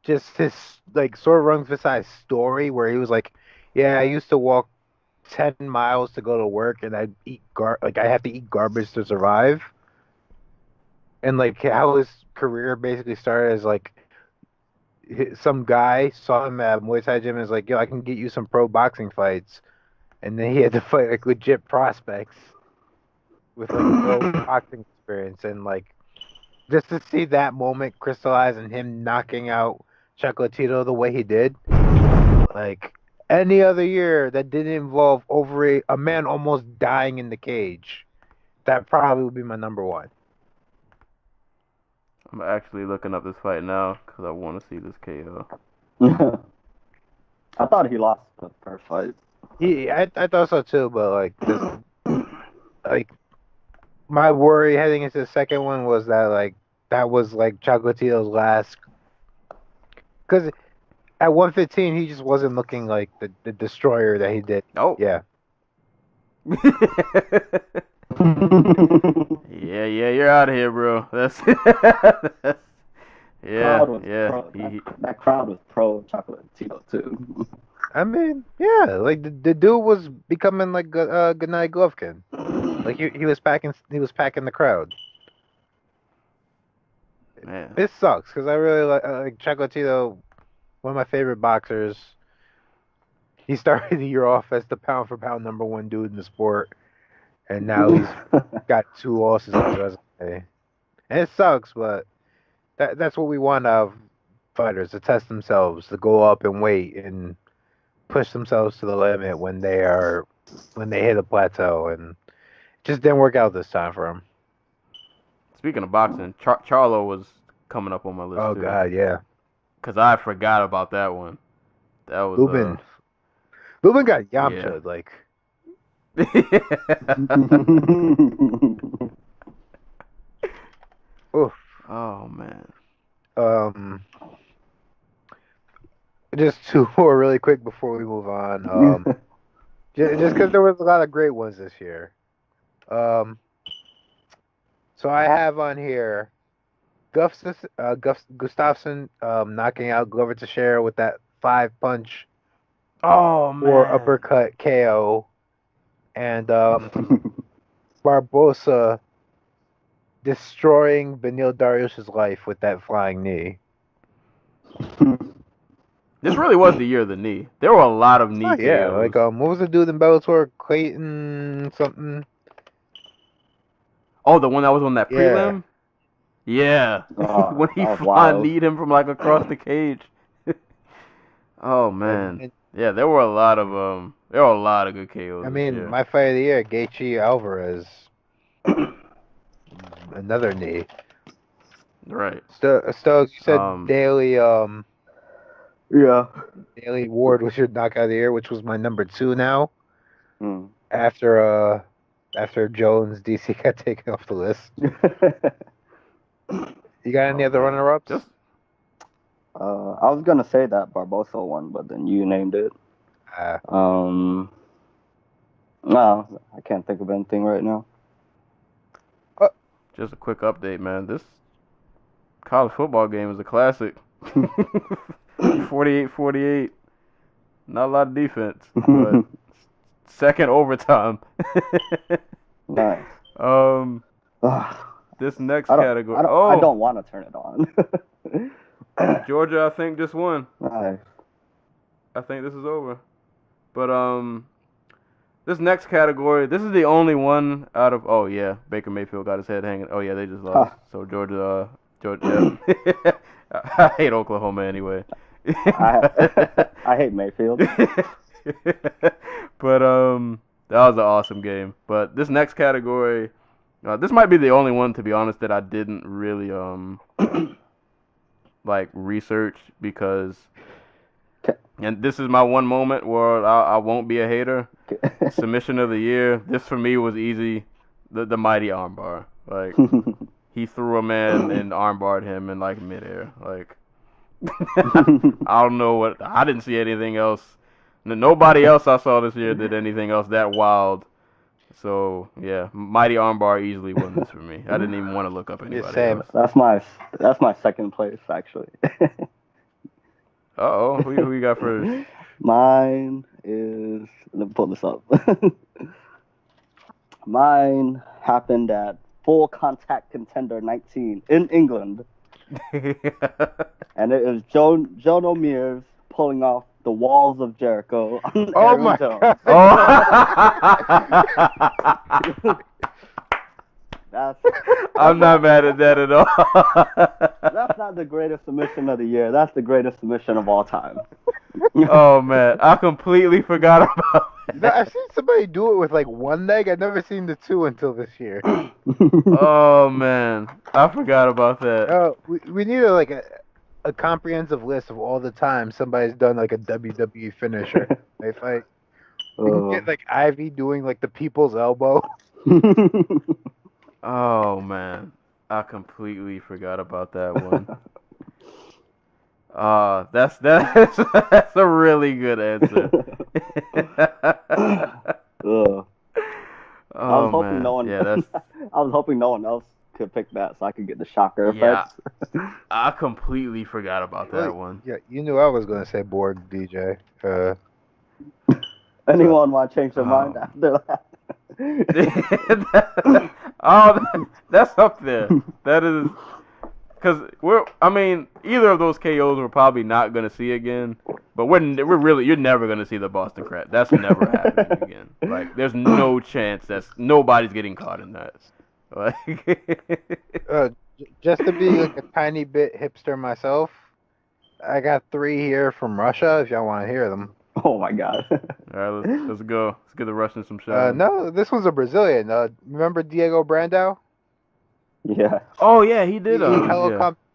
just his like Swarungsvisai's story where he was like, yeah, I used to walk 10 miles to go to work and I'd eat I have to eat garbage to survive. And like how his career basically started as like some guy saw him at Muay Thai gym and was like, "Yo, I can get you some pro boxing fights," and then he had to fight like legit prospects with like no boxing experience, and like just to see that moment crystallize and him knocking out Chocolatito the way he did, like any other year that didn't involve a man almost dying in the cage, that probably would be my number one. I'm actually looking up this fight now because I want to see this KO. I thought he lost the first fight. I thought so too, but like my worry heading into the second one was that was like Chocolatito's last, because at 115 he just wasn't looking like the destroyer that he did. Oh. Yeah. Yeah, you're out of here, bro. That's yeah. That crowd was pro Chocolatito too. I mean, yeah, like the dude was becoming like Gennady Golovkin. Like he was packing the crowd. Man. It sucks because I really like Chocolatito, one of my favorite boxers. He started the year off as the pound for pound #1 dude in the sport, and now he's got 2 losses on his resume. And it sucks, but that's what we want out of fighters, to test themselves, to go up and weight and push themselves to the limit when they hit a plateau, and it just didn't work out this time for him. Speaking of boxing, Charlo was coming up on my list. Oh too. God, yeah. Because I forgot about that one. That was Lubin got Yamcha'd, like. Oof. Oh man. Just 2 more really quick before we move on. Just because there was a lot of great ones this year. So I have on here Gustafsson knocking out Glover Teixeira with that 5-punch or uppercut KO, and Barbosa destroying Beneil Dariush's life with that flying knee. This really was the year of the knee. There were a lot of knee KOs. Yeah, like what was the dude in Bellator? Clayton something. Oh, the one that was on that prelim? Yeah. When he kneed him from like across the cage. Oh man. Yeah, there were a lot of good KOs. I mean, my fight of the year, Gaethje Alvarez. Another knee. Right. Stokes, you said Daly Daly Ward was your knockout of the year, which was my number 2 now. After Jones, DC got taken off the list. You got any other runner-ups? I was gonna say that Barbosa one, but then you named it. No, I can't think of anything right now. Just a quick update, man. This college football game is a classic. 48-48. Not a lot of defense, but second overtime. Nice. This next category. I don't want to turn it on. Georgia, I think, just won. Nice. I think this is over. But this next category, this is the only one out of. Oh yeah, Baker Mayfield got his head hanging. Oh yeah, they just lost. So Georgia. I hate Oklahoma anyway. I hate Mayfield. But that was an awesome game. But this next category, this might be the only one, to be honest, that I didn't really like research, because, and this is my one moment where I won't be a hater. Submission of the year. This for me was easy. The mighty armbar. Like he threw a man and armbarred him in like midair. Like I don't know what. I didn't see anything else. Nobody else I saw this year did anything else that wild. So yeah, mighty armbar easily won this for me. I didn't even want to look up anybody else. That's my second place actually. Who you got first? Mine is, let me pull this up. Mine happened at Full Contact Contender 19 in England. And it is Joan O'Mears pulling off the walls of Jericho on Oh Aaron my Jones. god. Oh. That's I'm not mad at that at all. that's not the greatest submission of the year. That's the greatest submission of all time. Oh man, I completely forgot about You know, I've seen somebody do it with like one leg. I've never seen the two until this year. Oh man, I forgot about that. We need a comprehensive list of all the time somebody's done like a WWE finisher. If we can get like Ivy doing like the people's elbow. Oh man, I completely forgot about that one. That's that's a really good answer. Ugh. I was Oh hoping man, no one. yeah, that's I was hoping no one else could pick that, so I could get the shocker Yeah. effects. I completely forgot about that one. Yeah, you knew I was gonna say Borg DJ. Anyone want to change their mind Oh. after that? Oh, that's up there. That is because either of those KOs we're probably not gonna see again. But you're never gonna see the Boston Crab. That's never happening again. Like, there's no chance nobody's getting caught in that. Like, Just to be like a tiny bit hipster myself, I got 3 here from Russia. If y'all want to hear them. Oh my god. all right, let's go. Let's give the Russians some shout. No, this one's a Brazilian. Remember Diego Brandao? Yeah. Oh yeah, he did.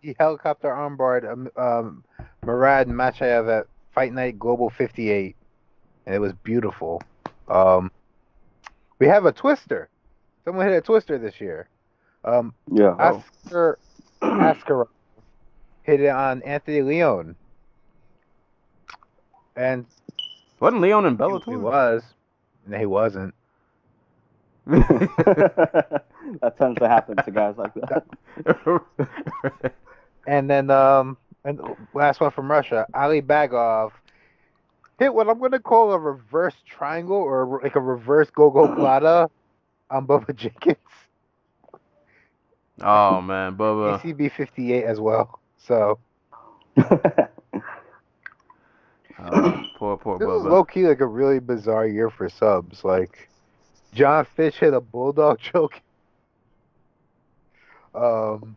He helicopter armbarred Murad Machayev at Fight Night Global 58, and it was beautiful. We have a twister. Someone hit a twister this year. Yeah. Oscar Askarov hit it on Anthony Leon, and Wasn't Leon in he Bellator? was. No, he wasn't. That tends to happen to guys like that. And then and last one from Russia, Ali Bagov hit what I'm going to call a reverse triangle or like a reverse go-go plata on Bubba Jenkins. Oh man, Bubba. ACB 58 as well. So Poor this was Bubba. low-key like a really bizarre year for subs. Like John Fitch hit a bulldog choke. Who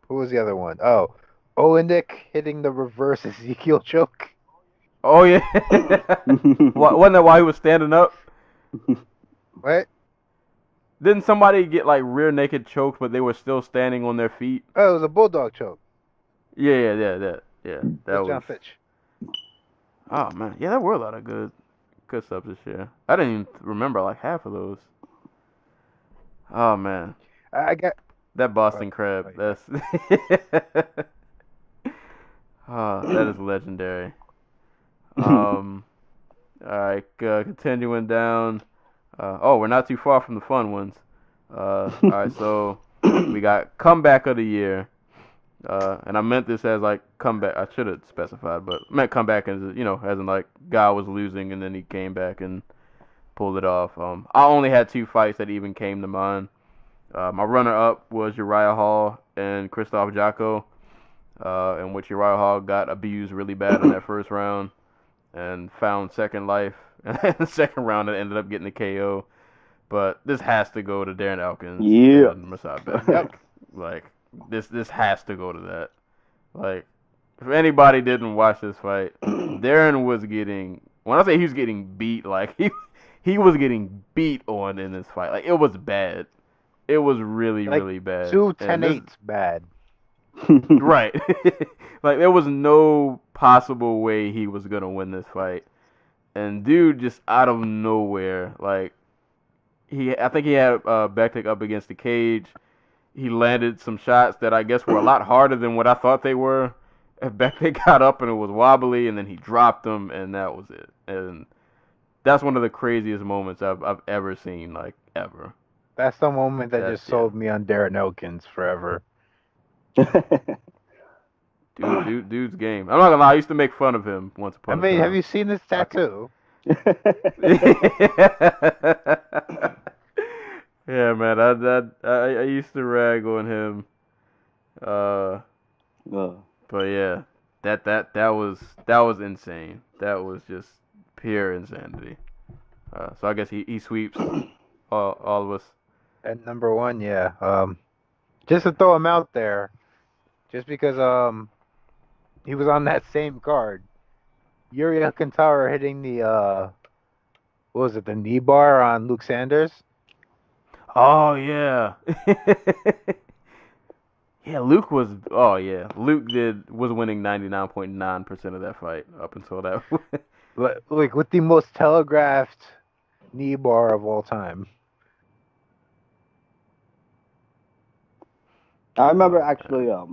was the other one? Oh, Olenek hitting the reverse Ezekiel choke. Oh yeah. Wasn't that why he was standing up? What? Didn't somebody get like rear naked choked, but they were still standing on their feet? Oh, it was a bulldog choke. Yeah. That That's was. John Fitch. Oh man, yeah, there were a lot of good subs this year. I didn't even remember like half of those. Oh man, I got that Boston Crab. That's. That is legendary. All right, continuing down. We're not too far from the fun ones. All right, so we got comeback of the year. And I meant this as like comeback. I should have specified, but I meant comeback as as in like guy was losing and then he came back and pulled it off. I only had 2 fights that even came to mind. My runner-up was Uriah Hall and Christoph Jocko, in which Uriah Hall got abused really bad in that first round and found second life. And in the second round, it ended up getting a KO. But this has to go to Darren Elkins and Masad Bezek. Like, this has to go to that. Like, if anybody didn't watch this fight, Darren was getting, when I say he was getting beat, like, he was getting beat on in this fight. Like, it was bad. It was really, like really bad. 2 10-8's bad. Right. Like, there was no possible way he was going to win this fight. And dude just out of nowhere, like, I think he had Bektik up against the cage. He landed some shots that I guess were a lot harder than what I thought they were. Bektik got up and it was wobbly, and then he dropped them, and that was it. And that's one of the craziest moments I've ever seen, like, ever. That's the moment that just sold me on Darren Elkins forever. Dude's game. I'm not gonna lie, I used to make fun of him once upon a time. have you seen this tattoo? Yeah, man, I used to rag on him. was insane. That was just pure insanity. So I guess he sweeps all of us. At number one, yeah. Just to throw him out there, just because he was on that same card. Yuri Alcantara hitting the what was it, the knee bar on Luke Sanders? Oh yeah. Yeah, Luke was. Oh yeah, Luke was winning 99.9% of that fight up until that. Like with the most telegraphed knee bar of all time. I remember actually, I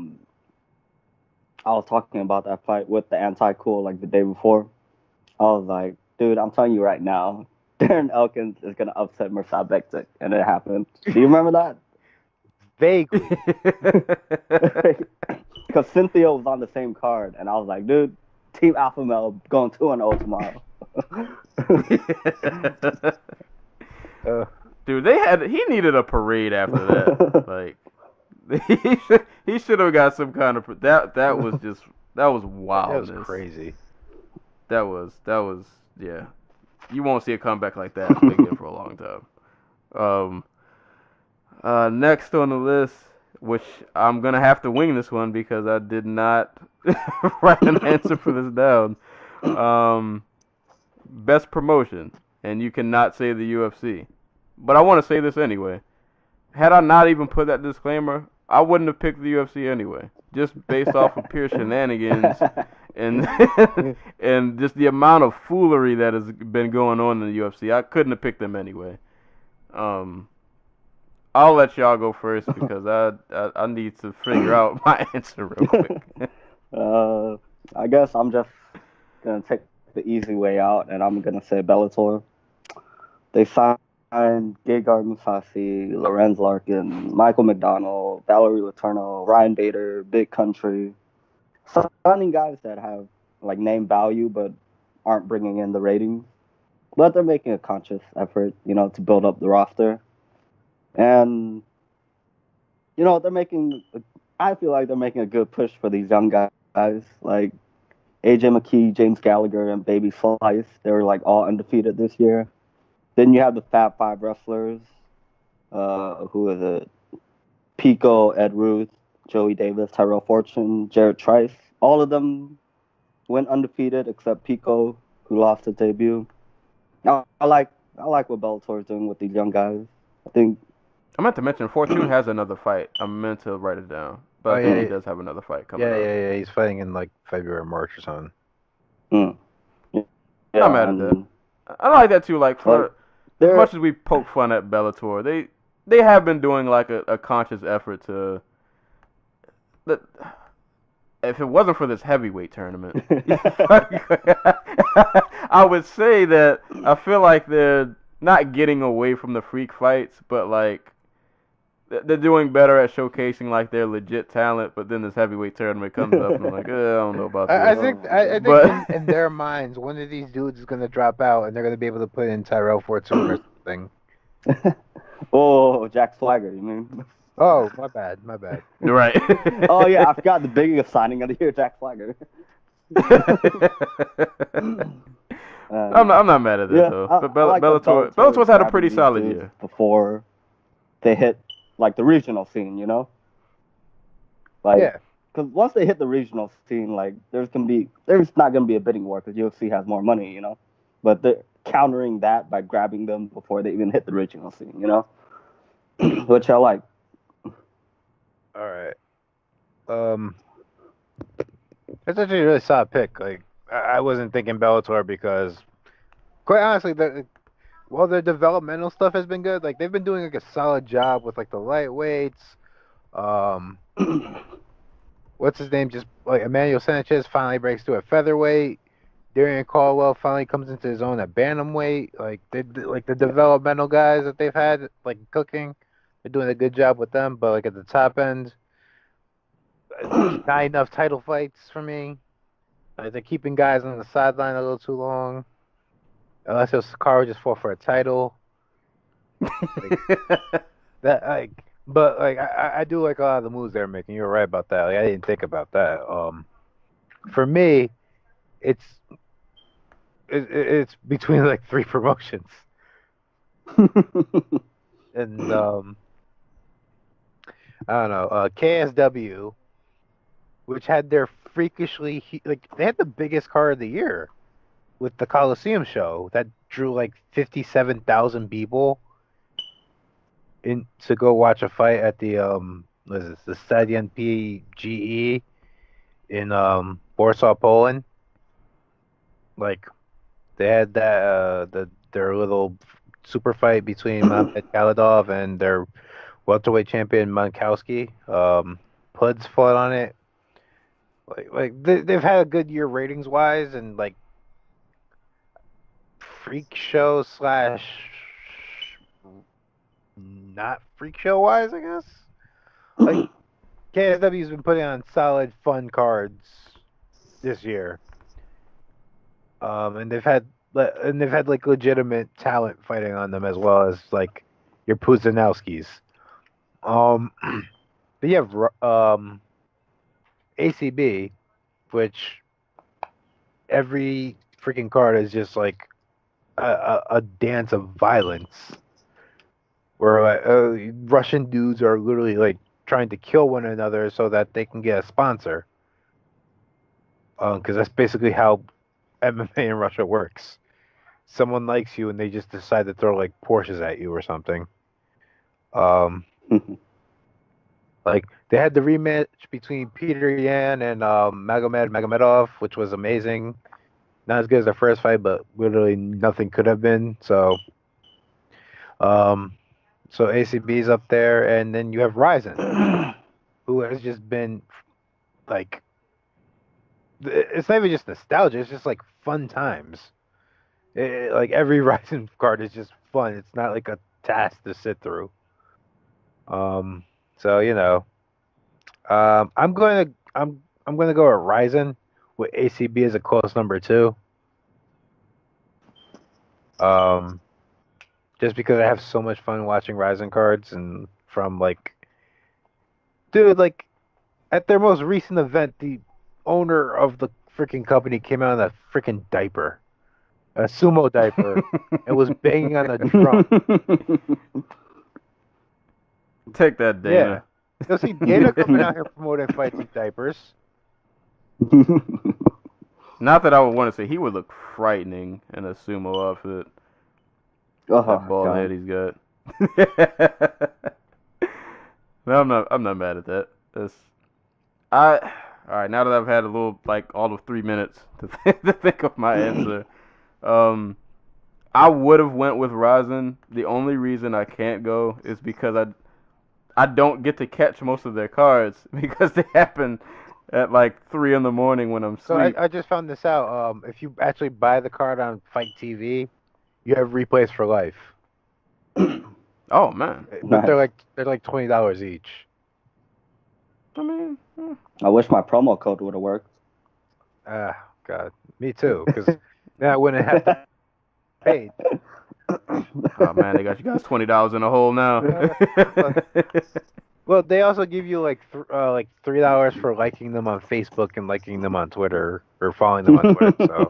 was talking about that fight with the anti-cool like the day before. I was like, dude, I'm telling you right now, Darren Elkins is gonna upset Mirsad Bektic, and it happened. Do you remember that? Vaguely. Because Cynthia was on the same card, and I was like, dude, Team Alpha Male going 2-0 tomorrow. Dude, he needed a parade after that. Like he should have got some kind of that was wildness. That was crazy. That was yeah. You won't see a comeback like that again for a long time. Next on the list, which I'm gonna have to wing this one because I did not write an answer for this down. Best promotion, and you cannot say the UFC. But I want to say this anyway. Had I not even put that disclaimer, I wouldn't have picked the UFC anyway. Just based off of pure shenanigans and and just the amount of foolery that has been going on in the UFC. I couldn't have picked them anyway. I'll let y'all go first because I need to figure out my answer real quick. I guess I'm just gonna take the easy way out, and I'm gonna say Bellator. They signed Gegard Mousasi, Lorenz Larkin, Michael McDonald, Valerie Letourneau, Ryan Bader, Big Country. Signing guys that have like name value but aren't bringing in the ratings. But they're making a conscious effort, to build up the roster. And, I feel like they're making a good push for these young guys. Like AJ McKee, James Gallagher, and Baby Slice. They were like all undefeated this year. Then you have the Fab Five wrestlers. Who is it? Pico, Ed Ruth, Joey Davis, Tyrell Fortune, Jared Trice. All of them went undefeated except Pico, who lost his debut. Now, I like what Bellator is doing with these young guys. I think I meant to mention Fortune has another fight. I meant to write it down, but I think he does have another fight coming up. Yeah. He's fighting in like February, March or something. Yeah, I'm mad at that. I like that too. Like as much as we poke fun at Bellator, they have been doing like a conscious effort to. If it wasn't for this heavyweight tournament, I would say that I feel like they're not getting away from the freak fights, but like they're doing better at showcasing like their legit talent. But then this heavyweight tournament comes up, and I'm like, I don't know about this. I think But in their minds, one of these dudes is gonna drop out, and they're gonna be able to put in Tyrell Fortune or something. Oh, Jack Swagger, you mean? Oh, my bad. right. Oh yeah, I forgot the biggest signing of the year, Jack Swagger. I'm not mad at it though. But Bellator's had a pretty solid year before they hit like the regional scene, Like, because once they hit the regional scene, like there's not gonna be a bidding war because UFC has more money, But they're countering that by grabbing them before they even hit the regional scene, Which I like. All right. That's actually a really solid pick. Like, I wasn't thinking Bellator because, quite honestly, while their developmental stuff has been good, like they've been doing like a solid job with like the lightweights. What's his name? Just like Emmanuel Sanchez finally breaks through at featherweight. Darian Caldwell finally comes into his own at bantamweight. Like the developmental guys that they've had like cooking, they're doing a good job with them. But like at the top end, not enough title fights for me. Like, they're keeping guys on the sideline a little too long. Unless Sakara just fought for a title. But I do like a lot of the moves they're making. You're right about that. Like, I didn't think about that. For me, it's it's between like 3 promotions, and I don't know, KSW, which had their freakishly they had the biggest card of the year with the Coliseum show that drew like 57,000 people in to go watch a fight at the what is this, the Stadion PGE in Warsaw, Poland. Like they had that their little super fight between Mamed Khalidov and their welterweight champion Mankowski. Puds fought on it. They've had a good year ratings wise, and like freak show slash not freak show wise, I guess. Like KSW's been putting on solid fun cards this year. And they've had like legitimate talent fighting on them as well as like your Puzanowskis. But you have ACB, which every freaking card is just like a dance of violence, where Russian dudes are literally like trying to kill one another so that they can get a sponsor. Because that's basically how MMA in Russia works. Someone likes you and they just decide to throw like Porsches at you or something. Like they had the rematch between Peter Yan and Magomed Magomedov, which was amazing. Not as good as the first fight, but literally nothing could have been. So ACB's up there, and then you have Ryzen, who has just been like, it's not even just nostalgia, it's just like fun times. Like every Ryzen card is just fun. It's not like a task to sit through. So you know, I'm gonna go with Ryzen with ACB as a close number 2. Just because I have so much fun watching Ryzen cards, and from like, dude, like at their most recent event, the owner of the freaking company came out in a freaking diaper, a sumo diaper, and was banging on a drum. Take that, Dana. Yeah. You'll see Dana coming out here promoting fights in diapers. Not that I would want to say he would look frightening in a sumo outfit. That bald head he's got. No, I'm not mad at that. All right. Now that I've had a little, like, all of 3 minutes to think of my answer, I would have went with Ryzen. The only reason I can't go is because I don't get to catch most of their cards because they happen at like 3 in the morning when I'm asleep. So I just found this out. If you actually buy the card on Fight TV, you have replays for life. Oh man! But they're like $20 each. I mean, I wish my promo code would have worked. God, me too. Because then I wouldn't have to pay. Oh man, they got you guys $20 in a hole now. Well, they also give you like $3 for liking them on Facebook and liking them on Twitter or following them on Twitter.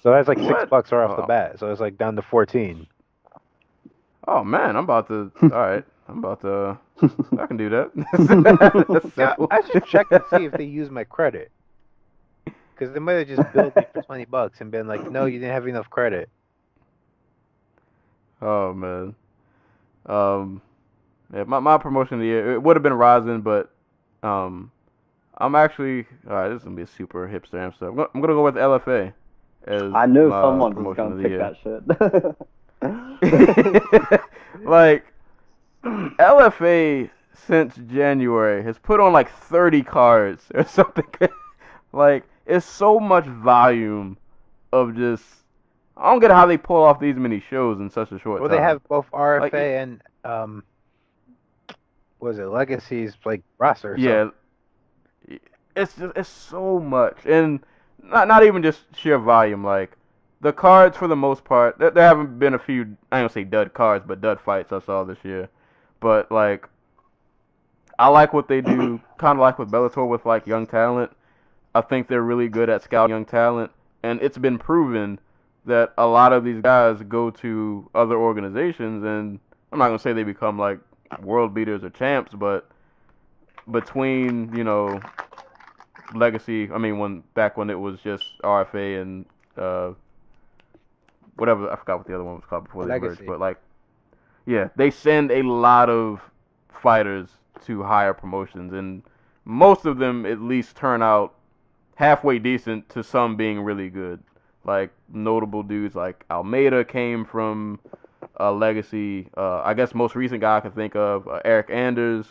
So that's like $6 right off the bat. So it's like down to 14. Oh man, I'm about to. All right, I can do that. Yeah, I should check to see if they use my credit. Because they might have just billed me for $20 and been like, no, you didn't have enough credit. Oh man. Yeah, my promotion of the year, it would have been Ryzen, but I'm actually, all right, this is gonna be a super hipster answer. I'm gonna go with LFA as I knew my someone was promotion gonna of the pick year. that shit. Like LFA since January has put on like 30 cards or something. Like it's so much volume of just. I don't get how they pull off these many shows in such a short time. Well, they have both RFA Like, and what is it, Legacy's like roster. Yeah, it's so much, and not even just sheer volume. Like the cards, for the most part, there haven't been a few. I don't say dud cards, but dud fights I saw this year. But like, I like what they do. Kind of like with Bellator with like young talent. I think they're really good at scouting young talent, and it's been proven that a lot of these guys go to other organizations, and I'm not gonna say they become like world beaters or champs, but between Legacy, I mean when it was just RFA and whatever, I forgot what the other one was called before they merged, Legacy. but like yeah, they send a lot of fighters to higher promotions, and most of them at least turn out halfway decent to some being really good. Like notable dudes like Almeida came from Legacy. I guess most recent guy I can think of, Eric Anders,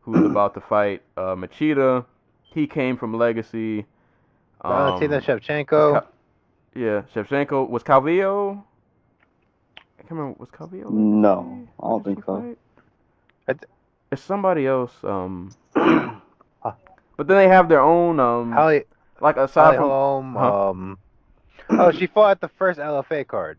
who's about to fight Machida. He came from Legacy. Valentina Was Shevchenko. Shevchenko. Was Calvillo? I can't remember. Was Calvillo Legacy? No, I Where don't did think she so. fight? It's somebody else. But then they have their own Holly like aside from Holm. Huh? She fought at the first LFA card.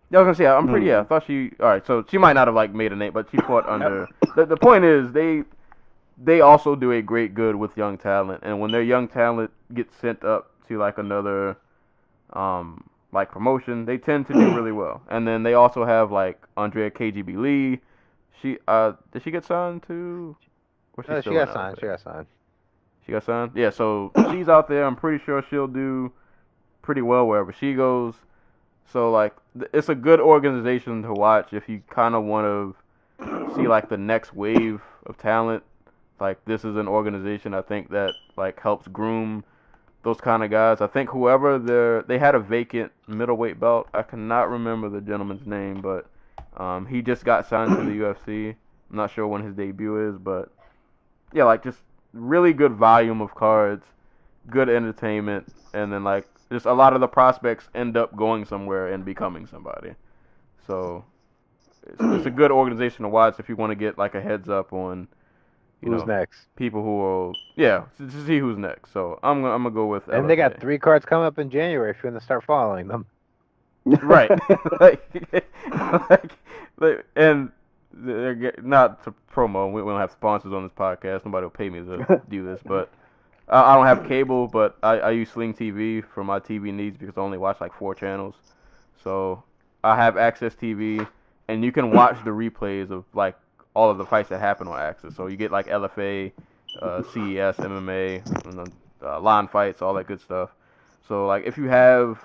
Yeah, I was gonna say I'm pretty. Yeah, I thought she. All right, so she might not have like made a name, but she fought under. The point is they also do a great good with young talent, and when their young talent gets sent up to like another like promotion, they tend to do really well. And then they also have like Andrea KGB Lee. She did she get signed to? Or No, still she in got signed. LFA? She got signed. She got signed? Yeah, so she's out there. I'm pretty sure she'll do pretty well wherever she goes. So, like, it's a good organization to watch if you kind of want to see, like, the next wave of talent. Like, this is an organization I think that, like, helps groom those kind of guys. I think whoever they had a vacant middleweight belt. I cannot remember the gentleman's name, but he just got signed to the UFC. I'm not sure when his debut is, but yeah, like just really good volume of cards, good entertainment, and then like just a lot of the prospects end up going somewhere and becoming somebody. So it's a good organization to watch if you want to get like a heads up on Who's next? people who will to see who's next. So I'm gonna go with And they got LFA. 3 cards coming up in January if you want to start following them. Right. And not to promo. We don't have sponsors on this podcast. Nobody will pay me to do this, but I don't have cable, but I use Sling TV for my TV needs because I only watch like 4 channels. So I have Access TV, and you can watch the replays of like all of the fights that happen on Access. So you get like LFA, CES, MMA, and then, line fights, all that good stuff. So like if you have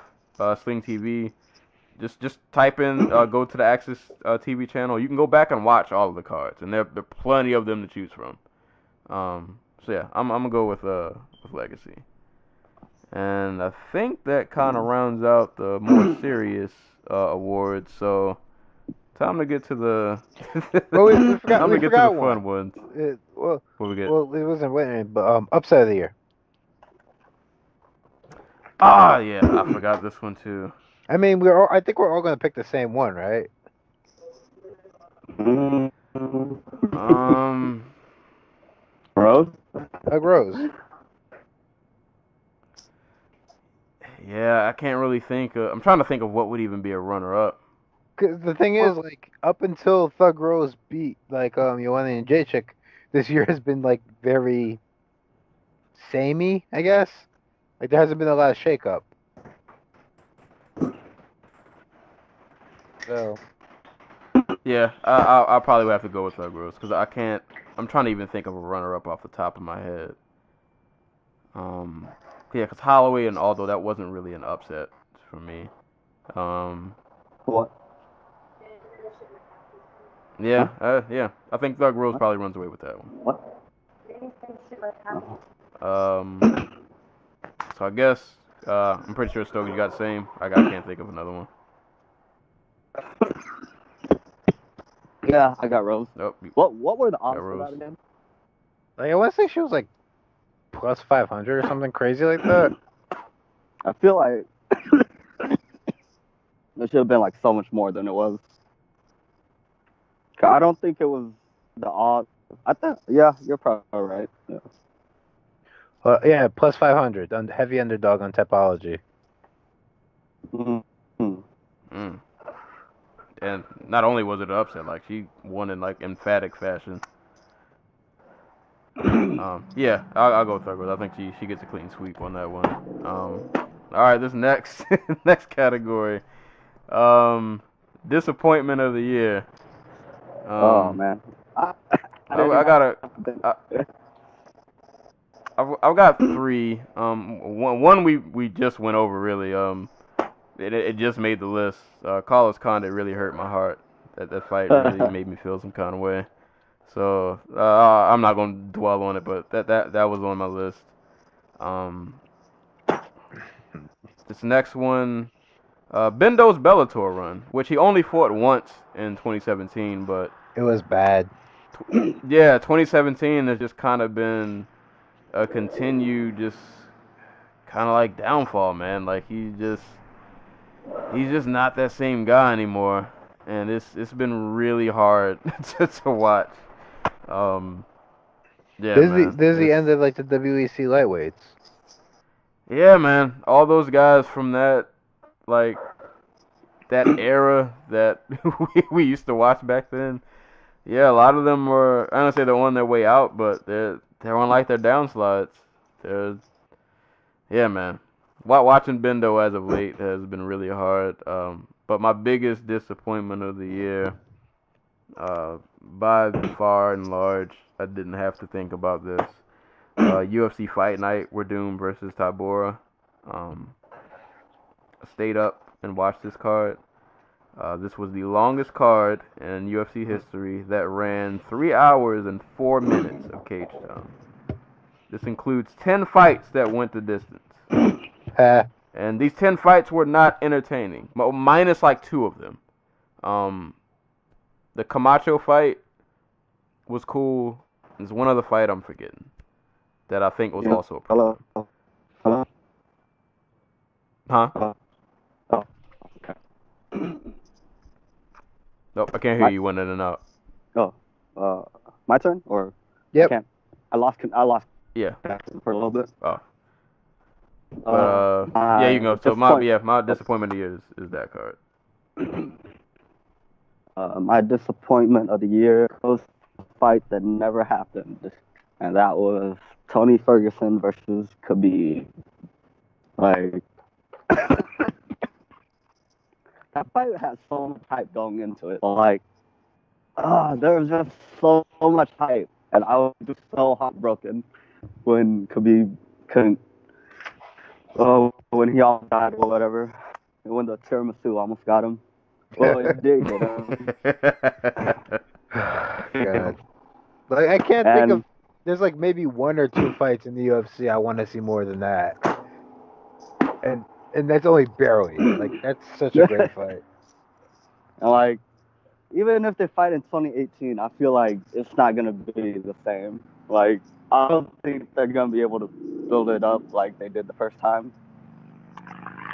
Sling TV, just type in, go to the Access TV channel. You can go back and watch all of the cards, and there are plenty of them to choose from. So yeah, I'm gonna go with Legacy, and I think that kind of rounds out the more serious awards. So time to get to the Well, we forgot. time We to get to forgot the one. fun ones. Well, What we get? well, it wasn't winning, but upset of the year. Yeah, I forgot this one too. I mean, I think we're all gonna pick the same one, right? Rose? Doug Rose. Yeah, I can't really think. I'm trying to think of what would even be a runner-up. 'Cause the thing is, like, up until Thug Rose beat like Ioane and Jacek, this year has been like very samey, I guess. Like there hasn't been a lot of shakeup. So Yeah, I'll probably have to go with Thug Rose because I can't. I'm trying to even think of a runner-up off the top of my head. Yeah, because Holloway and Aldo, that wasn't really an upset for me. What? Yeah, I think Thug Rose probably runs away with that one. What? So I guess I'm pretty sure Stogie got the same. I can't think of another one. Yeah, I got Rose. Nope. What were the odds Got for Rose. that again? like I want to say she was like plus 500 or something crazy like that. I feel like it should have been like so much more than it was. 'Cause I don't think it was the odds. I think, yeah, you're probably right. Yeah. Yeah, plus 500. Heavy underdog on Topology. Mm-hmm. And not only was it an upset, like she won in like emphatic fashion. Yeah, I'll go with Thurgood. I think she gets a clean sweep on that one. All right, this next next category. Disappointment of the year. Oh man, I didn't I even got have I've got three. One we just went over really. It just made the list. Carlos Condit really hurt my heart. That fight really made me feel some kind of way. So I'm not gonna dwell on it, but that was on my list. This next one, Bendo's Bellator run, which he only fought once in 2017, but It was bad. yeah, 2017 has just kind of been a continued just kind of like downfall, man. Like he's just not that same guy anymore, and it's been really hard to watch. Yeah, man. This is the It's- end of like the WEC lightweights. Yeah, man. All those guys from that era that we used to watch back then. Yeah, a lot of them were. I don't say they're on their way out, but they're on like their downslides. They're Yeah, man. Watching Bendo as of late has been really hard. But my biggest disappointment of the year, by far and large, I didn't have to think about this. UFC Fight Night, Werdum versus Tabora. I stayed up and watched this card. This was the longest card in UFC history that ran 3 hours and 4 minutes of cage time. This includes 10 fights that went the distance. And these 10 fights were not entertaining, minus like 2 of them. The Camacho fight was cool. There's one other fight I'm forgetting that I think was also a Hello. Hello. Huh? Hello. Oh, okay. Nope, I can't hear you. Went in and out. Oh, my turn or? Yep. I lost Yeah. for a little bit. Oh. But, yeah, you can go. So my disappointment of the year is that card. My disappointment of the year was a fight that never happened, and that was Tony Ferguson versus Khabib. Like, that fight had so much hype going into it. Like, there was just so much hype, and I was just so heartbroken when Khabib couldn't. When he almost died or whatever, and when the tiramisu almost got him. Well, it did get him. God. Like I can't think of. There's like maybe 1 or 2 fights in the UFC I want to see more than that, and that's only barely. Like that's such a great fight. And like, even if they fight in 2018, I feel like it's not gonna be the same. Like, I don't think they're gonna be able to build it up like they did the first time.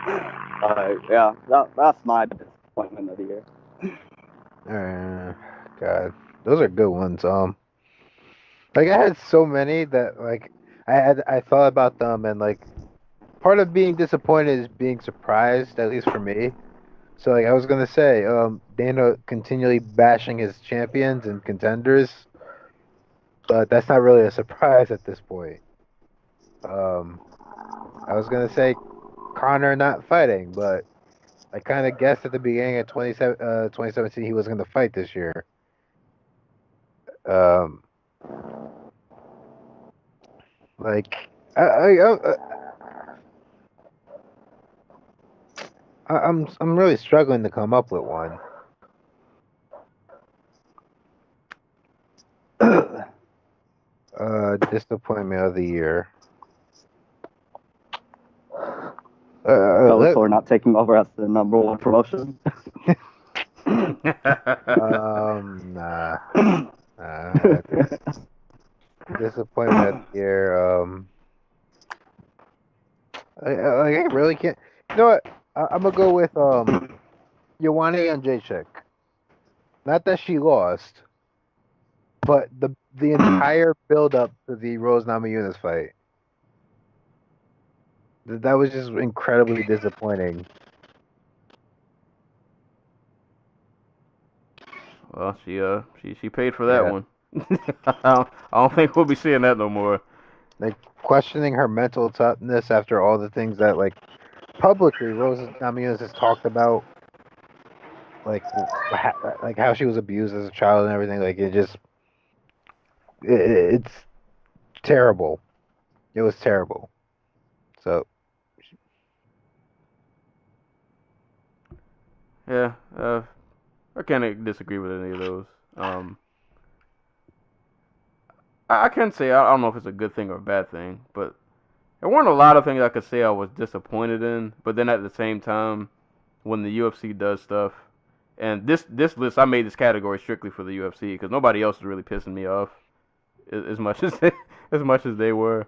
Yeah, that's my disappointment of the year. God, those are good ones. Like I had so many that like I thought about them, and like part of being disappointed is being surprised, at least for me. So like I was gonna say, Dana continually bashing his champions and contenders, but that's not really a surprise at this point. I was gonna say Connor not fighting, but I kind of guessed at the beginning of 2017 he was gonna fight this year. Like I'm really struggling to come up with one. Disappointment of the year. Bellator not taking over as the number 1 promotion. Nah. Disappointment of the year. I really can't. You know what? I'm gonna go with Joanna Jędrzejczyk. Not that she lost, but the entire build up to the Rose Namajunas fight. That was just incredibly disappointing. Well, she paid for that one. I don't think we'll be seeing that no more. Like questioning her mental toughness after all the things that like publicly Rosa Namajunas has talked about, like like how she was abused as a child and everything. Like it's terrible. It was terrible. So Yeah, I can't disagree with any of those. I can't say I don't know if it's a good thing or a bad thing, but there weren't a lot of things I could say I was disappointed in. But then at the same time, when the UFC does stuff, and this list I made this category strictly for the UFC because nobody else is really pissing me off as much as as much as they were.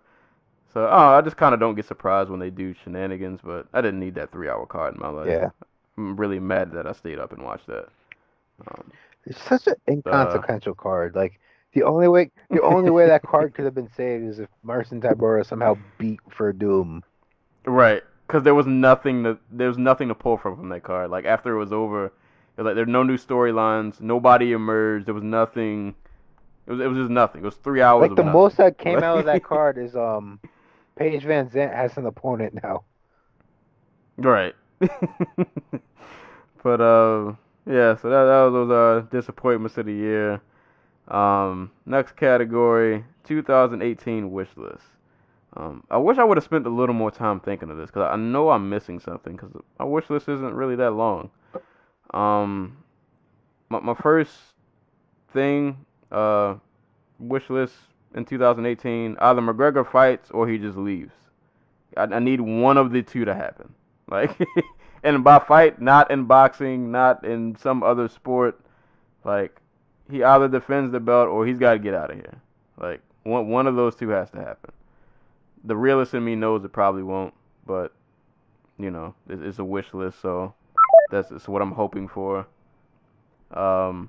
So I just kind of don't get surprised when they do shenanigans. But I didn't need that 3-hour card in my life. yeah, I'm really mad that I stayed up and watched that. it's such an inconsequential card. Like the only way that card could have been saved is if Marcin Tybura somehow beat Verdum. Right, because there was nothing to pull from that card. Like after it was over, it was like there were no new storylines, nobody emerged. There was nothing. It was just nothing. It was 3 hours. Like of the nothing. most that came out of that card is Paige Van Zandt has an opponent now. Right. But yeah. So that was those disappointments of the year. Next category, 2018 wish list. I wish I would have spent a little more time thinking of this because I know I'm missing something because my wish list isn't really that long. My first thing, wish list in 2018, either McGregor fights or he just leaves. I need one of the two to happen. Like, and by fight, not in boxing, not in some other sport. Like, he either defends the belt or he's got to get out of here. Like, one of those two has to happen. The realist in me knows it probably won't, but you know, it's a wish list, so that's what I'm hoping for. Did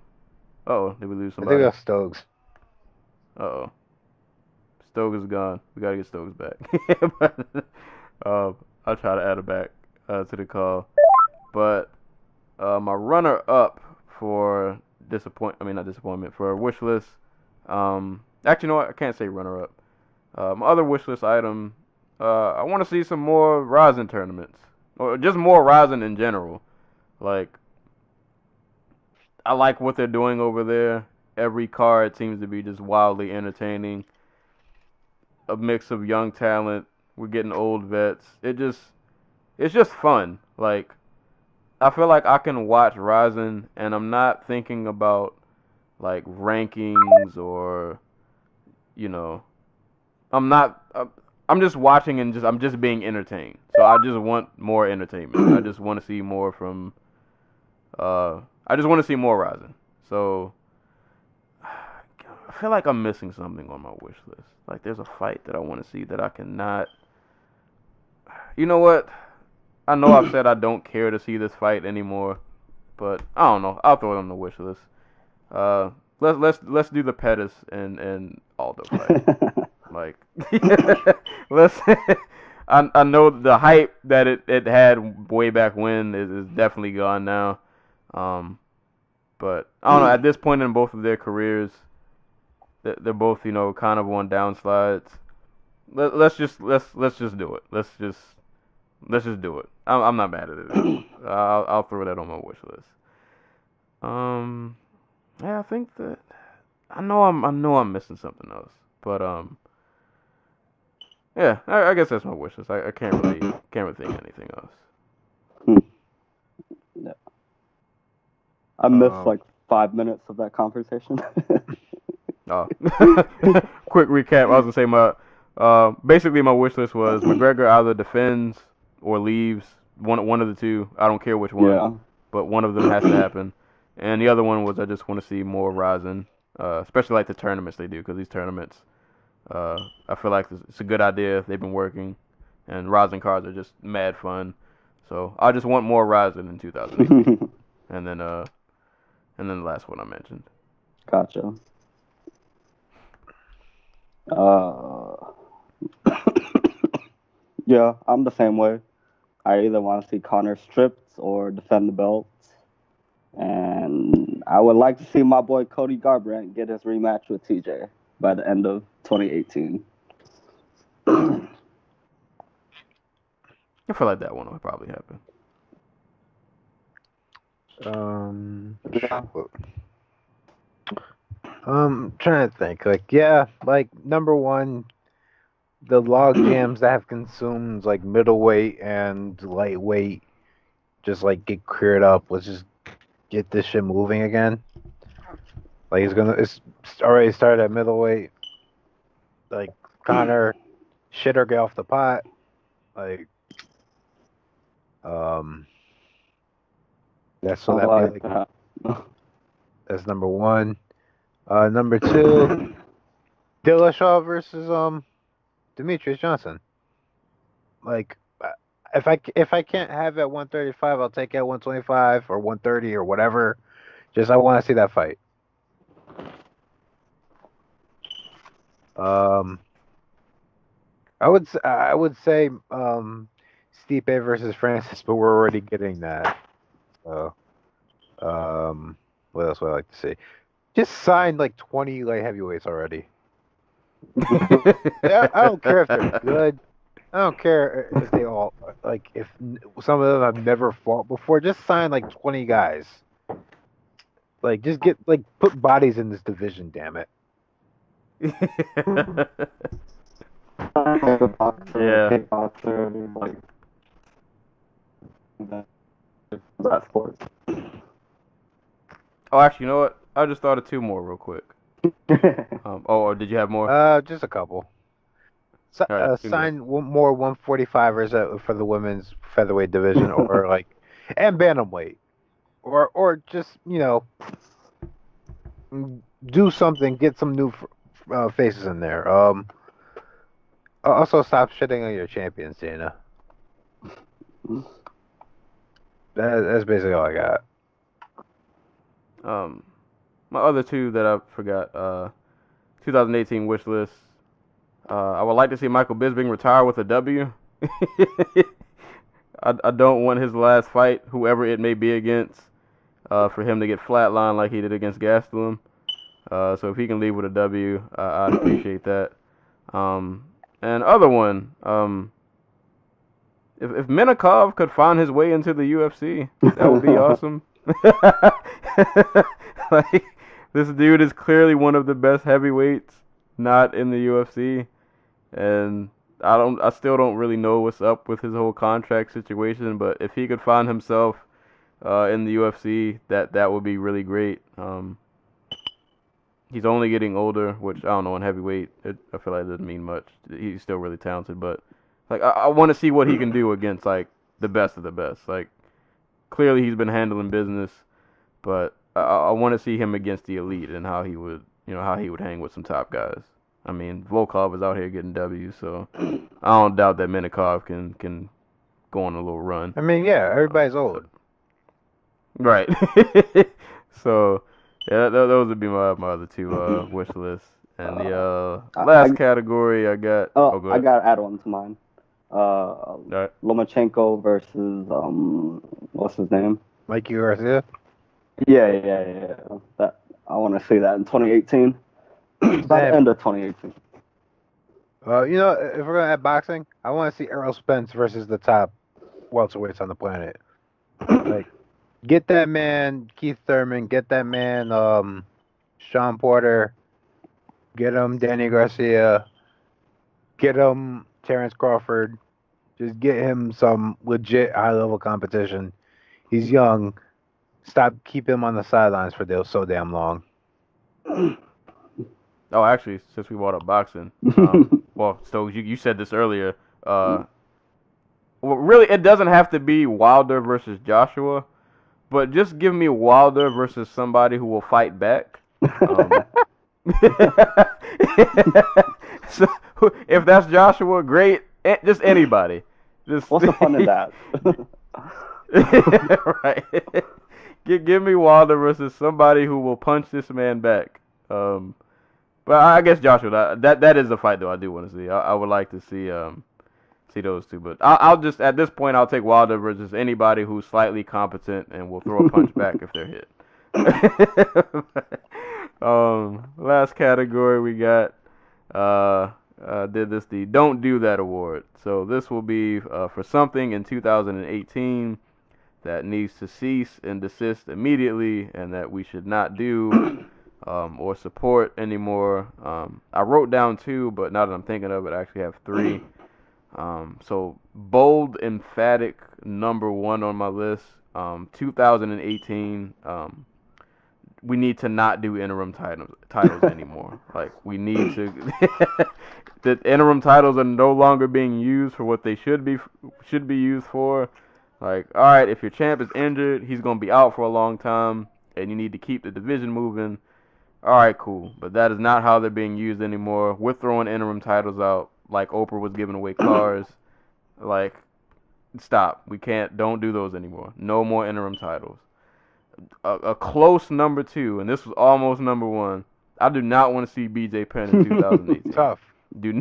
we lose I somebody? think that's Stokes. Stokes is gone. We gotta get Stokes back. But, I'll try to add it back to the call. But my runner up for not disappointment, for a wish list. Actually, no, I can't say runner up. My other wish list item, I want to see some more Ryzen tournaments, or just more Ryzen in general. Like, I like what they're doing over there. Every card seems to be just wildly entertaining. A mix of young talent. We're getting old vets. It's just fun. Like, I feel like I can watch Ryzen, and I'm not thinking about like rankings or, you know, I'm just watching and I'm just being entertained. So I just want more entertainment. I just want to see more from. I just want to see more Ryzen. So I feel like I'm missing something on my wish list. Like there's a fight that I want to see that I cannot. You know what? I know I've said I don't care to see this fight anymore, but I don't know. I'll throw it on the wish list. Let's do the Pettis and Aldo fight. Like, let's. I know the hype that it had way back when is definitely gone now. But I don't know. At this point in both of their careers, they're both kind of on downsides. Let's just do it. Let's just do it. I'm not mad at it. I'll throw that on my wish list. Yeah, I think that I know I'm missing something else, but yeah, I guess that's my wish list. I can't really think of anything else. Yeah. I missed like 5 minutes of that conversation. Oh, quick recap. I was gonna say basically my wish list was McGregor either defends or leaves. One of the two. I don't care which one. Yeah. But one of them has to happen. And the other one was I just want to see more Ryzen, especially like the tournaments they do, because these tournaments, I feel like it's a good idea. They've been working, and Ryzen cards are just mad fun. So I just want more Ryzen in 2018. and then the last one I mentioned. Gotcha. Yeah, I'm the same way. I either want to see Connor stripped or defend the belt. And I would like to see my boy Cody Garbrandt get his rematch with TJ by the end of 2018. I feel like that one will probably happen. Trying to think. Like, yeah, like number one, the log jams that have consumed like middleweight and lightweight just like get cleared up. Let's just get this shit moving again. Like it's already started at middleweight. Like Connor, shit or get off the pot. Like, that's so that that's number one. Number two, Dillashaw versus Demetrius Johnson. Like, if I can't have it at 135, I'll take it at 125 or 130 or whatever. Just I want to see that fight. I would say Stipe versus Francis, but we're already getting that. So, what else would I like to see? Just sign like 20 light heavyweights already. I don't care if they're good. I don't care if they all like if some of them have never fought before. Just sign like 20 guys. Like just get like put bodies in this division. Damn it. Yeah. Like that sport. Oh, actually, you know what? I just thought of two more real quick. Or did you have more? Just a couple. Right, Sign more 145ers for the women's featherweight division, or like, and bantamweight, or just do something, get some new faces in there. Also stop shitting on your champions, Dana. That's basically all I got. My other two that I forgot, 2018 wish list. I would like to see Michael Bisping retire with a W. I don't want his last fight, whoever it may be against, for him to get flatlined like he did against Gastelum. So if he can leave with a W, I'd appreciate that. And other one, if Minakov could find his way into the UFC, that would be awesome. Like, this dude is clearly one of the best heavyweights not in the UFC, and I still don't really know what's up with his whole contract situation, but if he could find himself in the UFC, that would be really great. He's only getting older, which I don't know, in heavyweight, I feel like it doesn't mean much. He's still really talented, but like I want to see what he can do against like the best of the best. Like, clearly he's been handling business, but I want to see him against the elite and how he would hang with some top guys. I mean, Volkov is out here getting W's, so I don't doubt that Minakov can go on a little run. I mean, yeah, everybody's old. Right. So, yeah, those would be my other two wish lists. And the last category I got... go ahead. I got to add one to mine. Right. Lomachenko versus, what's his name? Mikey Garcia? Yeah. That I want to see that in 2018. By the end of 2018. If we're going to add boxing, I want to see Errol Spence versus the top welterweights on the planet. Like, get that man Keith Thurman, get that man Sean Porter, get him Danny Garcia, get him Terrence Crawford. Just get him some legit high-level competition. He's young. Keep him on the sidelines for so damn long. Oh, actually, since we brought up boxing, well, Stokes, you said this earlier. Well, really, it doesn't have to be Wilder versus Joshua, but just give me Wilder versus somebody who will fight back. So, if that's Joshua, great. Just anybody. What's the fun in that? Right. Give me Wilder versus somebody who will punch this man back. But I guess Joshua, that is the fight though I do want to see. I would like to see those two, but I'll just at this point I'll take Wilder versus anybody who's slightly competent and will throw a punch back if they're hit. Last category we got the Don't Do That award. So this will be for something in 2018 that needs to cease and desist immediately, and that we should not do or support anymore. I wrote down 2, but now that I'm thinking of it, I actually have 3. So bold, emphatic number 1 on my list. 2018. We need to not do interim titles anymore. Like, we need to. The interim titles are no longer being used for what they should be used for. Like, all right, if your champ is injured, he's gonna be out for a long time, and you need to keep the division moving. All right, cool, but that is not how they're being used anymore. We're throwing interim titles out like Oprah was giving away cars. Like, stop. We can't. Don't do those anymore. No more interim titles. A close number 2, and this was almost number 1. I do not want to see BJ Penn in 2018. Tough. Do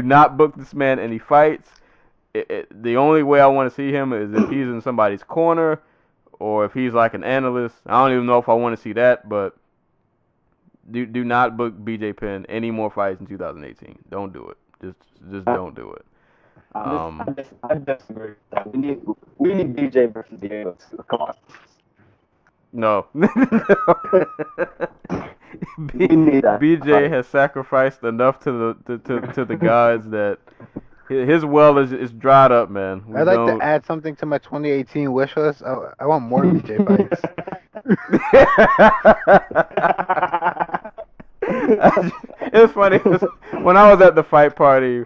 not book this man any fights. The only way I want to see him is if he's in somebody's corner, or if he's like an analyst. I don't even know if I want to see that, but do not book BJ Penn any more fights in 2018. Don't do it. Just don't do it. I disagree with that. We need BJ versus Diego. Come on. No. We need that BJ fight. has sacrificed enough to the gods that his well is dried up, man. I'd like to add something to my 2018 wish list. I want more BJ fights. It's funny 'cause when I was at the fight party,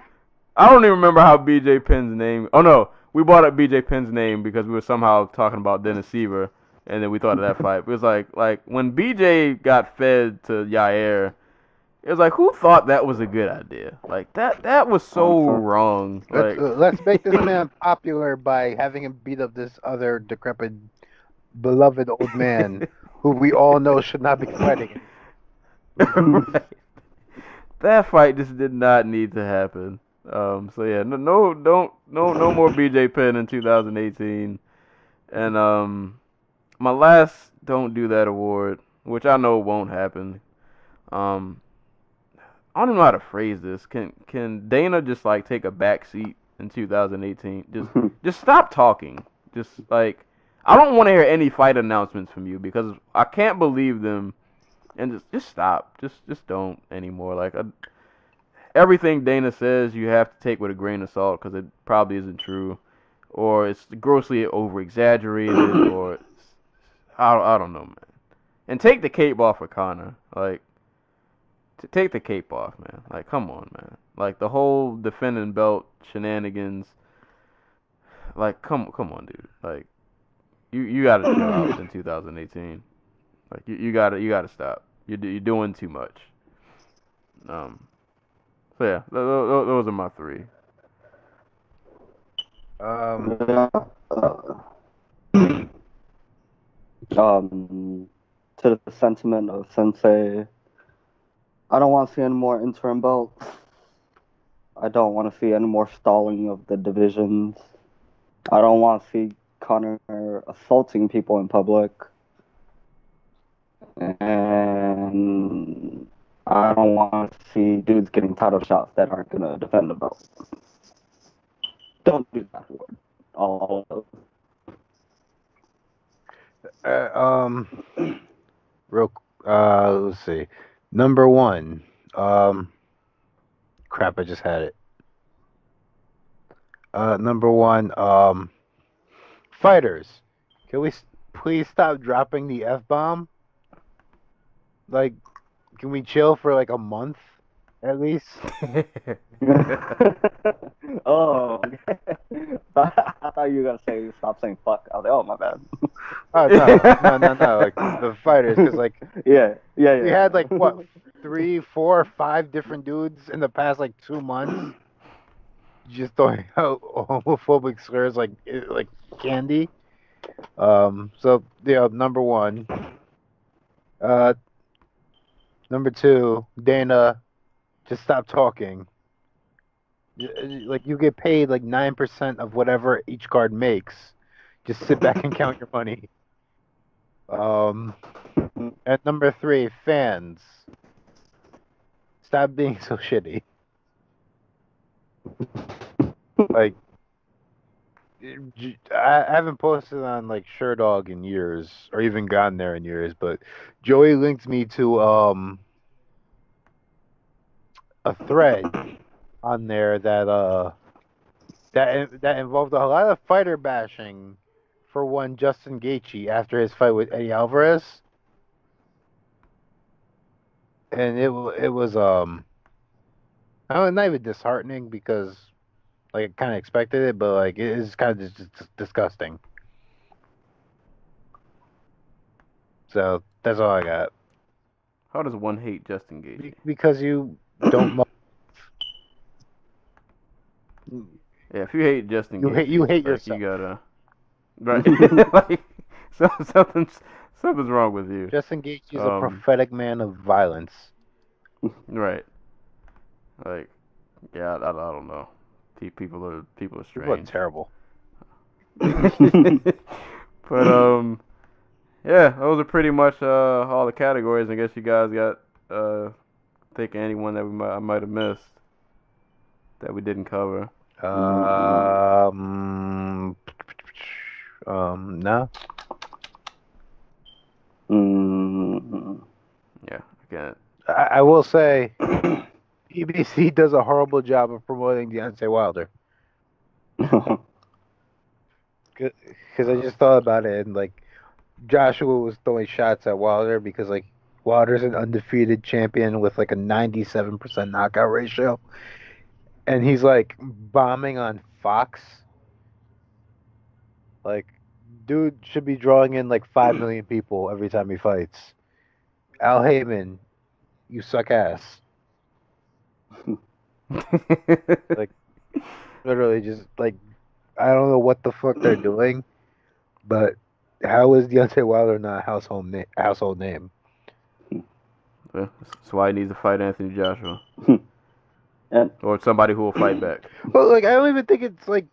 I don't even remember how BJ Penn's name. Oh no, we brought up BJ Penn's name because we were somehow talking about Dennis Seaver, and then we thought of that fight. It was like when BJ got fed to Yair, it was like, who thought that was a good idea? Like that was so wrong. Like, Let's make this man popular by having him beat up this other decrepit, beloved old man who we all know should not be fighting. right. That fight just did not need to happen. So yeah, no more BJ Penn in 2018. And my last Don't Do That award, which I know won't happen. I don't even know how to phrase this. Can Dana just like take a back seat in 2018? Just stop talking. Just like, I don't want to hear any fight announcements from you because I can't believe them. And just stop. Just don't anymore. Like, everything Dana says, you have to take with a grain of salt because it probably isn't true, or it's grossly over exaggerated, or I don't know, man. And take the cape off of Connor. Like, take the cape off, man. Like, come on, man. Like, the whole defending belt shenanigans. Like, come on, dude. Like, you gotta chill out in 2018. Like, you gotta stop. You're doing too much. So yeah, those are my 3. To the sentiment of Sensei, I don't want to see any more interim belts. I don't want to see any more stalling of the divisions. I don't want to see Conor assaulting people in public. And I don't want to see dudes getting title shots that aren't going to defend the belt. Don't do that word. All of those. Let's see. Number 1. Crap, I just had it. Number 1, fighters. Can we please stop dropping the F-bomb? Like, can we chill for like a month at least? Oh, I thought you were going to say stop saying fuck. I was like, oh, my bad. Oh, no. Like, the fighters, because, like, Yeah. we had, like, what, 3, 4, 5 different dudes in the past, like, 2 months just throwing out homophobic slurs like candy. So, yeah, number 1. Number 2, Dana, just stop talking. Like, you get paid like 9% of whatever each card makes. Just sit back and count your money. At number 3, fans. Stop being so shitty. Like, I haven't posted on like Sherdog in years, or even gotten there in years, but Joey linked me to a thread on there that involved a lot of fighter bashing for one Justin Gaethje after his fight with Eddie Alvarez, and it was I don't know, not even disheartening because like I kind of expected it, but like it is kind of just disgusting. So that's all I got. How does one hate Justin Gaethje? Because you don't. Yeah, if you hate Justin You Gaethje, hate like, yourself. You gotta right. Like something's wrong with you. Justin Gaethje is a prophetic man of violence. Right. Like, yeah, I don't know. People are strange. People are terrible. But yeah, those are pretty much all the categories. I guess you guys got think anyone that I might have missed that we didn't cover. No. Yeah, I can't. I will say, BBC does a horrible job of promoting Deontay Wilder. Because I just thought about it, and like Joshua was throwing shots at Wilder because like Wilder's an undefeated champion with like a 97% knockout ratio, and he's like bombing on Fox. Like, dude should be drawing in like 5 million people every time he fights. Al Heyman, you suck ass. Like, literally just like, I don't know what the fuck they're doing, but how is Deontay Wilder not a household name? Yeah, that's why he needs to fight Anthony Joshua. And Or somebody who will fight back. But like, I don't even think it's like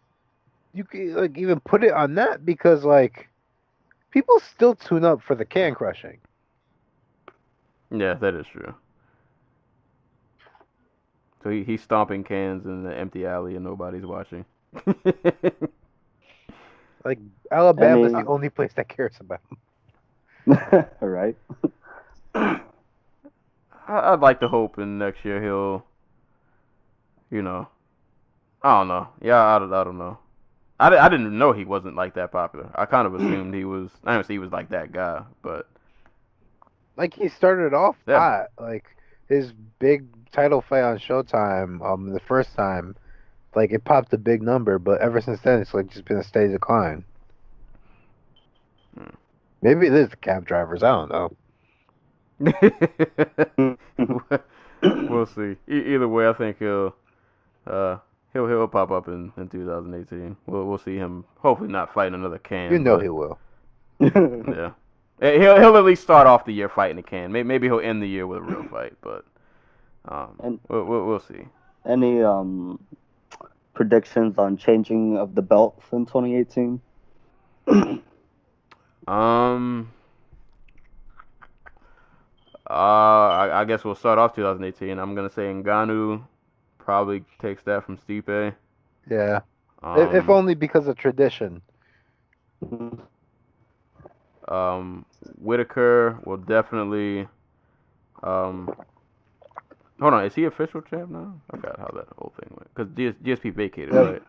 you can like even put it on that because like people still tune up for the can crushing. Yeah, that is true. So he's stomping cans in the empty alley and nobody's watching. Like, Alabama's the only place that cares about him. Right. I'd like to hope in next year he'll, you know, I don't know. Yeah, I don't know. I didn't know he wasn't like that popular. I kind of assumed he was. I didn't say he was like that guy, but Like, he started off Yeah. hot. Like, his big title fight on Showtime, the first time, like, it popped a big number, but ever since then, it's like just been a steady decline. Maybe it is the cab drivers. I don't know. We'll see. Either way, I think he'll pop up in 2018. We'll see him. Hopefully, not fighting another can. You know he will. Yeah. He'll at least start off the year fighting a can. Maybe he'll end the year with a real fight, but And we'll see. any predictions on changing of the belts in 2018? I guess we'll start off 2018. I'm gonna say Ngannou probably takes that from Stipe. Yeah. If only because of tradition. Whitaker will definitely. Hold on, is he official champ now? I forgot how that whole thing went. Because GSP vacated, right?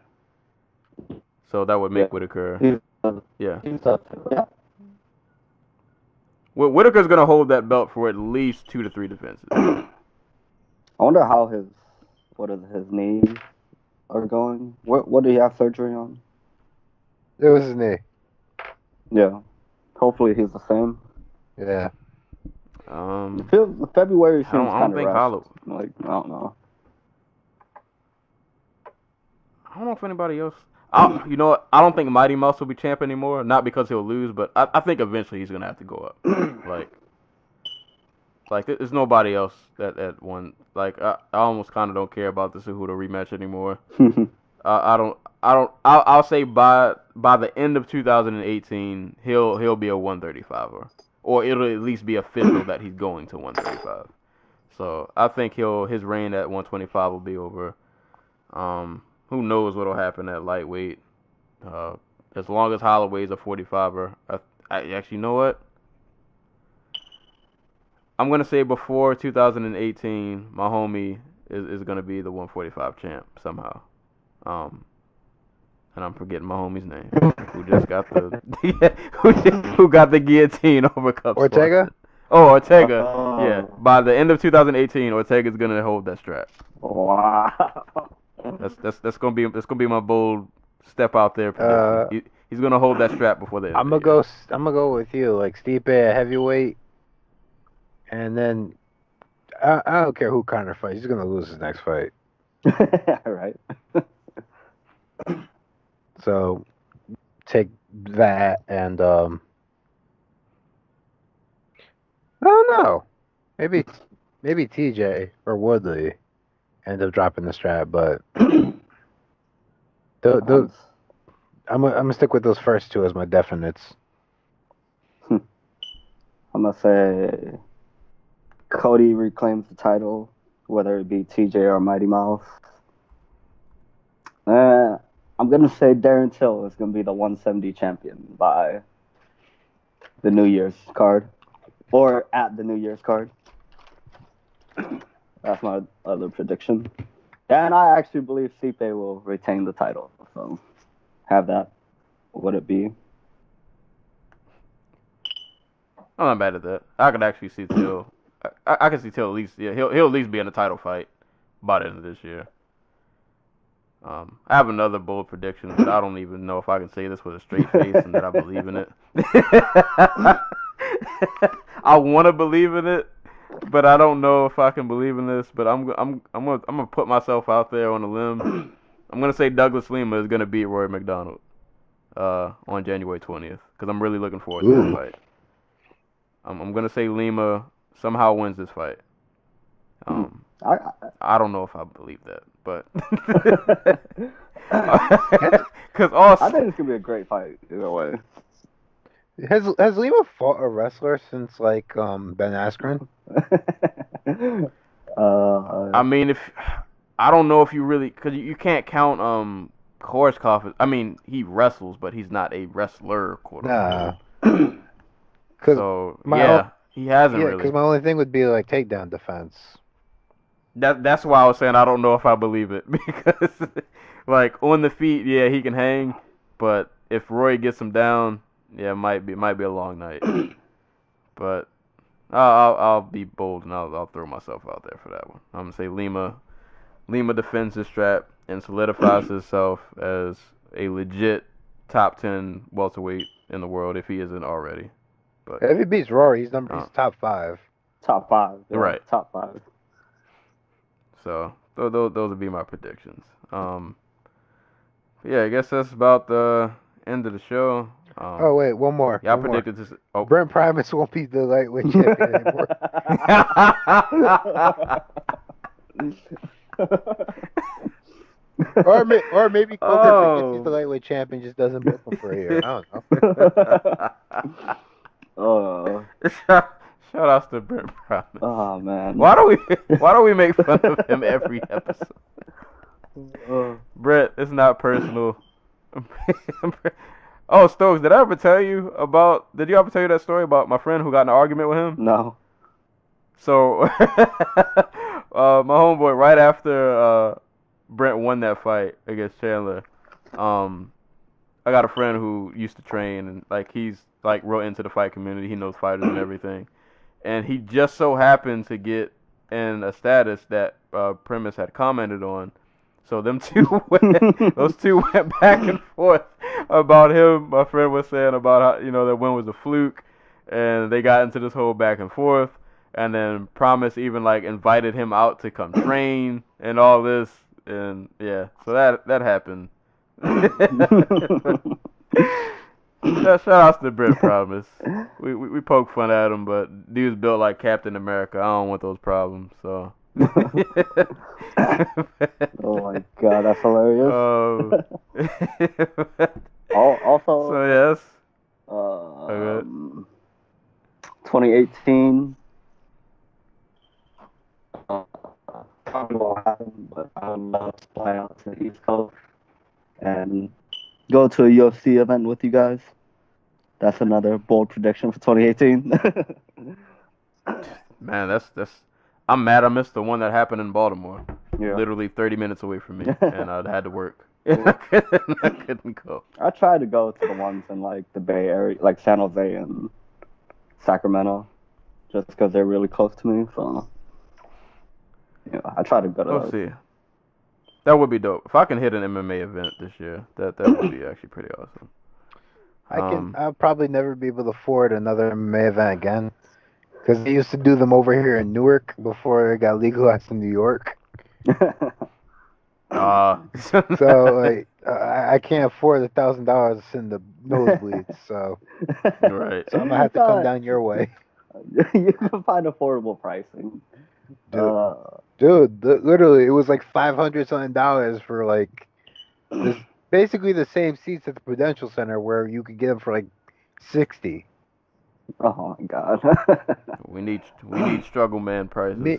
So that would make Whitaker. Yeah. Well, Whitaker's gonna hold that belt for at least 2 to 3 defenses. I wonder how his knees are going. What did he have surgery on? It was his knee. Yeah. Hopefully he's the same. Yeah. February seems kind of Hollow. Like, I don't know. I don't know if anybody else. You know what? I don't think Mighty Mouse will be champ anymore. Not because he'll lose, but I think eventually he's gonna have to go up. like there's nobody else that won. Like I almost kind of don't care about the Cejudo rematch anymore. I'll say by by the end of 2018, he'll be a 135er, or it'll at least be official that he's going to 135. So I think his reign at 125 will be over. Who knows what'll happen at lightweight? As long as Holloway's a 45er, I actually, you know what? I'm gonna say before 2018, my homie is gonna be the 145 champ somehow. And I'm forgetting my homie's name. Who just got the who got the guillotine over Cup Ortega? Swanson. Oh, Ortega. Yeah. By the end of 2018, Ortega's gonna hold that strap. Wow. That's gonna be my bold step out there prediction. He's gonna hold that strap before the end. I'm gonna go with you, like Stipe at heavyweight, and then I don't care who Conor fights. He's gonna lose his next fight. Right. So take that, and I don't know. Maybe TJ or Woodley end up dropping the strap, but I'm gonna stick with those first two as my definites. I'm gonna say Cody reclaims the title, whether it be TJ or Mighty Mouse. I'm gonna say Darren Till is gonna be the 170 champion by the New Year's card, or at the New Year's card. That's my other prediction. And I actually believe Stipe will retain the title. So have that. Would it be? I'm not mad at that. I could actually see Till. I can see Till at least. Yeah, he'll at least be in a title fight by the end of this year. I have another bold prediction, but I don't even know if I can say this with a straight face and that I believe in it. I want to believe in it, but I don't know if I can believe in this. But I'm gonna put myself out there on a limb. I'm gonna say Douglas Lima is gonna beat Rory McDonald on January 20th because I'm really looking forward to that fight. I'm gonna say Lima somehow wins this fight. I don't know if I believe that, but because I think it's gonna be a great fight either way. Has Lima fought a wrestler since like Ben Askren? I mean, I don't know if you really, because you can't count Koreshkov. I mean, he wrestles, but he's not a wrestler, quote unquote. Nah. So yeah, he hasn't really. Because my only thing would be like takedown defense. That's why I was saying I don't know if I believe it because, like, on the feet, yeah, he can hang, but if Roy gets him down, yeah, it might be a long night. But I'll be bold and I'll throw myself out there for that one. I'm gonna say Lima defends his strap and solidifies himself as a legit top 10 welterweight in the world if he isn't already. But if he beats Rory, he's top 5. Top 5. Yeah, right. Top 5. So those would be my predictions. Yeah, I guess that's about the end of the show. Oh wait, one more. Yeah, I predicted this. Oh. Brent Primus won't be the lightweight champion anymore. or maybe Coker thinks he's the lightweight champion, just doesn't book him for a year. I don't know. Shout outs to Brent Primus. Oh man. Why don't we make fun of him every episode? Brett, it's not personal. Oh, Stokes, did you ever tell you that story about my friend who got in an argument with him? No. So, my homeboy, right after Brent won that fight against Chandler, I got a friend who used to train and like he's like real into the fight community. He knows fighters and everything. And he just so happened to get in a status that Primus had commented on. So those two went back and forth about him. My friend was saying about how that win was a fluke, and they got into this whole back and forth. And then Primus even like invited him out to come train and all this. And yeah, so that happened. Shout out to Brent Primus. We poke fun at him, but dude's built like Captain America. I don't want those problems, so. Oh my god, that's hilarious. Also, So yes. 2018. Probably won't happen, but I would love to fly out to the East Coast and go to a UFC event with you guys. That's another bold prediction for 2018. Man, that's. I'm mad I missed the one that happened in Baltimore. Yeah. Literally 30 minutes away from me, and I had to work. I couldn't go. I tried to go to the ones in like the Bay Area, like San Jose and Sacramento, just because they're really close to me. So, I try to go to Let's those. see. That would be dope. If I can hit an MMA event this year, that would be actually pretty awesome. I'll probably never be able to afford another MMA event again. Because they used to do them over here in Newark before it got legalized in New York. So like, I can't afford $1,000 in the nosebleeds. So Right. I'm gonna have to come down your way, You can find affordable pricing. dude. Literally, it was like $500 something for like this, basically the same seats at the Prudential Center where you could get them for like $60. Oh my god. We need struggle man prices. Me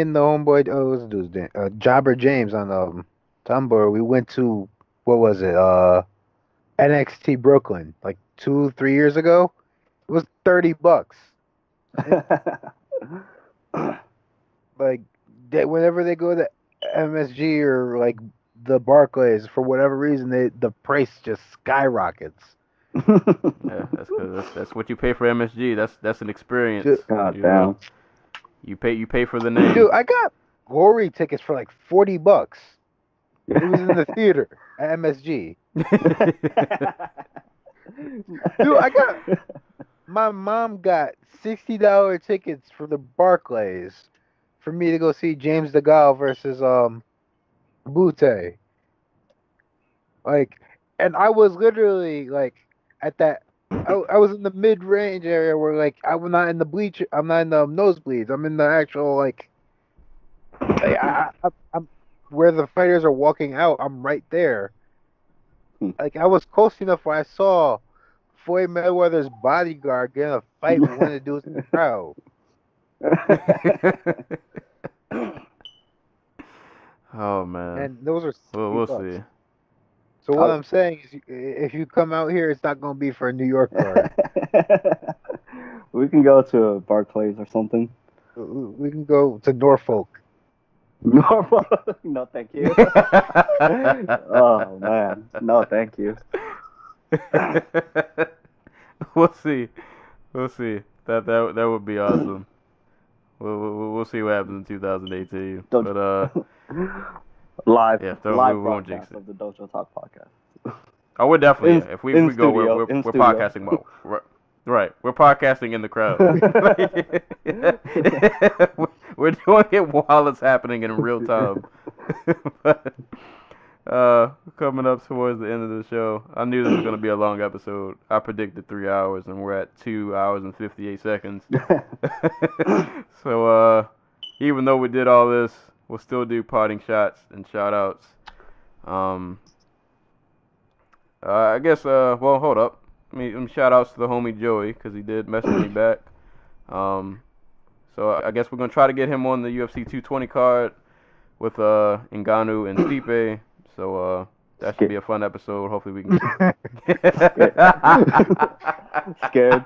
and the homeboy, what's the dude's name? Jobber James on Tumblr. We went to, what was it? NXT Brooklyn, like 2-3 years ago. It was $30. Like whenever they go to MSG or like the Barclays, for whatever reason, the price just skyrockets. Yeah, that's because that's what you pay for MSG. That's an experience. God damn. You pay for the name. Dude, I got Glory tickets for like $40. It was in the theater at MSG. Dude, my mom got $60 tickets for the Barclays for me to go see James DeGaulle versus Butte. Like, and I was literally like at that. I was in the mid-range area where like I'm not in the I'm not in the nosebleeds. I'm in the actual like I'm where the fighters are walking out. I'm right there. Like I was close enough where I saw Floyd Mayweather's bodyguard get in a fight with one of the dudes in the crowd. Oh man. And those are we'll $60. see. So what I'm saying is, if you come out here, it's not going to be for a New York card. We can go to Barclays or something. We can go to Norfolk. Norfolk? No, thank you. Oh man, no, thank you. We'll see. That would be awesome. We'll see what happens in 2018. But live we won't jinx broadcast it. of the Dojo Talk podcast. Oh, we're definitely if we go studio, we're podcasting well. Right, we're podcasting in the crowd. We're doing it while it's happening in real time. But, coming up towards the end of the show, I knew this was going to be a long episode. I predicted 3 hours, and we're at 2 hours and 58 seconds. So, even though we did all this, we'll still do parting shots and shout-outs. I guess, well, hold up. Let me shout-outs to the homie Joey, because he did message me back. So I guess we're going to try to get him on the UFC 220 card with Ngannou and Stipe. So that should be a fun episode. Hopefully we can Scared.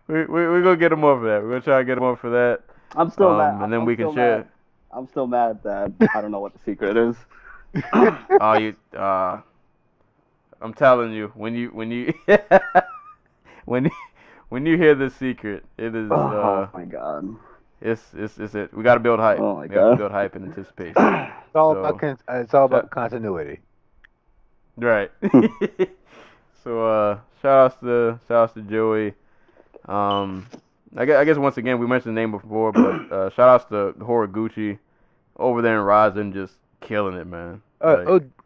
We're going to get him on for that. We're going to try to get him on for that. I'm still mad. And then we can share. I'm still mad that I don't know what the secret is. I'm telling you, when you when you hear this secret, it is oh my god. It's it. We got to build hype. Oh my we god. have to build hype and anticipation. It's all about continuity. Right. So shout outs to Joey. I guess once again we mentioned the name before, but shout outs to Horiguchi over there in Ryzen, just killing it, man.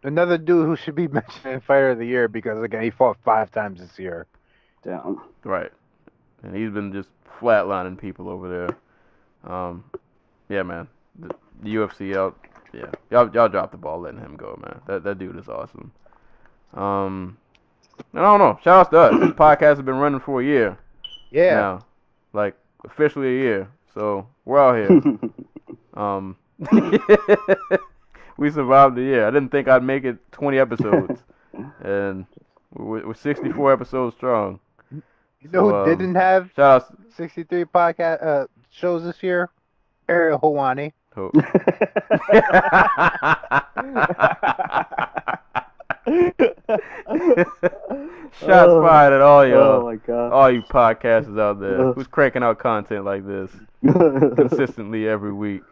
Another dude who should be mentioned in Fighter of the Year because again he fought 5 times this year. Damn. Right. And he's been just flatlining people over there. Yeah, man. The UFC Yeah, y'all dropped the ball letting him go, man. That dude is awesome. I don't know. Shout out to us. This podcast has been running for a year Yeah. now, like officially a year. So we're out here. We survived the year. I didn't think I'd make it 20 episodes, and we're 64 episodes strong. You know So, who didn't have Shout out. 63 podcast shows this year? Ariel Hawani. To, Shots fired at all y'all. Oh my god. All you podcasters out there who's cranking out content like this consistently every week.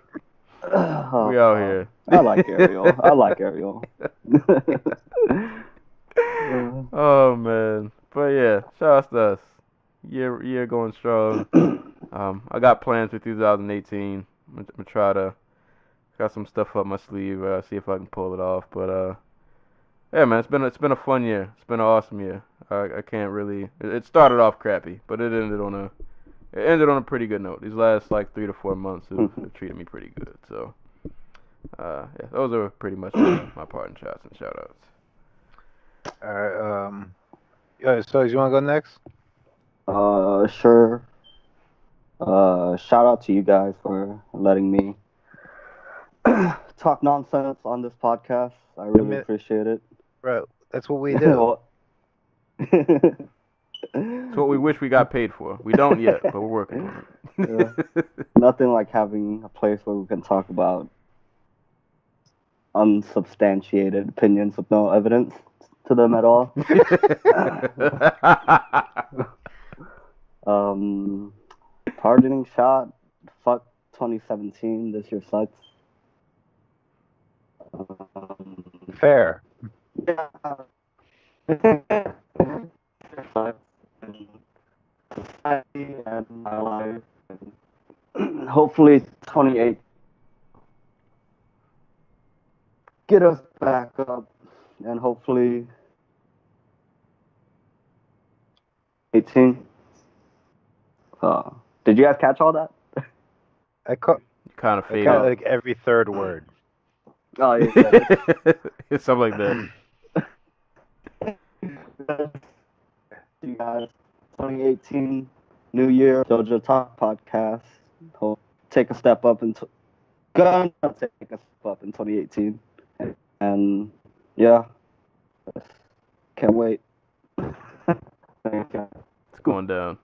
Oh, We out here. I like Ariel. I like Ariel. Oh man, but yeah, shout out to us. Year going strong. I got plans for 2018. I'm gonna try to got some stuff up my sleeve. See if I can pull it off. But yeah, man, it's been a fun year. It's been an awesome year. I can't really. It started off crappy, but it ended on a pretty good note. These last like 3 to 4 months have treated me pretty good. So yeah, those are pretty much my parting shots and shout outs. All right. So you want to go next? Sure. Shout out to you guys for letting me talk nonsense on this podcast. I really appreciate it. Bro, that's what we do. It's what we wish we got paid for. We don't yet, but we're working on it. Nothing like having a place where we can talk about unsubstantiated opinions with no evidence to them at all. Pardoning shot. Fuck 2017. This year sucks. Fair. Yeah. Society and my life. And hopefully 28. Get us back up. And hopefully 18. Did you guys catch all that? I caught Kind of fade like every third word. Oh, yeah. It's something like that. You guys, 2018, New Year, Dojotalkpodcast. Hope take a step up in gonna take a step up in 2018, and yeah, can't wait. It's going down.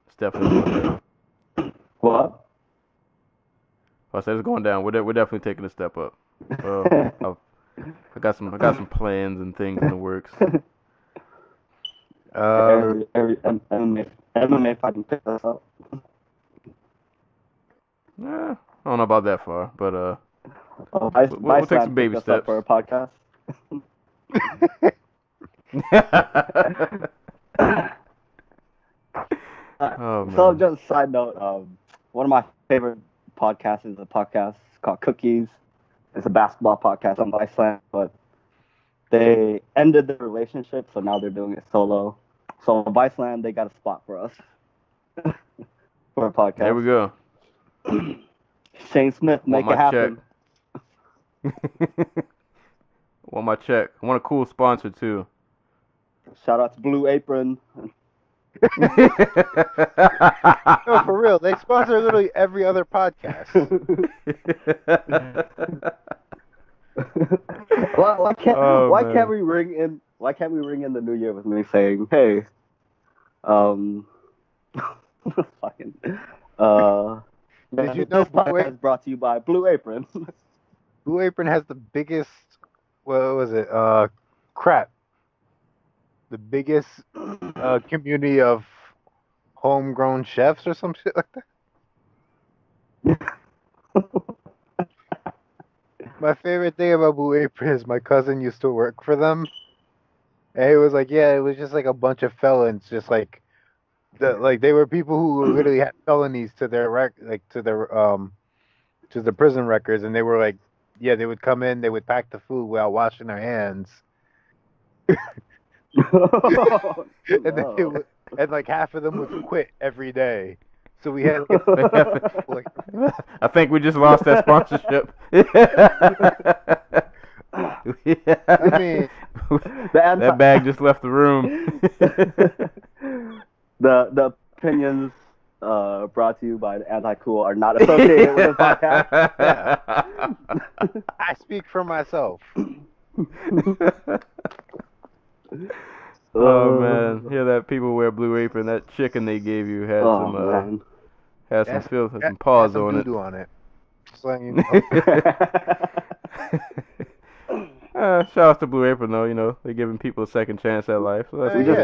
It's definitely going down. What? I said it's going down. We're definitely taking a step up. I got some plans and things in the works. Every MMA fighting pick us up. I don't know about that far, but We'll take some baby steps for a podcast. Oh, man. So just a side note, one of my favorite podcasts is a podcast called Cookies. It's a basketball podcast on Viceland, but they ended their relationship, so now they're doing it solo. So Viceland, they got a spot for us for a podcast. There we go. Shane Smith, make it happen. Want my check. I want a cool sponsor too. Shout out to Blue Apron. No, for real. They sponsor literally every other podcast. Why can't we ring in the new year with me saying, hey, fucking, Did you know this podcast is brought to you by Blue Apron? Blue Apron has the biggest, what was it? Crap. The biggest community of homegrown chefs or some shit like that. My favorite thing about Blue Apron is my cousin used to work for them. And he was like, yeah, it was just like a bunch of felons, just like they were people who literally had felonies to their to the prison records, and they were like, yeah, they would come in, they would pack the food while washing their hands. And like half of them would quit every day. So we had like, I think we just lost that sponsorship. I mean, that bag just left the room. the opinions brought to you by the Anti-Cool are not associated with this podcast. I speak for myself. Oh man, hear that? People wear Blue Apron. That chicken they gave you had some had some filth, had some paws on it. On it. Just letting you know. Shout out to Blue Apron though. You know they're giving people a second chance at life. So that's we good. just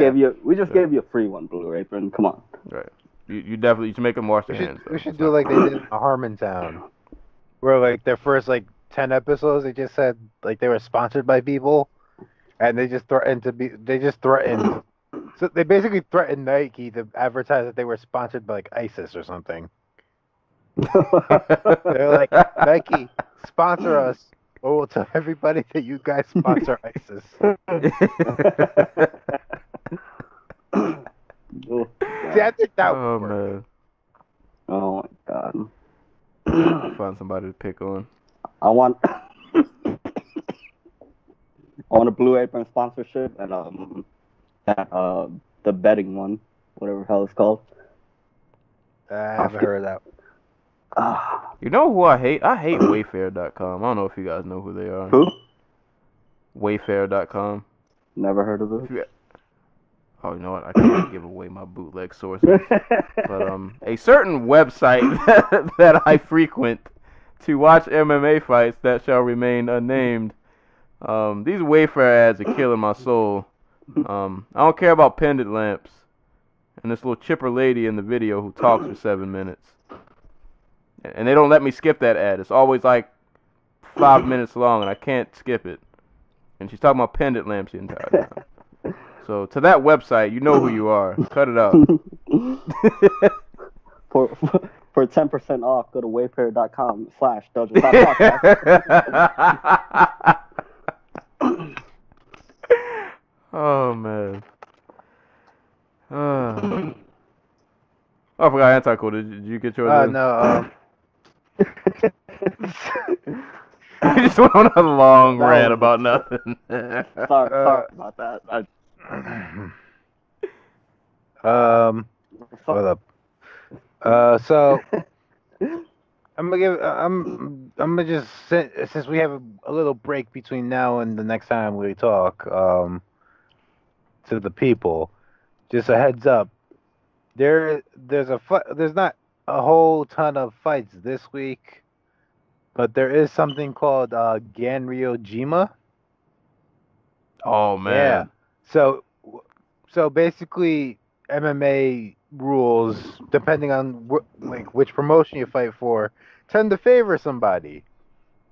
gave you a free one, Blue Apron. Come on. Right. You definitely should make them wash their hands. We should do like they did in Harmontown, where like their first like 10 episodes they just said like they were sponsored by people, and they just threatened. So they basically threatened Nike to advertise that they were sponsored by like ISIS or something. They're like, Nike, sponsor us, or we'll tell everybody that you guys sponsor ISIS. See, I think that would work. Man. Oh my god. Find somebody to pick on. I want a Blue Apron sponsorship and the betting one, whatever the hell it's called. I haven't heard of that. You know who I hate? I hate Wayfair.com. I don't know if you guys know who they are. Who? Wayfair.com. Never heard of this. Oh, you know what? I can't give away my bootleg sources. But a certain website that I frequent to watch MMA fights that shall remain unnamed. These Wayfair ads are killing my soul. I don't care about pendant lamps and this little chipper lady in the video who talks for 7 minutes. And they don't let me skip that ad. It's always like 5 minutes long, and I can't skip it. And she's talking about pendant lamps the entire time. So to that website, you know who you are. Cut it out. For 10% off, go to wayfair.com/Dojotalkpodcast. Oh man. Oh, I forgot Anti-Cool. Did you get yours? No. You just went on a long rant about nothing. Sorry about that. Hold up. So I'm gonna just since we have a little break between now and the next time we talk to the people, just a heads up. There's not a whole ton of fights this week, but there is something called Ganryojima. Oh man. Yeah. So basically, MMA rules, depending on which promotion you fight for, tend to favor somebody.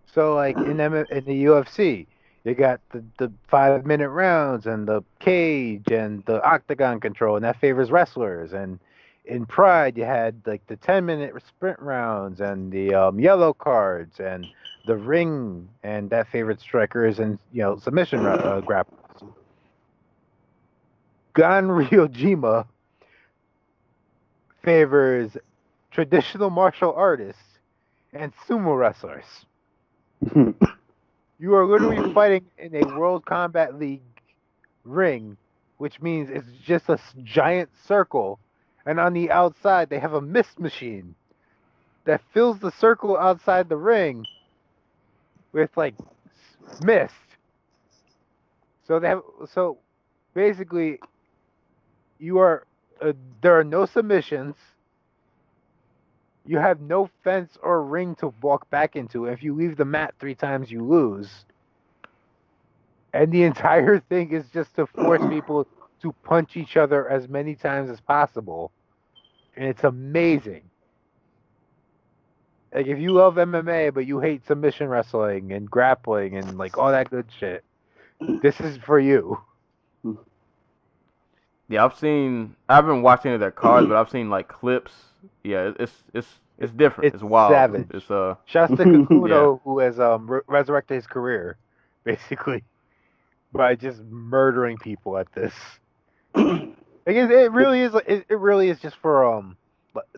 So like in the UFC, you got the 5-minute rounds and the cage and the octagon control, and that favors wrestlers. And in Pride, you had like the 10-minute sprint rounds and the yellow cards and the ring, and that favored strikers and submission grapplers. Ganryojima favors traditional martial artists and sumo wrestlers. You are literally fighting in a World Combat League ring, which means it's just a giant circle, and on the outside they have a mist machine that fills the circle outside the ring with like mist. So basically, there are no submissions. You have no fence or ring to walk back into. If you leave the mat 3 times, you lose. And the entire thing is just to force people to punch each other as many times as possible. And it's amazing. Like, if you love MMA, but you hate submission wrestling and grappling and like all that good shit, this is for you. Yeah, I've been watching their cards, but I've seen like clips. Yeah, it's different. It's wild. Savage. It's Shouts to Kakuno, who has resurrected his career, basically, by just murdering people at this. It really is just for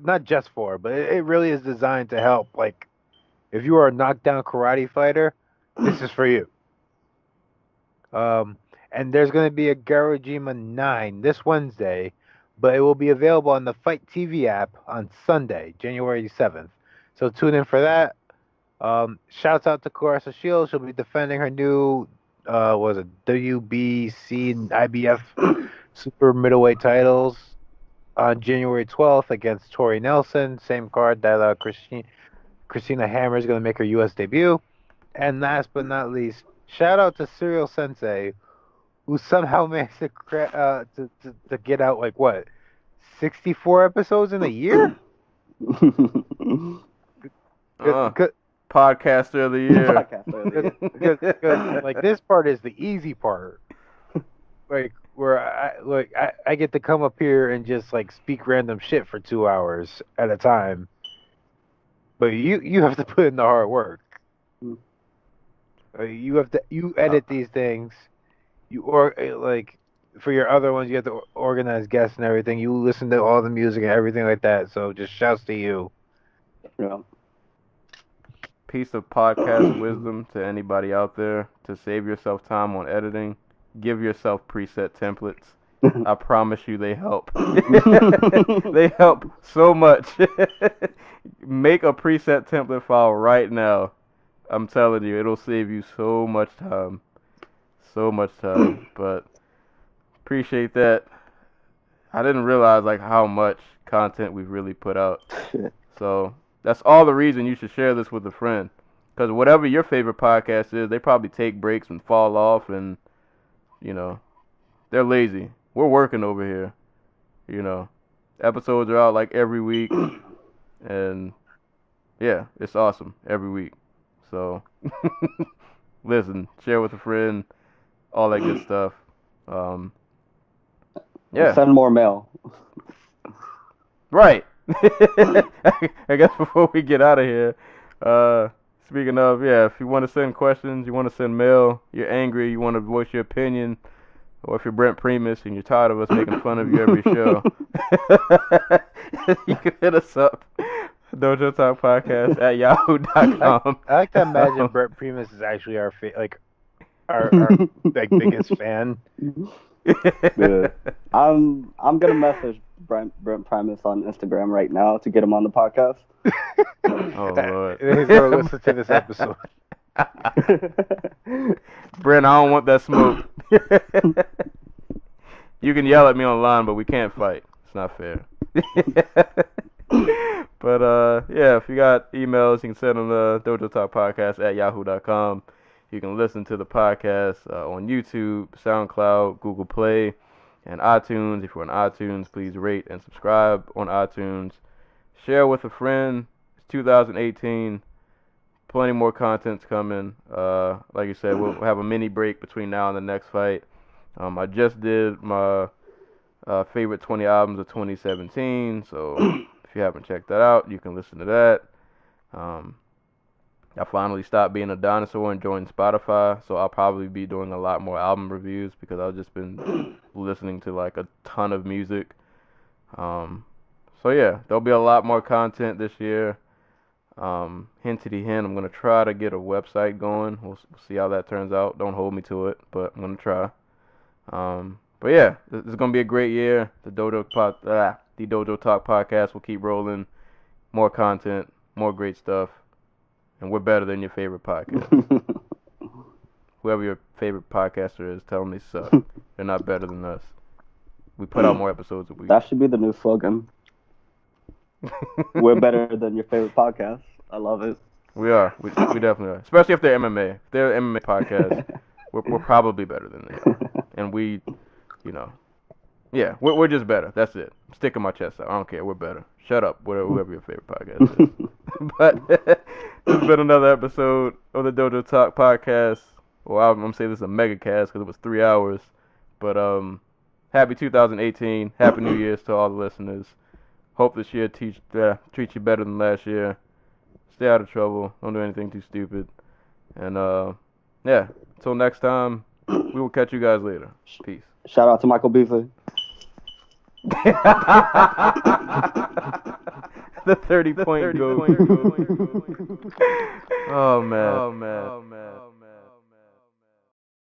not just for, but it really is designed to help. Like, if you are a knockdown karate fighter, this is for you. And there's going to be a Garojima 9 this Wednesday, but it will be available on the Fight TV app on Sunday, January 7th. So tune in for that. Shouts out to Clarissa Shields. She'll be defending her new, WBC and IBF super middleweight titles on January 12th against Tori Nelson. Same card that Christina Hammer is going to make her U.S. debut. And last but not least, shout out to Serial Sensei, who somehow managed to get out 64 episodes in a year. Good. Podcaster of the year. Like, this part is the easy part. Like, where I get to come up here and just speak random shit for 2 hours at a time. But you have to put in the hard work. You edit these things. For your other ones, you have to organize guests and everything. You listen to all the music and everything like that. So just shouts to you. Yeah. Piece of podcast wisdom to anybody out there: to save yourself time on editing, give yourself preset templates. I promise you they help. They help so much. Make a preset template file right now. I'm telling you, it'll save you so much time. So much time. But appreciate that. I didn't realize how much content we've really put out. So that's all the reason you should share this with a friend. Because whatever your favorite podcast is, they probably take breaks and fall off, and they're lazy. We're working over here. Episodes are out every week, and yeah, it's awesome every week. So listen, share with a friend, all that good stuff. Yeah. Send more mail. Right. I guess before we get out of here, speaking of, if you want to send questions, you want to send mail, you're angry, you want to voice your opinion, or if you're Brent Primus and you're tired of us making fun of you every show, you can hit us up, Dojotalkpodcast at yahoo.com. I like to imagine Brent Primus is actually our biggest fan. Yeah. I'm gonna message Brent Primus on Instagram right now to get him on the podcast. Oh Lord. He's gonna listen to this episode. Brent, I don't want that smoke. You can yell at me online, but we can't fight. It's not fair. But if you got emails, you can send them to dojotalkpodcast at yahoo.com. You can listen to the podcast on YouTube, SoundCloud, Google Play, and iTunes. If you're on iTunes, please rate and subscribe on iTunes. Share with a friend. It's 2018. Plenty more content's coming. Like you said, we'll have a mini break between now and the next fight. I just did my favorite 20 albums of 2017, so if you haven't checked that out, you can listen to that. I finally stopped being a dinosaur and joined Spotify, so I'll probably be doing a lot more album reviews because I've just been listening to a ton of music. So yeah, there'll be a lot more content this year. Hintity hint, I'm going to try to get a website going. We'll see how that turns out. Don't hold me to it, but I'm going to try. But yeah, this is going to be a great year. The Dojo Talk podcast will keep rolling. More content, more great stuff. And we're better than your favorite podcast. Whoever your favorite podcaster is, tell them they suck. They're not better than us. We put out more episodes a week. That should be the new slogan. We're better than your favorite podcast. I love it. We are. We definitely are. Especially if they're MMA. If they're an MMA podcast, we're probably better than they are. And we, we're just better. That's it. I'm sticking my chest out. I don't care. We're better. Shut up, whoever your favorite podcast is. But this has been another episode of the Dojo Talk podcast. Well, I'm going to say this is a Megacast because it was 3 hours. But happy 2018. Happy New Year's to all the listeners. Hope this year treats you better than last year. Stay out of trouble. Don't do anything too stupid. And until next time, we will catch you guys later. Peace. Shout out to Michael Beasley. the 30-point goal. Oh man.